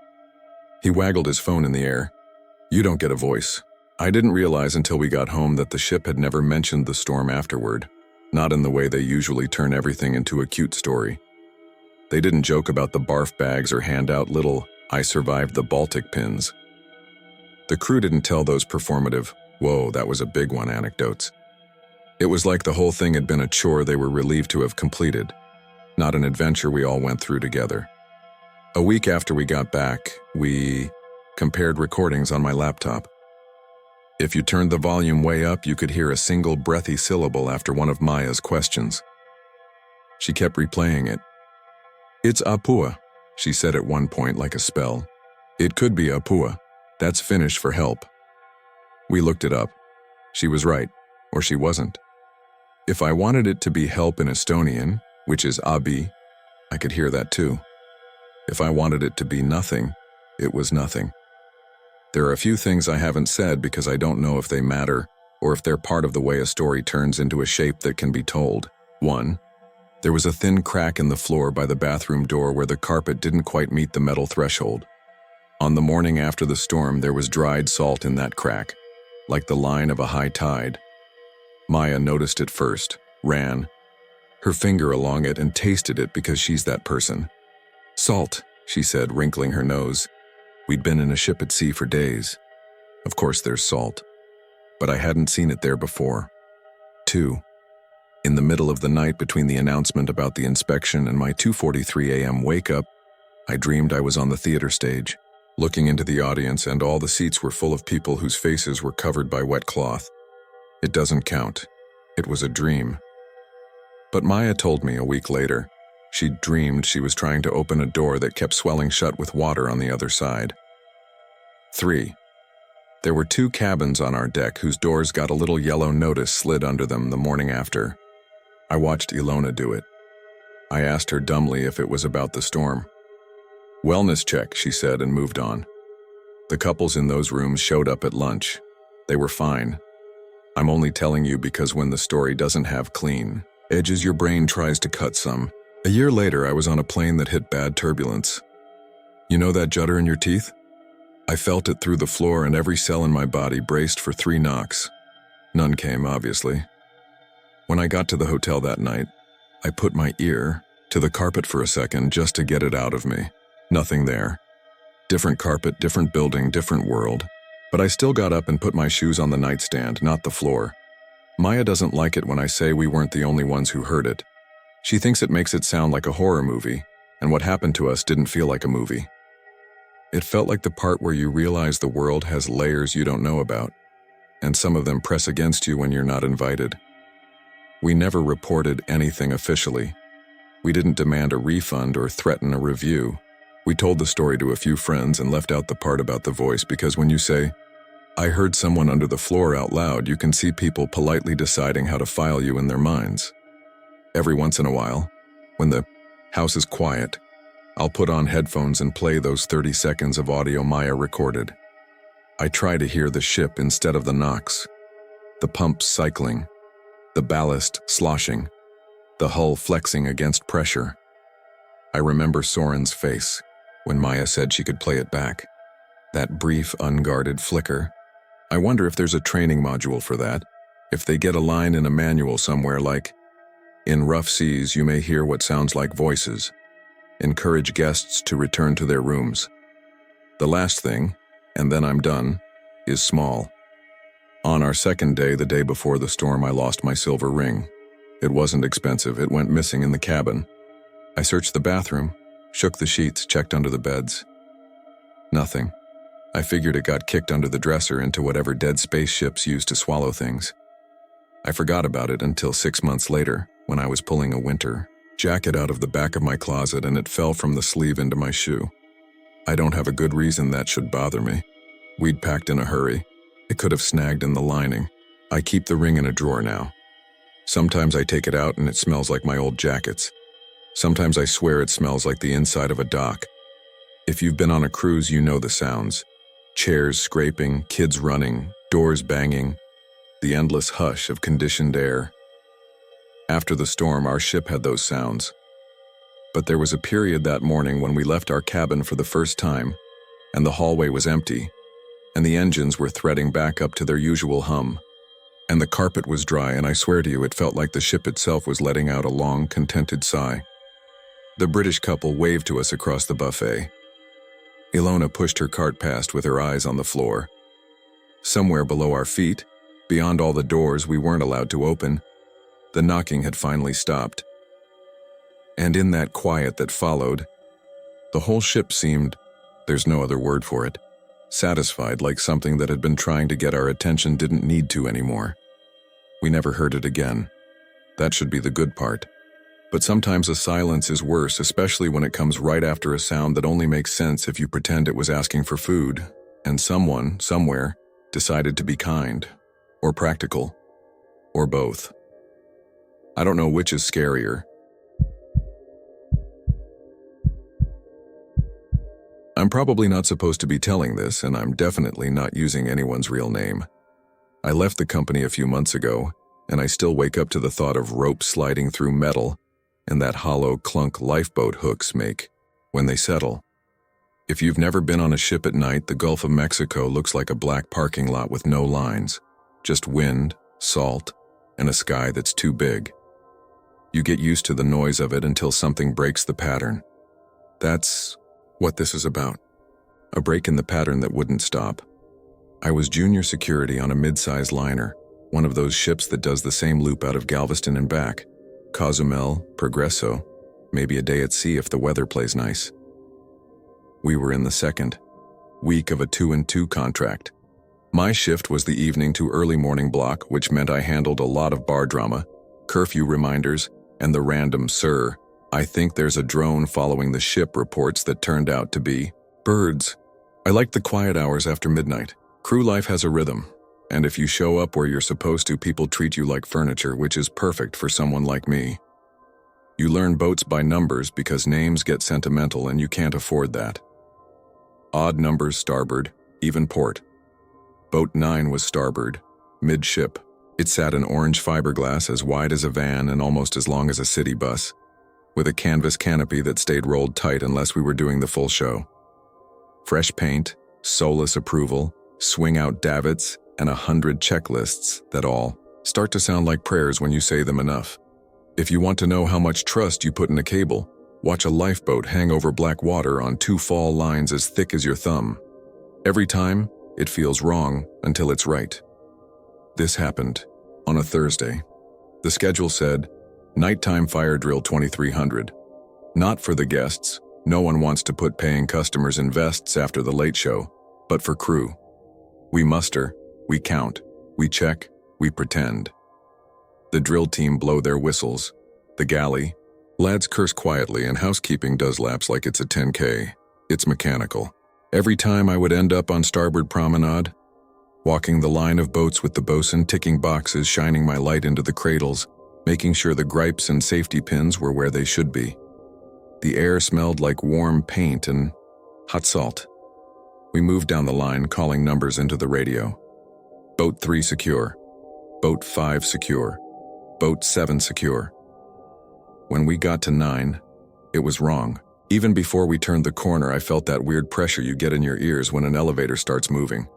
He waggled his phone in the air. You don't get a voice. I didn't realize until we got home that the ship had never mentioned the storm afterward, not in the way they usually turn everything into a cute story. They didn't joke about the barf bags or hand out little "I survived the Baltic" pins. The crew didn't tell those performative, "Whoa, that was a big one" anecdotes. It was like the whole thing had been a chore they were relieved to have completed, not an adventure we all went through together. A week after we got back, we compared recordings on my laptop. If you turned the volume way up, you could hear a single breathy syllable after one of Maya's questions. She kept replaying it. "It's Apua," she said at one point like a spell. "It could be Apua. That's Finnish for help." We looked it up. She was right, or she wasn't. If I wanted it to be help in Estonian, which is abi, I could hear that too. If I wanted it to be nothing, it was nothing. There are a few things I haven't said because I don't know if they matter or if they're part of the way a story turns into a shape that can be told. 1. There was a thin crack in the floor by the bathroom door where the carpet didn't quite meet the metal threshold. On the morning after the storm, there was dried salt in that crack, like the line of a high tide. Maya noticed it first, ran her finger along it and tasted it because she's that person. "Salt," she said, wrinkling her nose. We'd been in a ship at sea for days. Of course there's salt, but I hadn't seen it there before. 2. In the middle of the night between the announcement about the inspection and my 2:43 a.m. wake-up, I dreamed I was on the theater stage, looking into the audience, and all the seats were full of people whose faces were covered by wet cloth. It doesn't count. It was a dream. But Maya told me a week later, she dreamed she was trying to open a door that kept swelling shut with water on the other side. 3. There were 2 cabins on our deck whose doors got a little yellow notice slid under them the morning after. I watched Ilona do it. I asked her dumbly if it was about the storm. "Wellness check," she said, and moved on. The couples in those rooms showed up at lunch. They were fine. I'm only telling you because when the story doesn't have clean edges, your brain tries to cut some. A year later, I was on a plane that hit bad turbulence. You know that judder in your teeth? I felt it through the floor and every cell in my body braced for 3 knocks. None came, obviously. When I got to the hotel that night, I put my ear to the carpet for a second just to get it out of me. Nothing there. Different carpet, different building, different world. But I still got up and put my shoes on the nightstand, not the floor. Maya doesn't like it when I say we weren't the only ones who heard it. She thinks it makes it sound like a horror movie, and what happened to us didn't feel like a movie. It felt like the part where you realize the world has layers you don't know about, and some of them press against you when you're not invited. We never reported anything officially. We didn't demand a refund or threaten a review. We told the story to a few friends and left out the part about the voice because when you say, "I heard someone under the floor" out loud, you can see people politely deciding how to file you in their minds. Every once in a while, when the house is quiet, I'll put on headphones and play those 30 seconds of audio Maya recorded. I try to hear the ship instead of the knocks, the pumps cycling, the ballast sloshing, the hull flexing against pressure. I remember Soren's face when Maya said she could play it back. That brief, unguarded flicker. I wonder if there's a training module for that, if they get a line in a manual somewhere like, "In rough seas, you may hear what sounds like voices. Encourage guests to return to their rooms." The last thing, and then I'm done, is small. On our second day, the day before the storm, I lost my silver ring. It wasn't expensive. It went missing in the cabin. I searched the bathroom, shook the sheets, checked under the beds. Nothing. I figured it got kicked under the dresser into whatever dead spaceships use to swallow things. I forgot about it until 6 months later, when I was pulling a winter jacket out of the back of my closet and it fell from the sleeve into my shoe. I don't have a good reason that should bother me. We'd packed in a hurry. It could have snagged in the lining. I keep the ring in a drawer now. Sometimes I take it out and it smells like my old jackets. Sometimes I swear it smells like the inside of a dock. If you've been on a cruise, you know the sounds. Chairs scraping, kids running, doors banging, the endless hush of conditioned air. After the storm, our ship had those sounds. But there was a period that morning when we left our cabin for the first time, and the hallway was empty, and the engines were threading back up to their usual hum. And the carpet was dry, and I swear to you, it felt like the ship itself was letting out a long, contented sigh. The British couple waved to us across the buffet. Ilona pushed her cart past with her eyes on the floor. Somewhere below our feet, beyond all the doors we weren't allowed to open, the knocking had finally stopped. And in that quiet that followed, the whole ship seemed, there's no other word for it, satisfied, like something that had been trying to get our attention didn't need to anymore. We never heard it again. That should be the good part. But sometimes a silence is worse, especially when it comes right after a sound that only makes sense if you pretend it was asking for food, and someone, somewhere, decided to be kind, or practical, or both. I don't know which is scarier. I'm probably not supposed to be telling this, and I'm definitely not using anyone's real name. I left the company a few months ago, and I still wake up to the thought of rope sliding through metal and that hollow clunk lifeboat hooks make when they settle. If you've never been on a ship at night, the Gulf of Mexico looks like a black parking lot with no lines, just wind, salt, and a sky that's too big. You get used to the noise of it until something breaks the pattern. That's what this is about. A break in the pattern that wouldn't stop. I was junior security on a mid-sized liner, one of those ships that does the same loop out of Galveston and back. Cozumel, Progreso, maybe a day at sea if the weather plays nice. We were in the second week of a 2-and-2 contract. My shift was the evening to early morning block, which meant I handled a lot of bar drama, curfew reminders, and the random "Sir, I think there's a drone following the ship" reports that turned out to be birds. I liked the quiet hours after midnight. Crew life has a rhythm, and if you show up where you're supposed to, people treat you like furniture, which is perfect for someone like me. You learn boats by numbers because names get sentimental and you can't afford that. Odd numbers starboard, even port. Boat 9 was starboard, midship. It sat in orange fiberglass as wide as a van and almost as long as a city bus, with a canvas canopy that stayed rolled tight unless we were doing the full show. Fresh paint, soulless approval, swing-out davits, and 100 checklists that all start to sound like prayers when you say them enough. If you want to know how much trust you put in a cable, watch a lifeboat hang over black water on 2 fall lines as thick as your thumb. Every time, it feels wrong until it's right. This happened on a Thursday. The schedule said, nighttime fire drill 2300. Not for the guests. No one wants to put paying customers in vests after the late show, but for crew. We muster, we count, we check, we pretend. The drill team blow their whistles. The galley, lads curse quietly, and housekeeping does laps like it's a 10K. It's mechanical. Every time I would end up on starboard promenade, walking the line of boats with the bosun, ticking boxes, shining my light into the cradles, making sure the gripes and safety pins were where they should be. The air smelled like warm paint and hot salt. We moved down the line, calling numbers into the radio. Boat 3 secure. Boat 5 secure. Boat 7 secure. When we got to 9, it was wrong. Even before we turned the corner, I felt that weird pressure you get in your ears when an elevator starts moving.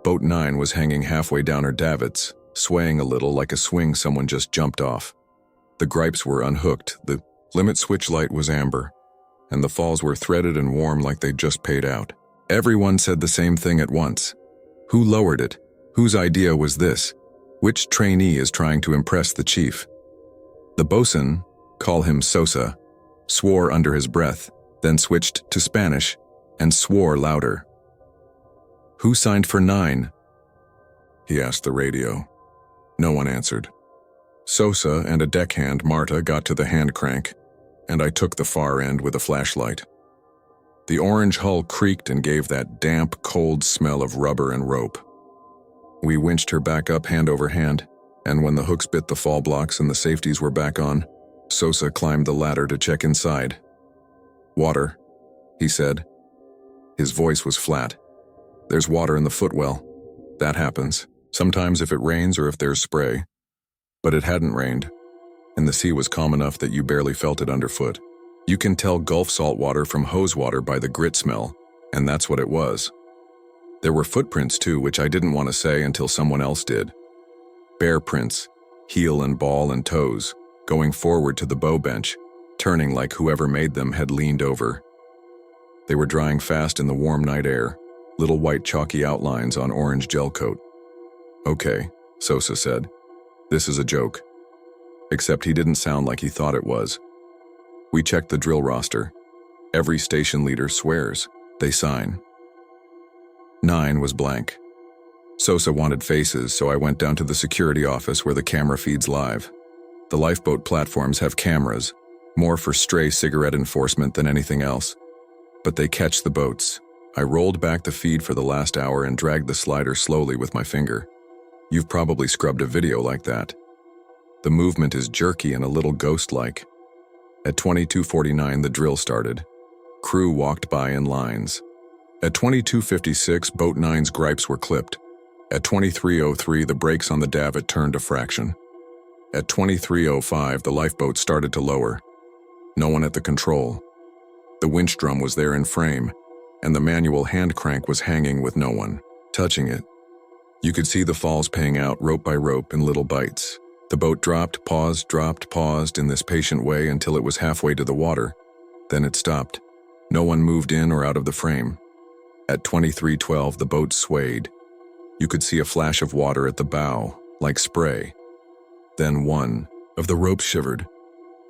Boat 9 was hanging halfway down her davits, swaying a little like a swing someone just jumped off. The gripes were unhooked, the limit switch light was amber, and the falls were threaded and warm like they'd just paid out. Everyone said the same thing at once. Who lowered it? Whose idea was this? Which trainee is trying to impress the chief? The bosun, call him Sosa, swore under his breath, then switched to Spanish and swore louder. Who signed for 9? He asked the radio. No one answered. Sosa and a deckhand, Marta, got to the hand crank, and I took the far end with a flashlight. The orange hull creaked and gave that damp, cold smell of rubber and rope. We winched her back up hand over hand, and when the hooks bit the fall blocks and the safeties were back on, Sosa climbed the ladder to check inside. Water, he said. His voice was flat. There's water in the footwell. That happens, sometimes if it rains or if there's spray. But it hadn't rained, and the sea was calm enough that you barely felt it underfoot. You can tell Gulf salt water from hose water by the grit smell, and that's what it was. There were footprints too, which I didn't want to say until someone else did. Bare prints, heel and ball and toes, going forward to the bow bench, turning like whoever made them had leaned over. They were drying fast in the warm night air, little white chalky outlines on orange gel coat. "Okay," Sosa said. "This is a joke." Except he didn't sound like he thought it was. We checked the drill roster. Every station leader swears. They sign. 9 was blank. Sosa wanted faces, so I went down to the security office where the camera feeds live. The lifeboat platforms have cameras, more for stray cigarette enforcement than anything else. But they catch the boats. I rolled back the feed for the last hour and dragged the slider slowly with my finger. You've probably scrubbed a video like that. The movement is jerky and a little ghost-like. At 22:49, the drill started. Crew walked by in lines. At 22:56, Boat 9's gripes were clipped. At 23:03, the brakes on the davit turned a fraction. At 23:05, the lifeboat started to lower. No one at the control. The winch drum was there in frame, and the manual hand crank was hanging with no one touching it. You could see the falls paying out rope by rope in little bites. The boat dropped, paused in this patient way until it was halfway to the water. Then it stopped. No one moved in or out of the frame. At 23:12, the boat swayed. You could see a flash of water at the bow, like spray. Then one of the ropes shivered.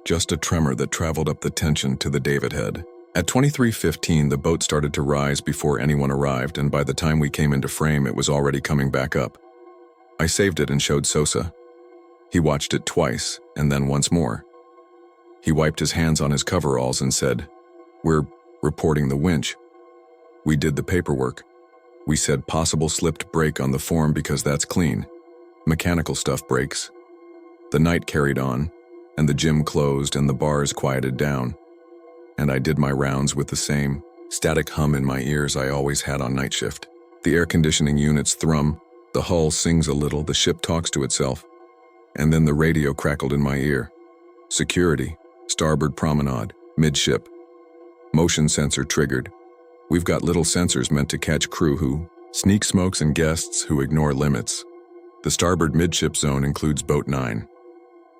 Just a tremor that traveled up the tension to the davit head. At 23:15, the boat started to rise before anyone arrived, and by the time we came into frame, it was already coming back up. I saved it and showed Sosa. He watched it twice, and then once more. He wiped his hands on his coveralls and said, "We're reporting the winch." We did the paperwork. We said possible slipped brake on the form because that's clean. Mechanical stuff breaks. The night carried on, and the gym closed and the bars quieted down. And I did my rounds with the same static hum in my ears I always had on night shift. The air conditioning units thrum, the hull sings a little, the ship talks to itself. And then the radio crackled in my ear. Security, starboard promenade, midship. Motion sensor triggered. We've got little sensors meant to catch crew who sneak smokes and guests who ignore limits. The starboard midship zone includes Boat 9.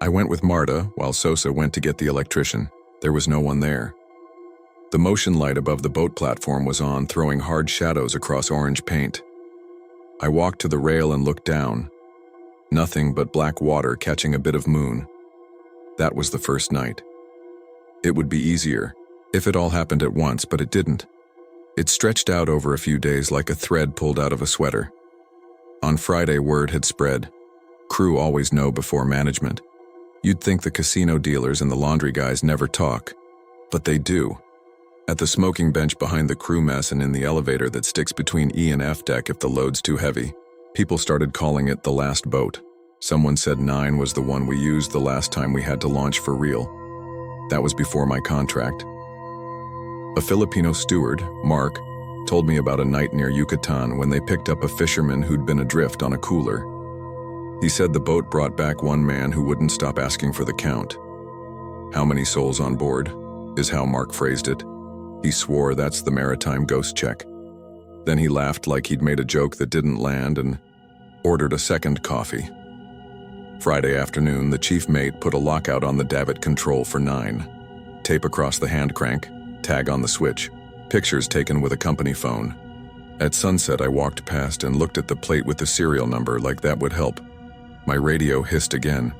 I went with Marta while Sosa went to get the electrician. There was no one there. The motion light above the boat platform was on, throwing hard shadows across orange paint. I walked to the rail and looked down. Nothing but black water catching a bit of moon. That was the first night. It would be easier if it all happened at once, but it didn't. It stretched out over a few days like a thread pulled out of a sweater. On Friday, word had spread. Crew always know before management. You'd think the casino dealers and the laundry guys never talk, but they do. At the smoking bench behind the crew mess and in the elevator that sticks between E and F deck if the load's too heavy, people started calling it the last boat. Someone said 9 was the one we used the last time we had to launch for real. That was before my contract. A Filipino steward, Mark, told me about a night near Yucatan when they picked up a fisherman who'd been adrift on a cooler. He said the boat brought back one man who wouldn't stop asking for the count. "How many souls on board?" is how Mark phrased it. He swore that's the maritime ghost check. Then he laughed like he'd made a joke that didn't land and ordered a second coffee. Friday afternoon, the chief mate put a lockout on the davit control for 9. Tape across the hand crank, tag on the switch, pictures taken with a company phone. At sunset, I walked past and looked at the plate with the serial number like that would help. My radio hissed again.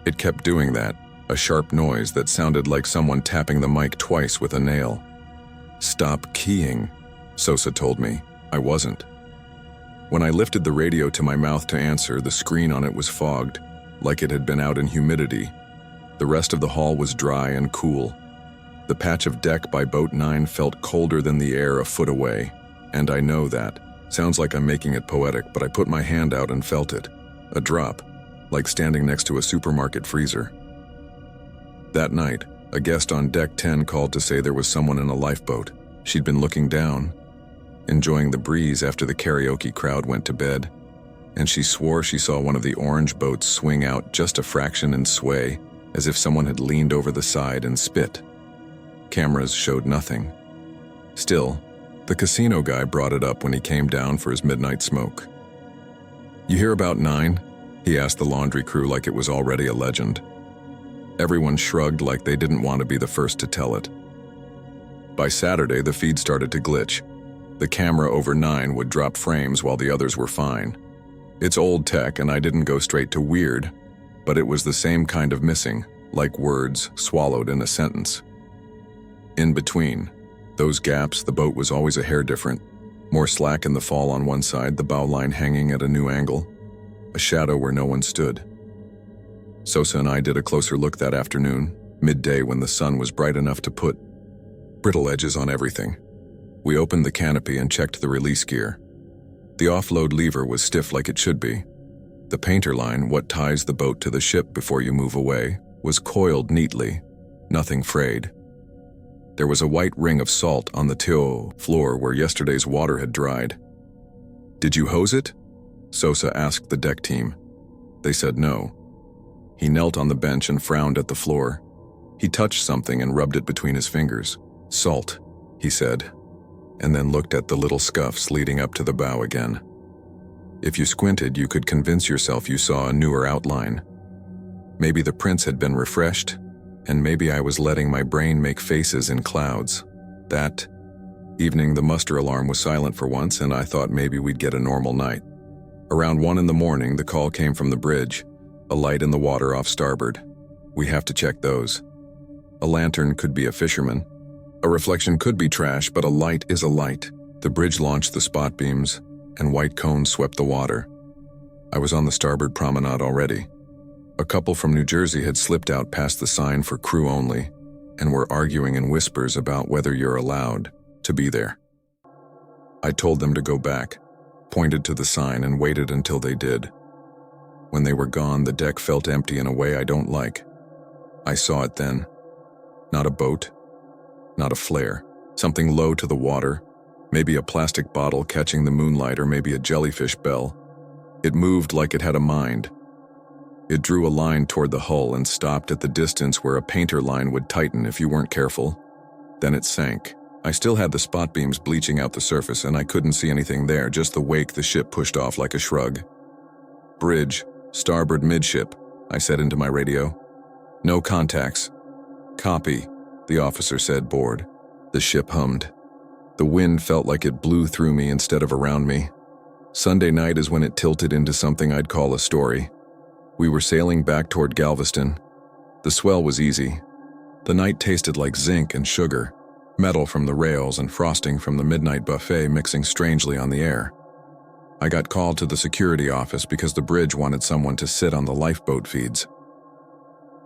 It kept doing that, a sharp noise that sounded like someone tapping the mic twice with a nail. "Stop keying," Sosa told me. I wasn't. When I lifted the radio to my mouth to answer, the screen on it was fogged, like it had been out in humidity. The rest of the hall was dry and cool. The patch of deck by Boat 9 felt colder than the air a foot away, and I know that. Sounds like I'm making it poetic, but I put my hand out and felt it. A drop, like standing next to a supermarket freezer. That night, a guest on deck 10 called to say there was someone in a lifeboat. She'd been looking down, enjoying the breeze after the karaoke crowd went to bed, and she swore she saw one of the orange boats swing out just a fraction and sway, as if someone had leaned over the side and spit. Cameras showed nothing. Still, The casino guy brought it up when he came down for his midnight smoke. "You hear about 9?" he asked the laundry crew like it was already a legend. Everyone shrugged like they didn't want to be the first to tell it. By Saturday, the feed started to glitch. The camera over 9 would drop frames while the others were fine. It's old tech, and I didn't go straight to weird, but it was the same kind of missing, like words swallowed in a sentence. In between those gaps, the boat was always a hair different. More slack in the fall on one side, the bow line hanging at a new angle, a shadow where no one stood. Sosa and I did a closer look that afternoon, midday when the sun was bright enough to put brittle edges on everything. We opened the canopy and checked the release gear. The offload lever was stiff like it should be. The painter line, what ties the boat to the ship before you move away, was coiled neatly, nothing frayed. There was a white ring of salt on the till floor where yesterday's water had dried. "Did you hose it?" Sosa asked the deck team. They said no. He knelt on the bench and frowned at the floor. He touched something and rubbed it between his fingers. "Salt," he said, and then looked at the little scuffs leading up to the bow again. If you squinted, you could convince yourself you saw a newer outline. Maybe the prints had been refreshed, and maybe I was letting my brain make faces in clouds. That evening, the muster alarm was silent for once, and I thought maybe we'd get a normal night. Around 1 in the morning, the call came from the bridge, a light in the water off starboard. "We have to check those." A lantern could be a fisherman. A reflection could be trash, but a light is a light. The bridge launched the spot beams, and white cones swept the water. I was on the starboard promenade already. A couple from New Jersey had slipped out past the sign for crew only, and were arguing in whispers about whether you're allowed to be there. I told them to go back, pointed to the sign, and waited until they did. When they were gone, the deck felt empty in a way I don't like. I saw it then. Not a boat, not a flare, something low to the water, maybe a plastic bottle catching the moonlight, or maybe a jellyfish bell. It moved like it had a mind. It drew a line toward the hull and stopped at the distance where a painter line would tighten if you weren't careful. Then it sank. I still had the spot beams bleaching out the surface, and I couldn't see anything there, just the wake the ship pushed off like a shrug. "Bridge, starboard midship," I said into my radio. "No contacts." "Copy," the officer said, bored. The ship hummed. The wind felt like it blew through me instead of around me. Sunday night is when it tilted into something I'd call a story. We were sailing back toward Galveston. The swell was easy. The night tasted like zinc and sugar, metal from the rails and frosting from the midnight buffet mixing strangely on the air. I got called to the security office because the bridge wanted someone to sit on the lifeboat feeds.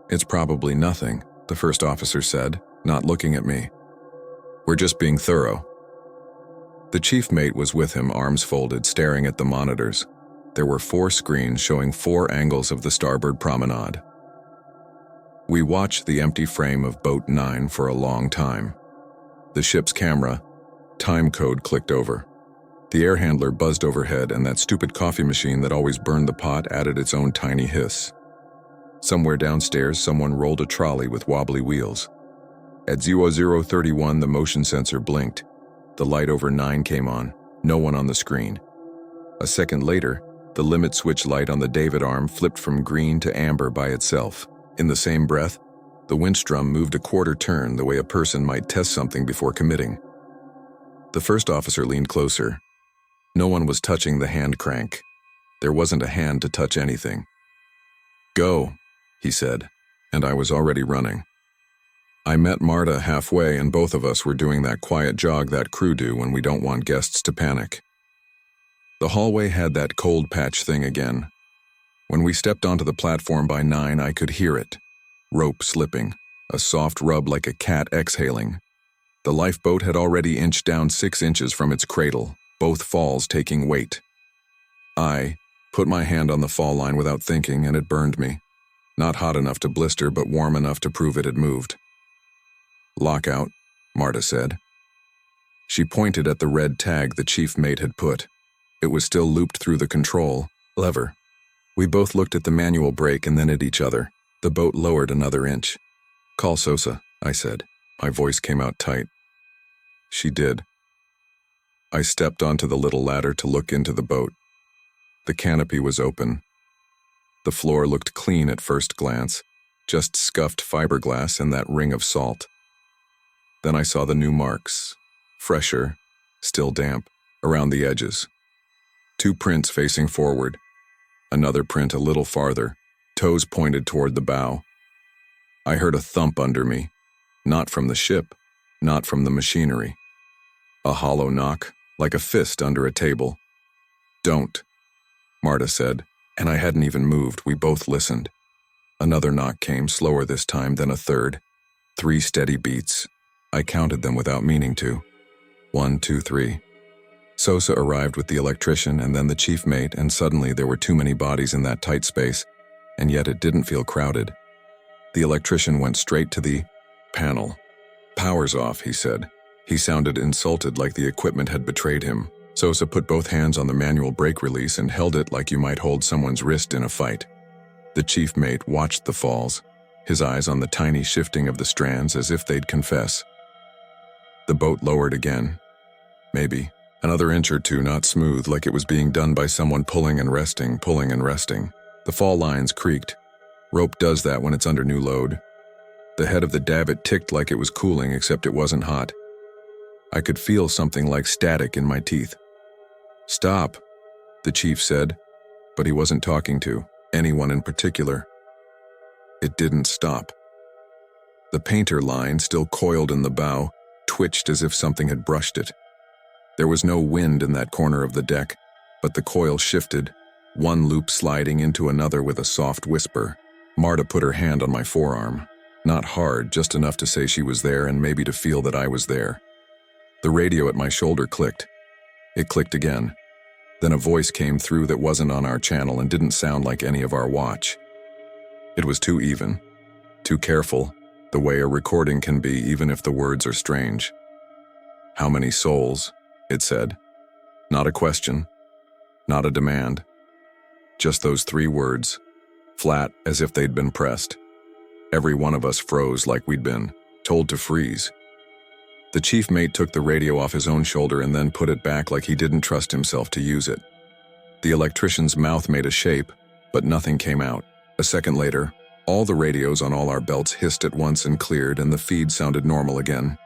"It's probably nothing," the first officer said, not looking at me. "We're just being thorough." The chief mate was with him, arms folded, staring at the monitors. There were 4 screens showing 4 angles of the starboard promenade. We watched the empty frame of Boat 9 for a long time. The ship's camera, time code, clicked over. The air handler buzzed overhead, and that stupid coffee machine that always burned the pot added its own tiny hiss. Somewhere downstairs, someone rolled a trolley with wobbly wheels. At 0031, the motion sensor blinked. The light over 9 came on, no one on the screen. A second later, the limit switch light on the David arm flipped from green to amber by itself. In the same breath, the winch drum moved a quarter turn the way a person might test something before committing. The first officer leaned closer. No one was touching the hand crank. There wasn't a hand to touch anything. "Go," he said, and I was already running. I met Marta halfway, and both of us were doing that quiet jog that crew do when we don't want guests to panic. The hallway had that cold patch thing again. When we stepped onto the platform by 9, I could hear it. Rope slipping, a soft rub like a cat exhaling. The lifeboat had already inched down 6 inches from its cradle, both falls taking weight. I put my hand on the fall line without thinking, and it burned me. Not hot enough to blister, but warm enough to prove it had moved. "Lockout," Marta said. She pointed at the red tag the chief mate had put. It was still looped through the control lever. We both looked at the manual brake and then at each other. The boat lowered another inch. "Call Sosa," I said. My voice came out tight. She did. I stepped onto the little ladder to look into the boat. The canopy was open. The floor looked clean at first glance, just scuffed fiberglass and that ring of salt. Then I saw the new marks, fresher, still damp, around the edges. 2 prints facing forward, another print a little farther, toes pointed toward the bow. I heard a thump under me, not from the ship, not from the machinery. A hollow knock, like a fist under a table. "Don't," Marta said, and I hadn't even moved. We both listened. Another knock came, slower this time, then a third. 3 steady beats. I counted them without meaning to. 1, 2, 3. Sosa arrived with the electrician and then the chief mate, and suddenly there were too many bodies in that tight space, and yet it didn't feel crowded. The electrician went straight to the panel. "Power's off," he said. He sounded insulted, like the equipment had betrayed him. Sosa put both hands on the manual brake release and held it like you might hold someone's wrist in a fight. The chief mate watched the falls, his eyes on the tiny shifting of the strands as if they'd confess. The boat lowered again. Maybe. Another inch or two, not smooth, like it was being done by someone pulling and resting, pulling and resting. The fall lines creaked. Rope does that when it's under new load. The head of the davit ticked like it was cooling, except it wasn't hot. I could feel something like static in my teeth. "Stop," the chief said, but he wasn't talking to anyone in particular. It didn't stop. The painter line, still coiled in the bow, twitched as if something had brushed it. There was no wind in that corner of the deck, but the coil shifted, one loop sliding into another with a soft whisper. Marta put her hand on my forearm. Not hard, just enough to say she was there and maybe to feel that I was there. The radio at my shoulder clicked. It clicked again. Then a voice came through that wasn't on our channel and didn't sound like any of our watch. It was too even, too careful, the way a recording can be even if the words are strange. "How many souls?" it said. Not a question, not a demand. Just those 3 words, flat as if they'd been pressed. Every one of us froze like we'd been told to freeze. The chief mate took the radio off his own shoulder and then put it back like he didn't trust himself to use it. The electrician's mouth made a shape, but nothing came out. A second later, all the radios on all our belts hissed at once and cleared, and the feed sounded normal again.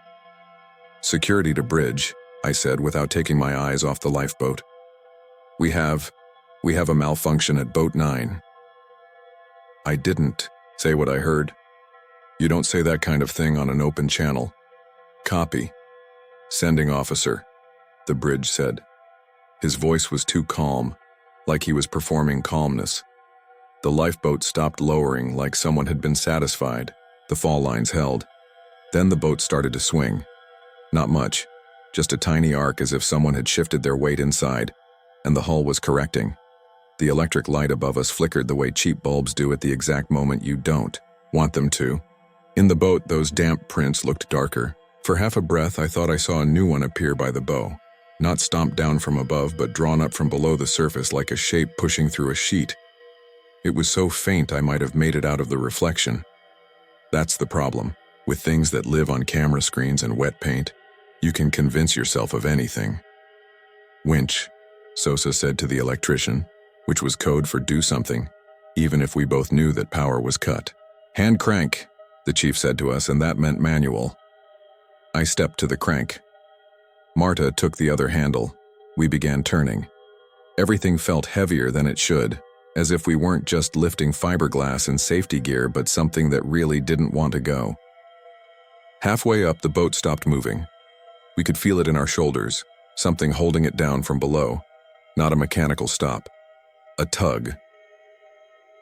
"Security to bridge," I said without taking my eyes off the lifeboat. We have a malfunction at boat 9. I didn't say what I heard. You don't say that kind of thing on an open channel. "Copy. Sending officer," the bridge said. His voice was too calm, like he was performing calmness. The lifeboat stopped lowering like someone had been satisfied. The fall lines held. Then the boat started to swing. Not much, just a tiny arc as if someone had shifted their weight inside, and the hull was correcting. The electric light above us flickered the way cheap bulbs do at the exact moment you don't want them to. In the boat, those damp prints looked darker. For half a breath, I thought I saw a new one appear by the bow. Not stomped down from above, but drawn up from below the surface like a shape pushing through a sheet. It was so faint I might have made it out of the reflection. That's the problem. With things that live on camera screens and wet paint, you can convince yourself of anything. "Winch," Sosa said to the electrician, which was code for do something, even if we both knew that power was cut. "Hand crank," the chief said to us, and that meant manual. I stepped to the crank. Marta took the other handle. We began turning. Everything felt heavier than it should, as if we weren't just lifting fiberglass and safety gear, but something that really didn't want to go. Halfway up, the boat stopped moving. We could feel it in our shoulders, something holding it down from below. Not a mechanical stop. A tug.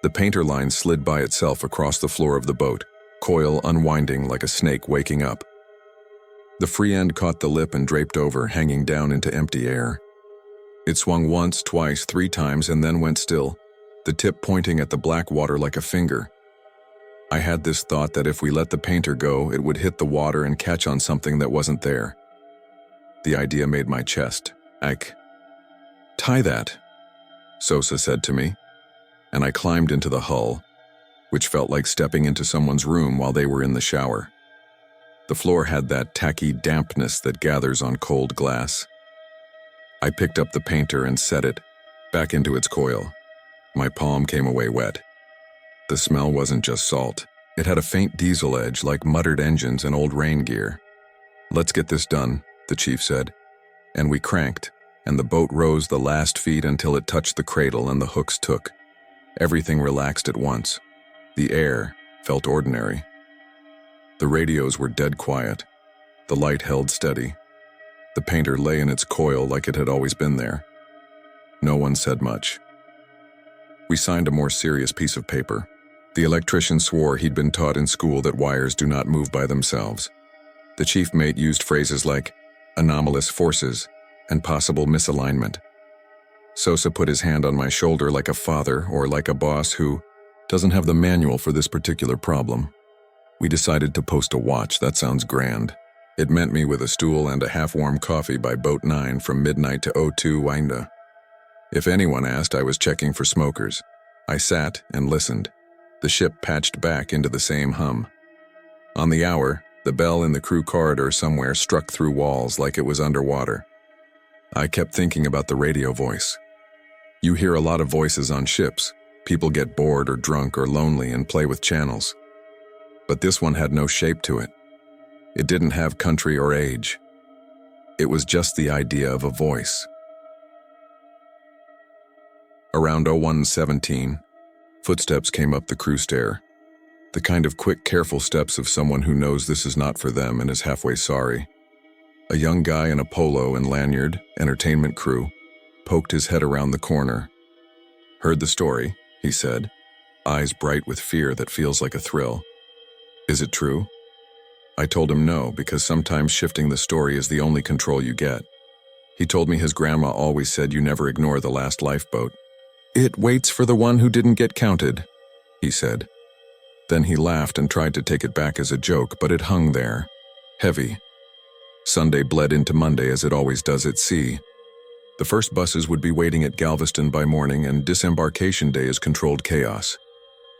The painter line slid by itself across the floor of the boat, coil unwinding like a snake waking up. The free end caught the lip and draped over, hanging down into empty air. It swung once, twice, 3 times, and then went still, the tip pointing at the black water like a finger. I had this thought that if we let the painter go, it would hit the water and catch on something that wasn't there. The idea made my chest ache. "Tie that," Sosa said to me, and I climbed into the hull, which felt like stepping into someone's room while they were in the shower. The floor had that tacky dampness that gathers on cold glass. I picked up the painter and set it back into its coil. My palm came away wet. The smell wasn't just salt. It had a faint diesel edge like muttered engines and old rain gear. "Let's get this done," the chief said. And we cranked, and the boat rose the last feet until it touched the cradle and the hooks took. Everything relaxed at once. The air felt ordinary. The radios were dead quiet. The light held steady. The painter lay in its coil like it had always been there. No one said much. We signed a more serious piece of paper. The electrician swore he'd been taught in school that wires do not move by themselves. The chief mate used phrases like anomalous forces and possible misalignment. Sosa put his hand on my shoulder like a father or like a boss who doesn't have the manual for this particular problem. We decided to post a watch. That sounds grand. It meant me with a stool and a half-warm coffee by boat 9 from midnight to 02 Winda. If anyone asked, I was checking for smokers. I sat and listened. The ship patched back into the same hum. On the hour, the bell in the crew corridor somewhere struck through walls like it was underwater. I kept thinking about the radio voice. You hear a lot of voices on ships. People get bored or drunk or lonely and play with channels. But this one had no shape to it. It didn't have country or age. It was just the idea of a voice. Around 01:17, footsteps came up the crew stair. The kind of quick, careful steps of someone who knows this is not for them and is halfway sorry. A young guy in a polo and lanyard, entertainment crew, poked his head around the corner. "Heard the story," he said, eyes bright with fear that feels like a thrill. "Is it true?" I told him no, because sometimes shifting the story is the only control you get. He told me his grandma always said you never ignore the last lifeboat. "It waits for the one who didn't get counted," he said. Then he laughed and tried to take it back as a joke, but it hung there, heavy. Sunday bled into Monday as it always does at sea. The first buses would be waiting at Galveston by morning, and disembarkation day is controlled chaos.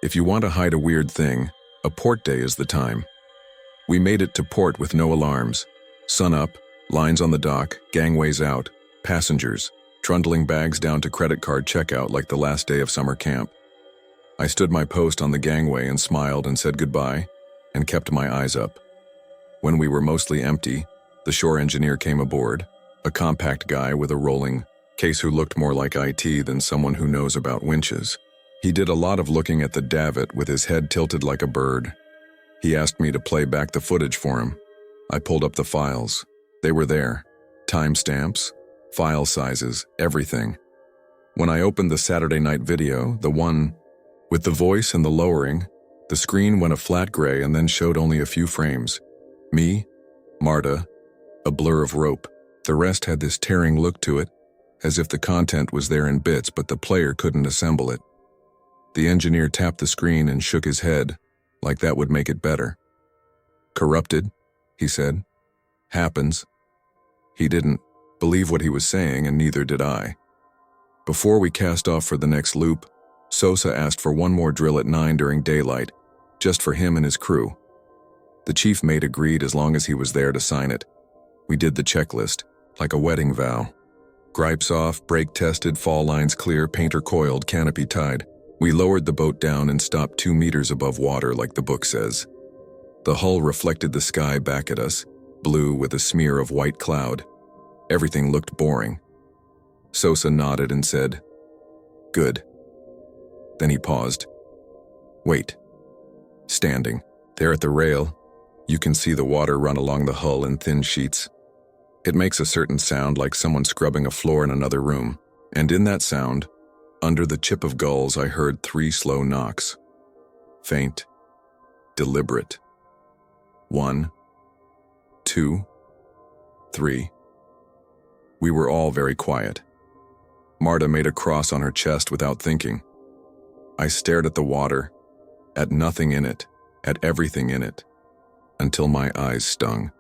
If you want to hide a weird thing, a port day is the time. We made it to port with no alarms. Sun up, lines on the dock, gangways out, passengers, trundling bags down to credit card checkout like the last day of summer camp. I stood my post on the gangway and smiled and said goodbye, and kept my eyes up. When we were mostly empty, the shore engineer came aboard, a compact guy with a rolling case who looked more like IT than someone who knows about winches. He did a lot of looking at the davit with his head tilted like a bird. He asked me to play back the footage for him. I pulled up the files. They were there. Timestamps, file sizes, everything. When I opened the Saturday night video, the one with the voice and the lowering, the screen went a flat gray and then showed only a few frames. Me, Marta, a blur of rope. The rest had this tearing look to it, as if the content was there in bits but the player couldn't assemble it. The engineer tapped the screen and shook his head, like that would make it better. "Corrupted," he said. "Happens." He didn't believe what he was saying, and neither did I. Before we cast off for the next loop, Sosa asked for one more drill at 9 during daylight, just for him and his crew. The chief mate agreed as long as he was there to sign it. We did the checklist, like a wedding vow. Gripes off, brake tested, fall lines clear, painter coiled, canopy tied. We lowered the boat down and stopped 2 meters above water like the book says. The hull reflected the sky back at us, blue with a smear of white cloud. Everything looked boring. Sosa nodded and said, "Good." Then he paused. "Wait." Standing, there at the rail, you can see the water run along the hull in thin sheets. It makes a certain sound like someone scrubbing a floor in another room, and in that sound, under the chip of gulls, I heard 3 slow knocks. Faint, deliberate. 1, 2, 3. We were all very quiet. Marta made a cross on her chest without thinking. I stared at the water, at nothing in it, at everything in it, until my eyes stung.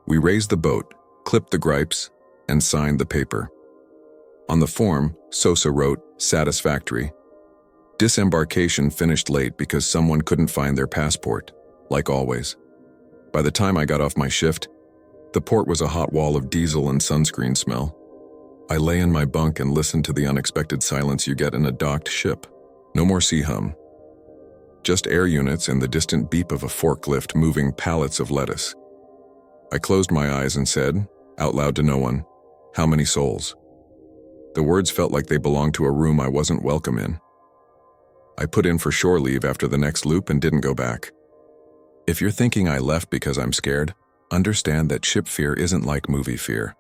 We raised the boat, clipped the gripes, and signed the paper. On the form, Sosa wrote, "Satisfactory." Disembarkation finished late because someone couldn't find their passport, like always. By the time I got off my shift, the port was a hot wall of diesel and sunscreen smell. I lay in my bunk and listened to the unexpected silence you get in a docked ship. No more sea hum. Just air units and the distant beep of a forklift moving pallets of lettuce. I closed my eyes and said, out loud to no one, "How many souls?" The words felt like they belonged to a room I wasn't welcome in. I put in for shore leave after the next loop and didn't go back. If you're thinking I left because I'm scared, understand that ship fear isn't like movie fear.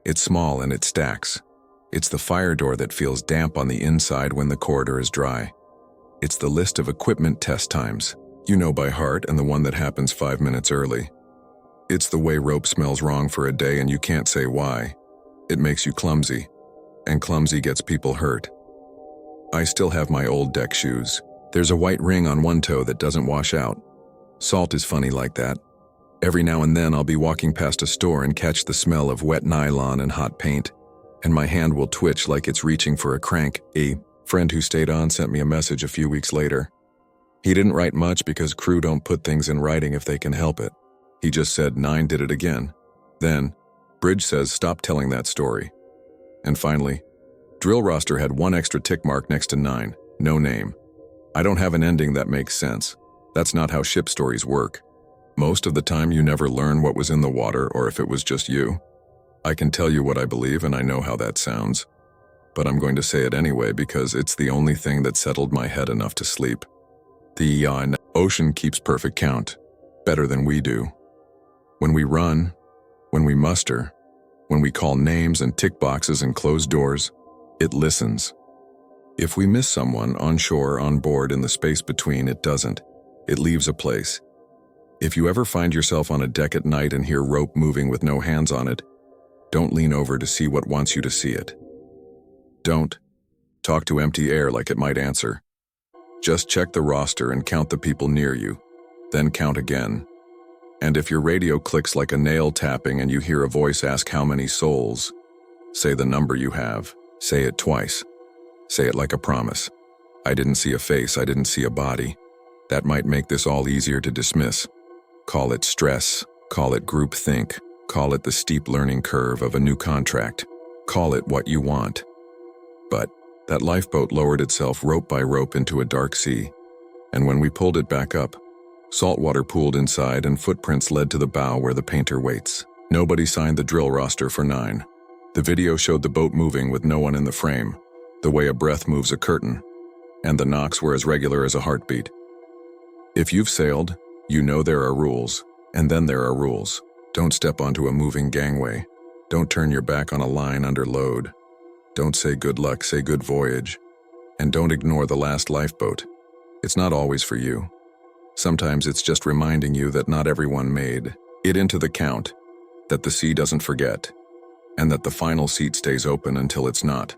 It's small and it stacks. It's the fire door that feels damp on the inside when the corridor is dry. It's the list of equipment test times, you know by heart, and the one that happens 5 minutes early. It's the way rope smells wrong for a day and you can't say why. It makes you clumsy, and clumsy gets people hurt. I still have my old deck shoes. There's a white ring on one toe that doesn't wash out. Salt is funny like that. Every now and then I'll be walking past a store and catch the smell of wet nylon and hot paint, and my hand will twitch like it's reaching for a crank. A friend who stayed on sent me a message a few weeks later. He didn't write much because crew don't put things in writing if they can help it. He just said 9 did it again. Then, Bridge says stop telling that story. And finally, drill roster had 1 extra tick mark next to 9, no name. I don't have an ending that makes sense. That's not how ship stories work. Most of the time you never learn what was in the water or if it was just you. I can tell you what I believe and I know how that sounds. But I'm going to say it anyway because it's the only thing that settled my head enough to sleep. The ocean keeps perfect count, better than we do. When we run, when we muster, when we call names and tick boxes and close doors, it listens. If we miss someone on shore, on board, in the space between, it doesn't. It leaves a place. If you ever find yourself on a deck at night and hear rope moving with no hands on it, don't lean over to see what wants you to see it. Don't talk to empty air like it might answer. Just check the roster and count the people near you, then count again. And if your radio clicks like a nail tapping and you hear a voice ask how many souls, say the number you have. Say it twice. Say it like a promise. I didn't see a face, I didn't see a body. That might make this all easier to dismiss. Call it stress, call it groupthink, call it the steep learning curve of a new contract. Call it what you want. But that lifeboat lowered itself rope by rope into a dark sea, and when we pulled it back up, salt water pooled inside and footprints led to the bow where the painter waits. Nobody signed the drill roster for 9. The video showed the boat moving with no one in the frame, the way a breath moves a curtain, and the knocks were as regular as a heartbeat. If you've sailed, you know there are rules, and then there are rules. Don't step onto a moving gangway. Don't turn your back on a line under load. Don't say good luck, say good voyage. And don't ignore the last lifeboat. It's not always for you. Sometimes it's just reminding you that not everyone made it into the count, that the sea doesn't forget, and that the final seat stays open until it's not.